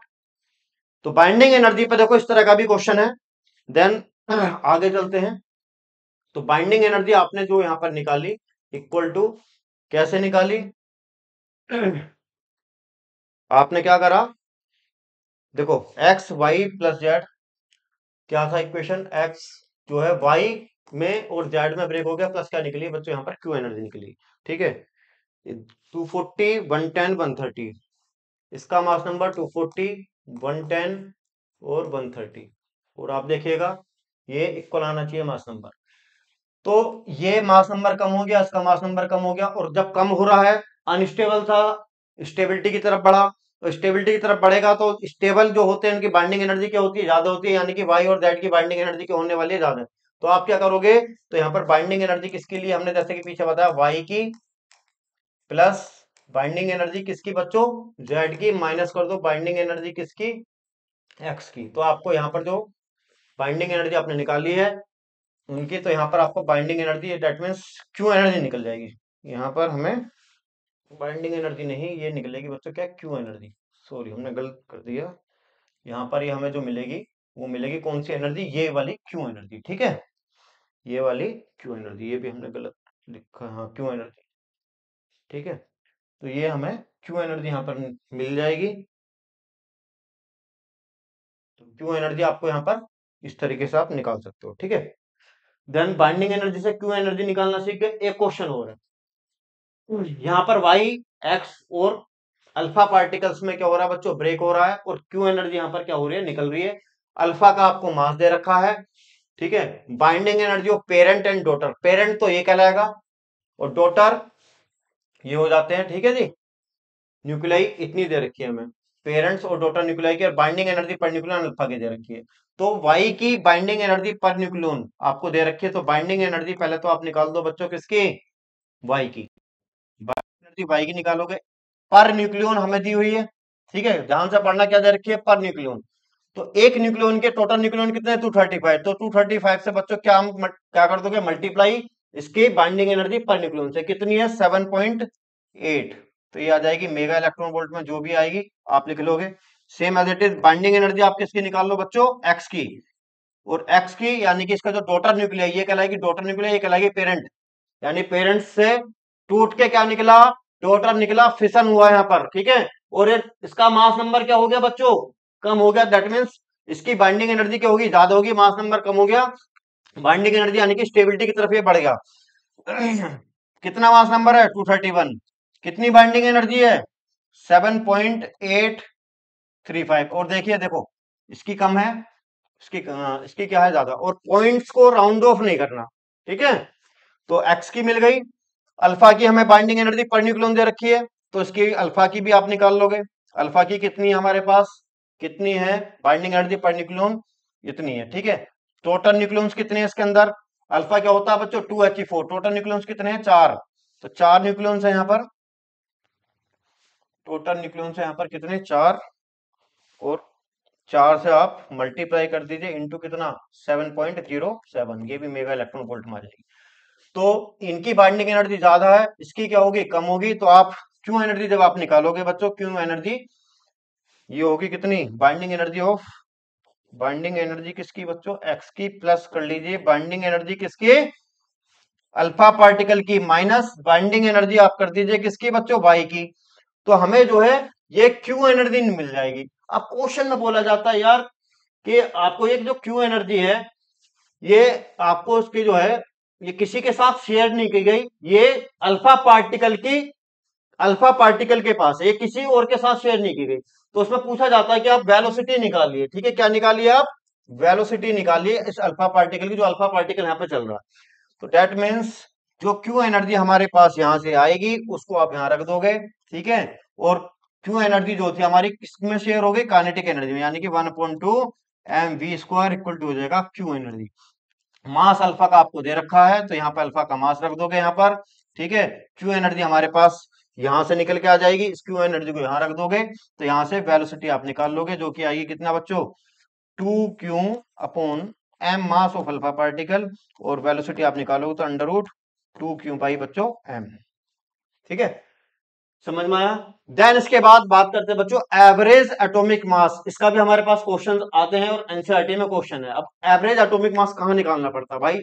तो बाइंडिंग एनर्जी पे देखो इस तरह का भी क्वेश्चन है। देन आगे चलते हैं। तो बाइंडिंग एनर्जी आपने जो यहां पर निकाली इक्वल टू, कैसे निकाली आपने क्या करा, देखो एक्स वाई प्लस जेड, क्या था इक्वेशन, एक्स जो है वाई में और जेड में ब्रेक हो गया, प्लस क्या निकली बच्चों यहाँ पर क्यू एनर्जी निकली, ठीक है। 240 110 130, इसका मास नंबर 240 110 और 130, और आप देखिएगा ये इक्वल आना चाहिए मास नंबर। तो ये मास नंबर कम हो गया, इसका मास नंबर कम हो गया, और जब कम हो रहा है अनस्टेबल था, स्टेबिलिटी की तरफ बढ़ा, तो स्टेबिलिटी की तरफ बढ़ेगा तो स्टेबल जो होते हैं उनकी बाइंडिंग एनर्जी क्या होती है, ज्यादा होती है, यानी कि वाई और जेड की बाइंडिंग एनर्जी क्या होने वाली है, ज्यादा। तो आप क्या करोगे, तो यहाँ पर बाइंडिंग एनर्जी किसके लिए हमने जैसे कि पीछे बताया, वाई की प्लस बाइंडिंग एनर्जी किसकी बच्चों, जेड की, माइनस कर दो बाइंडिंग एनर्जी किसकी, एक्स की। तो आपको यहाँ पर जो बाइंडिंग एनर्जी आपने निकाली है उनकी, तो यहाँ पर आपको binding energy that means Q energy निकल जाएगी। यहाँ पर हमें बाइंडिंग एनर्जी नहीं, ये निकलेगी बच्चों क्या, क्यू एनर्जी। सॉरी हमने गलत कर दिया। यहाँ पर ये हमें जो मिलेगी वो मिलेगी कौन सी एनर्जी, ये वाली क्यू एनर्जी। ठीक है, ये वाली क्यू एनर्जी, ये भी हमने गलत लिखा, हाँ क्यू एनर्जी। ठीक है, तो ये हमें क्यू एनर्जी यहाँ पर मिल जाएगी। तो क्यू एनर्जी आपको यहाँ पर इस तरीके से आप निकाल सकते हो। ठीक है, देन बाइंडिंग एनर्जी से क्यू एनर्जी निकालना सीख गए। एक क्वेश्चन और है, यहाँ पर वाई, एक्स और अल्फा पार्टिकल्स में क्या हो रहा है बच्चों, ब्रेक हो रहा है, और क्यू एनर्जी यहाँ पर क्या हो रही है, निकल रही है। अल्फा का आपको मास दे रखा है। ठीक है, binding energy of parent and daughter, parent तो ये कहलाएगा और डॉटर ये हो जाते हैं। ठीक है जी, न्यूक्लियाई इतनी दे रखी है हमें, पेरेंट्स और डॉटर न्यूक्लियाई की, और binding energy per nucleon alpha की दे रखी है। तो वाई की बाइंडिंग एनर्जी पर न्यूक्लियन आपको दे रखी है, तो बाइंडिंग एनर्जी पहले तो आप निकाल दो बच्चों किसकी, वाई की। बाइंडिंग एनर्जी वाई की निकालोगे, पर न्यूक्लियन हमें दी हुई है। ठीक है, ध्यान से पढ़ना, क्या दे रखी है, पर न्यूक्लियन। तो एक न्यूक्लियन के टोटल न्यूक्लियन कितने हैं, 235। तो 235 से बच्चों क्या हम क्या कर दोगे, मल्टीप्लाई इसकी बाइंडिंग एनर्जी पर न्यूक्लियन से, कितनी है 7.8। तो ये आ जाएगी मेगा इलेक्ट्रॉन वोल्ट में, जो भी आएगी आप लिख लोगे। Same as it is binding energy आप किसकी निकाल लो बच्चों, एक्स की। और एक्स की यानी कि इसका जो डॉटर न्यूक्लिया, ये कहलाएगी डॉटर न्यूक्लिया, ये कहलाएगी पेरेंट। यानी पेरेंट से टूट के क्या निकला, डॉटर निकला, फिशन हुआ यहाँ पर। ठीक है, और इसका मास नंबर क्या हो गया बच्चों, कम हो गया। दैट मीन्स इसकी बाइंडिंग एनर्जी क्या होगी, ज्यादा होगी, मास नंबर कम हो गया। बाइंडिंग एनर्जी यानी कि स्टेबिलिटी की तरफ ये बढ़ गया। कितना मास नंबर है, 231। कितनी बाइंडिंग एनर्जी है, 7.835। और देखिए देखो, इसकी कम है, इसकी क्या है, ज्यादा। और पॉइंट्स को राउंड ऑफ नहीं करना। ठीक है, तो एक्स की मिल गई। अल्फा की हमें बाइंडिंग एनर्जी पर न्यूक्लियन दे रखी है, तो इसकी अल्फा की भी आप निकाल लोगे। अल्फा की कितनी है हमारे पास, कितनी है बाइंडिंग एनर्जी पर न्यूक्लियन, इतनी है। ठीक है, टोटल न्यूक्लियंस कितने हैं इसके अंदर, अल्फा क्या होता है बच्चों 2He4, टोटल न्यूक्लियंस कितने हैं 4। तो 4 न्यूक्लियंस है यहाँ पर, टोटल न्यूक्लियंस है यहाँ पर कितने, 4। और 4 से आप मल्टीप्लाई कर दीजिए इंटू कितना, 7.07, ये भी मेगा इलेक्ट्रॉन वोल्ट में आ जाएगी। तो इनकी बाइंडिंग एनर्जी ज्यादा है, इसकी क्या होगी, कम होगी। तो आप क्यू एनर्जी जब आप निकालोगे बच्चों, क्यू एनर्जी ये होगी कितनी, binding energy of, binding energy किसकी बच्चों, एक्स की, प्लस कर लीजिए बाइंडिंग एनर्जी किसकी, अल्फा पार्टिकल की, माइनस बाइंडिंग एनर्जी आप कर दीजिए किसकी बच्चों, वाई की। तो हमें जो है ये क्यू एनर्जी मिल जाएगी। अब क्वेश्चन में बोला जाता है यार कि आपको ये जो क्यू एनर्जी है, ये आपको उसकी जो है ये किसी के साथ शेयर नहीं की गई, ये अल्फा पार्टिकल की, अल्फा पार्टिकल के पास है, ये किसी और के साथ शेयर नहीं की गई। तो उसमें पूछा जाता है कि आप वेलोसिटी निकालिए। ठीक है, क्या निकालिए आप, वेलोसिटी निकालिए इस अल्फा पार्टिकल की, जो अल्फा पार्टिकल यहाँ पे चल रहा है। तो डेट मीन्स जो क्यू एनर्जी हमारे पास यहां से आएगी उसको आप यहां रख दोगे। ठीक है, और क्यू एनर्जी जो थी हमारी किसमें शेयर हो गई, काइनेटिक एनर्जी में, यानी कि 1/2 mv² इक्वल टू हो जाएगा क्यू एनर्जी। मास अल्फा का आपको दे रखा है, तो यहाँ पे अल्फा का मास रख दोगे यहाँ पर। ठीक है, क्यू एनर्जी हमारे पास यहां से निकल के आ जाएगी, इस क्यू एनर्जी को यहाँ रख दोगे, तो यहाँ से वेलोसिटी आप निकाल लोगे, जो कि आएगी कितना बच्चों, 2q/m mass of alpha particle. और वेलोसिटी आप निकालोगे तो √2q बच्चों m। ठीक है, समझ में आया। देन इसके बाद बात करते हैं बच्चों एवरेज एटॉमिक मास, इसका भी हमारे पास क्वेश्चन आते हैं और एनसीईआरटी में क्वेश्चन है। अब एवरेज एटॉमिक मास कहां निकालना पड़ता है भाई,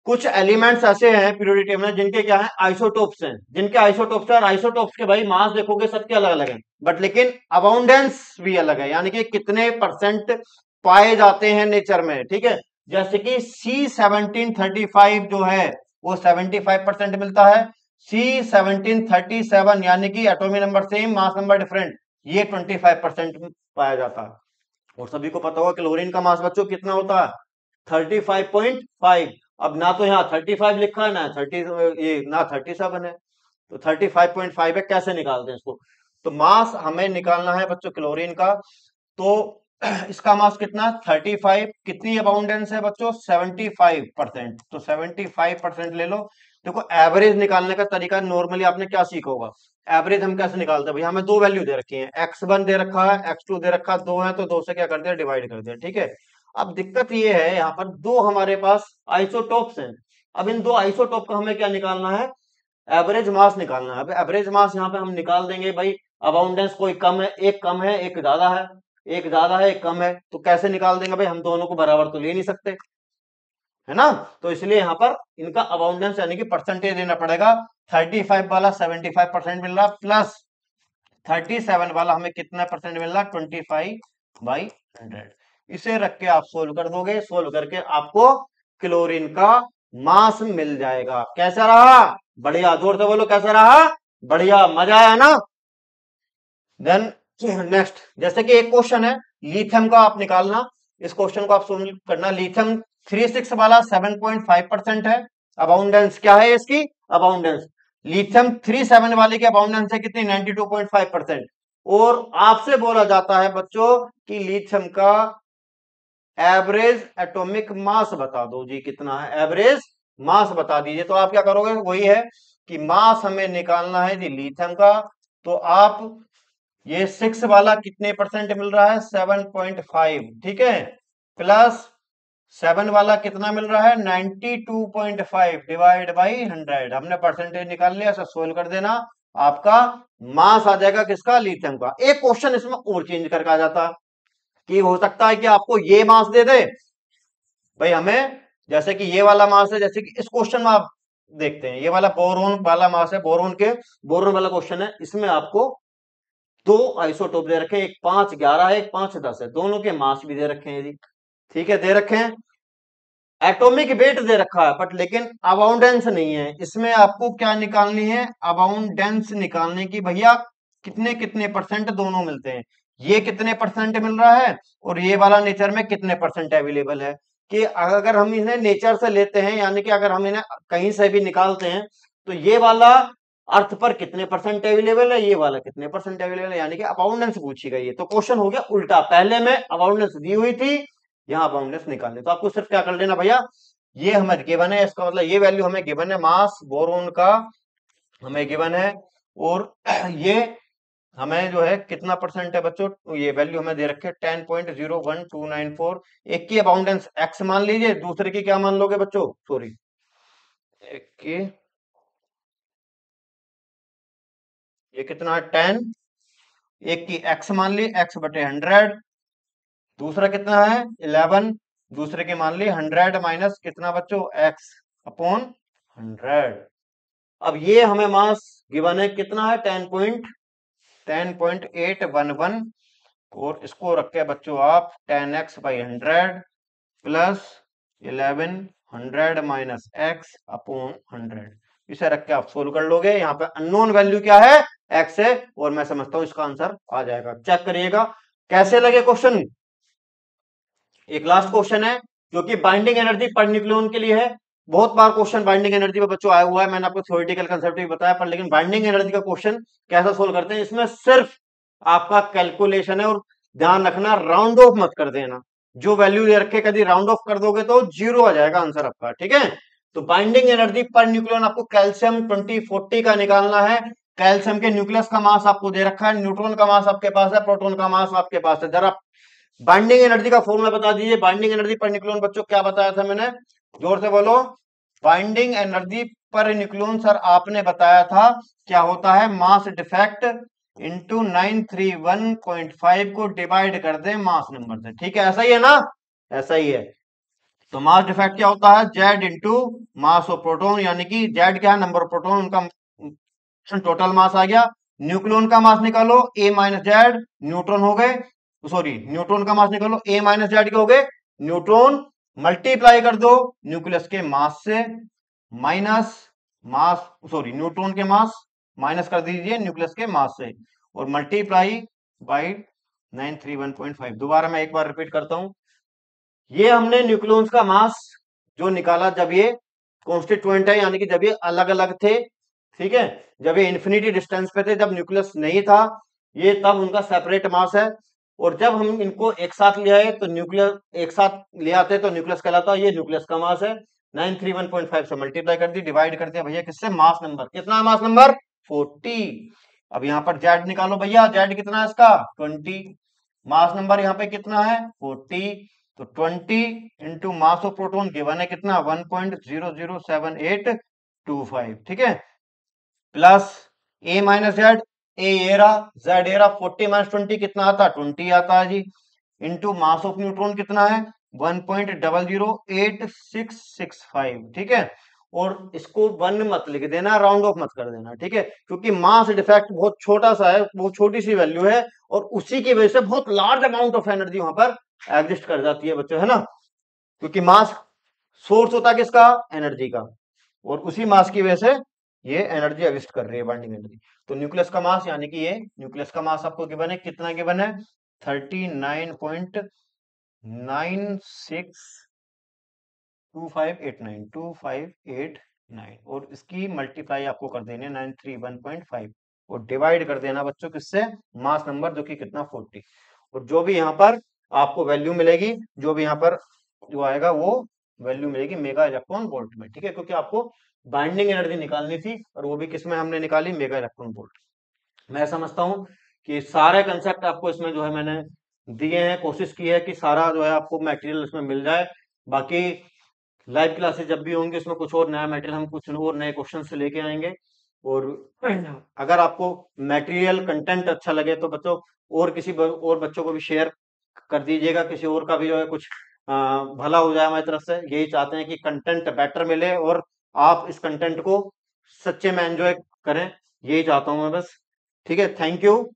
कुछ एलिमेंट्स ऐसे हैं पीरियोडिक टेबल में जिनके क्या है, आइसोटोप्स हैं, जिनके आइसोटोप्स है, और आइसोटोप्स के भाई मास देखोगे सबके अलग अलग हैं, बट लेकिन अबाउंडेंस भी अलग है, यानी कि कितने परसेंट पाए जाते हैं नेचर में। ठीक है, जैसे कि C1735 जो है वो 75% मिलता है, C1737 यानी कि atomic number same mass number different, ये 25% पाया जाता है। और सभी को पता होगा क्लोरीन का मास बच्चों कितना होता है, 35.5। अब ना तो यहाँ 35 लिखा है, ना 30, ये ना 37 है, तो 35.5 है, कैसे निकालते हैं इसको। तो मास हमें निकालना है बच्चों क्लोरीन का, तो इसका मास कितना 35, कितनी अबाउंडेंस है बच्चों 75%, तो 75% ले लो। देखो एवरेज निकालने का तरीका नॉर्मली आपने क्या सीखा होगा, एवरेज हम कैसे निकालते हैं भाई, हमें दो वैल्यू दे रखी है, x1 दे रखा है, x2 दे रखा है, दो है तो दो से क्या कर दिया, डिवाइड कर दिया, ठीक है। अब दिक्कत ये है यहाँ पर दो हमारे पास आइसोटोप्स हैं, अब इन दो आइसोटोप का हमें क्या निकालना है, एवरेज मास निकालना है। अब एवरेज मास यहाँ पे हम निकाल देंगे भाई, अबाउंडेंस कोई कम है एक ज्यादा है, एक ज्यादा है एक कम है, तो कैसे निकाल देंगे भाई, हम दोनों को बराबर तो ले नहीं सकते, है ना। तो इसलिए यहाँ पर इनका अबाउंडेंस यानी कि परसेंटेज देना पड़ेगा। 35 वाला 75% मिल रहा, प्लस 37 वाला हमें कितना परसेंट मिल रहा, 25/100। इसे रख के आप सोल्व कर दोगे, सोल्व करके आपको क्लोरीन का मास मिल जाएगा। कैसा रहा, बढ़िया, जोर से बोलो कैसा रहा, बढ़िया, मजा आया ना। देन नेक्स्ट, जैसे कि एक क्वेश्चन है लिथियम का आप निकालना, इस क्वेश्चन को आप सोल्व करना। लिथियम 36 वाला 7.5% है, अबाउंडेंस क्या है इसकी, अबाउंडेंस लिथियम 37 वाले की अबाउंडेंस है कितनी, 92.5%। और आपसे बोला जाता है बच्चों कि लिथियम का एवरेज एटॉमिक मास बता दो जी, कितना है एवरेज मास बता दीजिए। तो आप क्या करोगे, वही है कि मास हमें निकालना है जी लिथियम का, तो आप ये 6 वाला कितने परसेंट मिल रहा है, 7.5, ठीक है, प्लस 7 वाला कितना मिल रहा है, 92.5 डिवाइड बाई 100, हमने परसेंटेज निकाल लिया, ऐसा सोल्व कर देना, आपका मास आ जाएगा किसका, लिथियम का। एक क्वेश्चन इसमें और चेंज करके आ जाता कि हो सकता है कि आपको ये मास दे दे भाई हमें, जैसे कि ये वाला मास है, जैसे कि इस क्वेश्चन में आप देखते हैं ये वाला बोरोन वाला मास है, बोरोन वाला क्वेश्चन है, इसमें आपको दो आइसोटोप दे रखे हैं, एक 511 है, एक 510 है, दोनों के मास भी दे रखे हैं जी, ठीक है, दे रखे हैं। एटॉमिक वेट दे रखा है बट लेकिन अबाउंडेंस नहीं है। इसमें आपको क्या निकालनी है, अबाउंडेंस निकालने की, भैया कितने कितने परसेंट दोनों मिलते हैं, ये कितने परसेंट मिल रहा है और ये वाला नेचर में कितने परसेंट अवेलेबल है। कि अगर हम इन्हें नेचर से लेते हैं, यानी कि अगर हम इन्हें कहीं से भी निकालते हैं, तो ये वाला अर्थ पर कितने परसेंट अवेलेबल है, ये वाला कितने परसेंट अवेलेबल है, यानी कि अबाउंडेंस पूछी गई है। तो क्वेश्चन हो गया उल्टा, पहले में अबाउंडेंस दी हुई थी, यहाँ अबाउंडेंस निकालने, तो आपको सिर्फ क्या कर लेना भैया, ये हमें गिवन है, इसका मतलब ये वैल्यू हमें गिवन है, मास बोरोन का हमें गिवन है, और ये हमें जो है कितना परसेंट है बच्चों, तो ये वैल्यू हमें दे रखे 10.01294। एक की अबाउंडेंस एक्स मान लीजिए, दूसरे की क्या मान लोगे बच्चों, सॉरी, एक की ये कितना है 10, एक की एक्स मान ली, x/100, दूसरा कितना है 11, दूसरे की मान ली 100 माइनस कितना बच्चों, x/100। अब ये हमें मास गिवन है कितना है, 10.811, और इसको रख के बच्चों आप 10x/100 प्लस 1100 माइनस x/100, इसे रख के आप सोल्व कर लोगे। यहाँ पे अननोन वैल्यू क्या है, x है, और मैं समझता हूं इसका आंसर आ जाएगा। चेक करिएगा कैसे लगे क्वेश्चन। एक लास्ट क्वेश्चन है जो कि बाइंडिंग एनर्जी पर न्यूक्लियन के लिए है। बहुत बार क्वेश्चन बाइंडिंग एनर्जी पे बच्चों आया हुआ है, मैंने आपको थ्योरेटिकल कंसेप्ट भी बताया, पर लेकिन बाइंडिंग एनर्जी का क्वेश्चन कैसा सोल्व करते हैं, इसमें सिर्फ आपका कैलकुलेशन है, और ध्यान रखना राउंड ऑफ मत कर देना, जो वैल्यू दे रखे कभी राउंड ऑफ कर दोगे तो जीरो आ जाएगा आंसर आपका, ठीक है। तो बाइंडिंग एनर्जी पर न्यूक्लियन आपको कैल्शियम 2040 का निकालना है। कैल्शियम के न्यूक्लियस का मास आपको दे रखा है, न्यूट्रॉन का मास आपके पास है, प्रोटॉन का मास आपके पास है। जरा बाइंडिंग एनर्जी का फॉर्मूला बता दीजिए, बाइंडिंग एनर्जी पर न्यूक्लियन बच्चों क्या बताया था मैंने, जोर से बोलो। Binding energy per nucleon sir आपने बताया था क्या होता है, मास डिफेक्ट इंटू 931.5 को डिवाइड कर दे मास नंबर से, ठीक है, ऐसा ही है ना, ऐसा ही है। तो मास डिफेक्ट क्या होता है, Z into mass of proton, यानी कि जेड क्या है, नंबर ऑफ प्रोटॉन, उनका टोटल मास आ गया। न्यूक्लियन का मास निकालो, ए माइनस जेड, न्यूट्रॉन हो गए, सॉरी न्यूट्रॉन का मास निकालो, ए माइनस जेड के हो गए न्यूट्रॉन, मल्टीप्लाई कर दो न्यूक्लियस के मास से, माइनस मास, सॉरी न्यूट्रॉन के मास माइनस कर दीजिए न्यूक्लियस के मास से, और मल्टीप्लाई बाई 931.5। दोबारा मैं एक बार रिपीट करता हूं, ये हमने न्यूक्लियंस का मास जो निकाला जब ये कॉन्स्टिट्यूएंट है, यानी कि जब ये अलग अलग थे, ठीक है, जब ये इन्फिनिटी डिस्टेंस पे थे, जब न्यूक्लियस नहीं था, ये तब उनका सेपरेट मास है। और जब हम इनको एक साथ ले आए तो न्यूक्लियस एक साथ ले आते तो न्यूक्लियस कहलाता है, ये न्यूक्लियस का मास है। 931.5 से मल्टीप्लाई कर दी, डिवाइड कर दिया भैया किससे, मास नंबर, कितना मास नंबर 40। अब यहाँ पर जेड निकालो भैया, जेड कितना है इसका 20, मास नंबर यहाँ पे कितना है 40, तो 20 into mass of proton given है कितना 1.00785, ठीक है, प्लस ए माइनस जेड, ए रहा, जेड ए रहा, 40 माइनस 20 कितना आता है 20 आता है जी, इंटू मास ऑफ न्यूट्रॉन कितना है 1.00865, ठीक है, और इसको वन मत लिख देना, राउंड ऑफ मत कर देना, ठीक है, क्योंकि मास डिफेक्ट बहुत छोटा सा है, बहुत छोटी सी वैल्यू है, और उसी की वजह से बहुत लार्ज अमाउंट ऑफ एनर्जी वहां पर एग्जिस्ट कर जाती है बच्चों, है ना, क्योंकि मास सोर्स होता है किसका, एनर्जी का, और उसी मास की वजह से ये एनर्जी एग्जिस्ट कर रही है, बाइंडिंग एनर्जी। तो न्यूक्लियस का मास, यानी कि ये न्यूक्लियस का मास आपको गिवन है, कितना गिवन है 39.962589 और इसकी मल्टीप्लाई आपको कर देनी है 931.5 और डिवाइड कर देना बच्चों किससे, मास नंबर जो कि कितना 40, और जो भी यहाँ पर आपको वैल्यू मिलेगी, जो भी यहाँ पर जो आएगा वो वैल्यू मिलेगी मेगा इलेक्ट्रॉन वोल्ट में, ठीक है, क्योंकि आपको बाइंडिंग एनर्जी निकालनी थी और वो भी किसमें हमने निकाली, मेगा इलेक्ट्रॉन वोल्ट। मैं समझता हूँ कि सारे कंसेप्ट आपको इसमें जो है मैंने दिए हैं, कोशिश की है कि सारा जो है आपको मटेरियल इसमें मिल जाए। बाकी लाइव क्लासेस जब भी होंगे उसमें कुछ और नया मटेरियल, हम कुछ और नए क्वेश्चन से लेके आएंगे, और अगर आपको मटेरियल कंटेंट अच्छा लगे तो बच्चों और और बच्चों को भी शेयर कर दीजिएगा, किसी और का भी जो है कुछ भला हो जाए, हमारी तरफ से यही चाहते हैं कि कंटेंट बेटर मिले और आप इस कंटेंट को सच्चे में एंजॉय करें, यही चाहता हूं मैं बस, ठीक है, थैंक यू।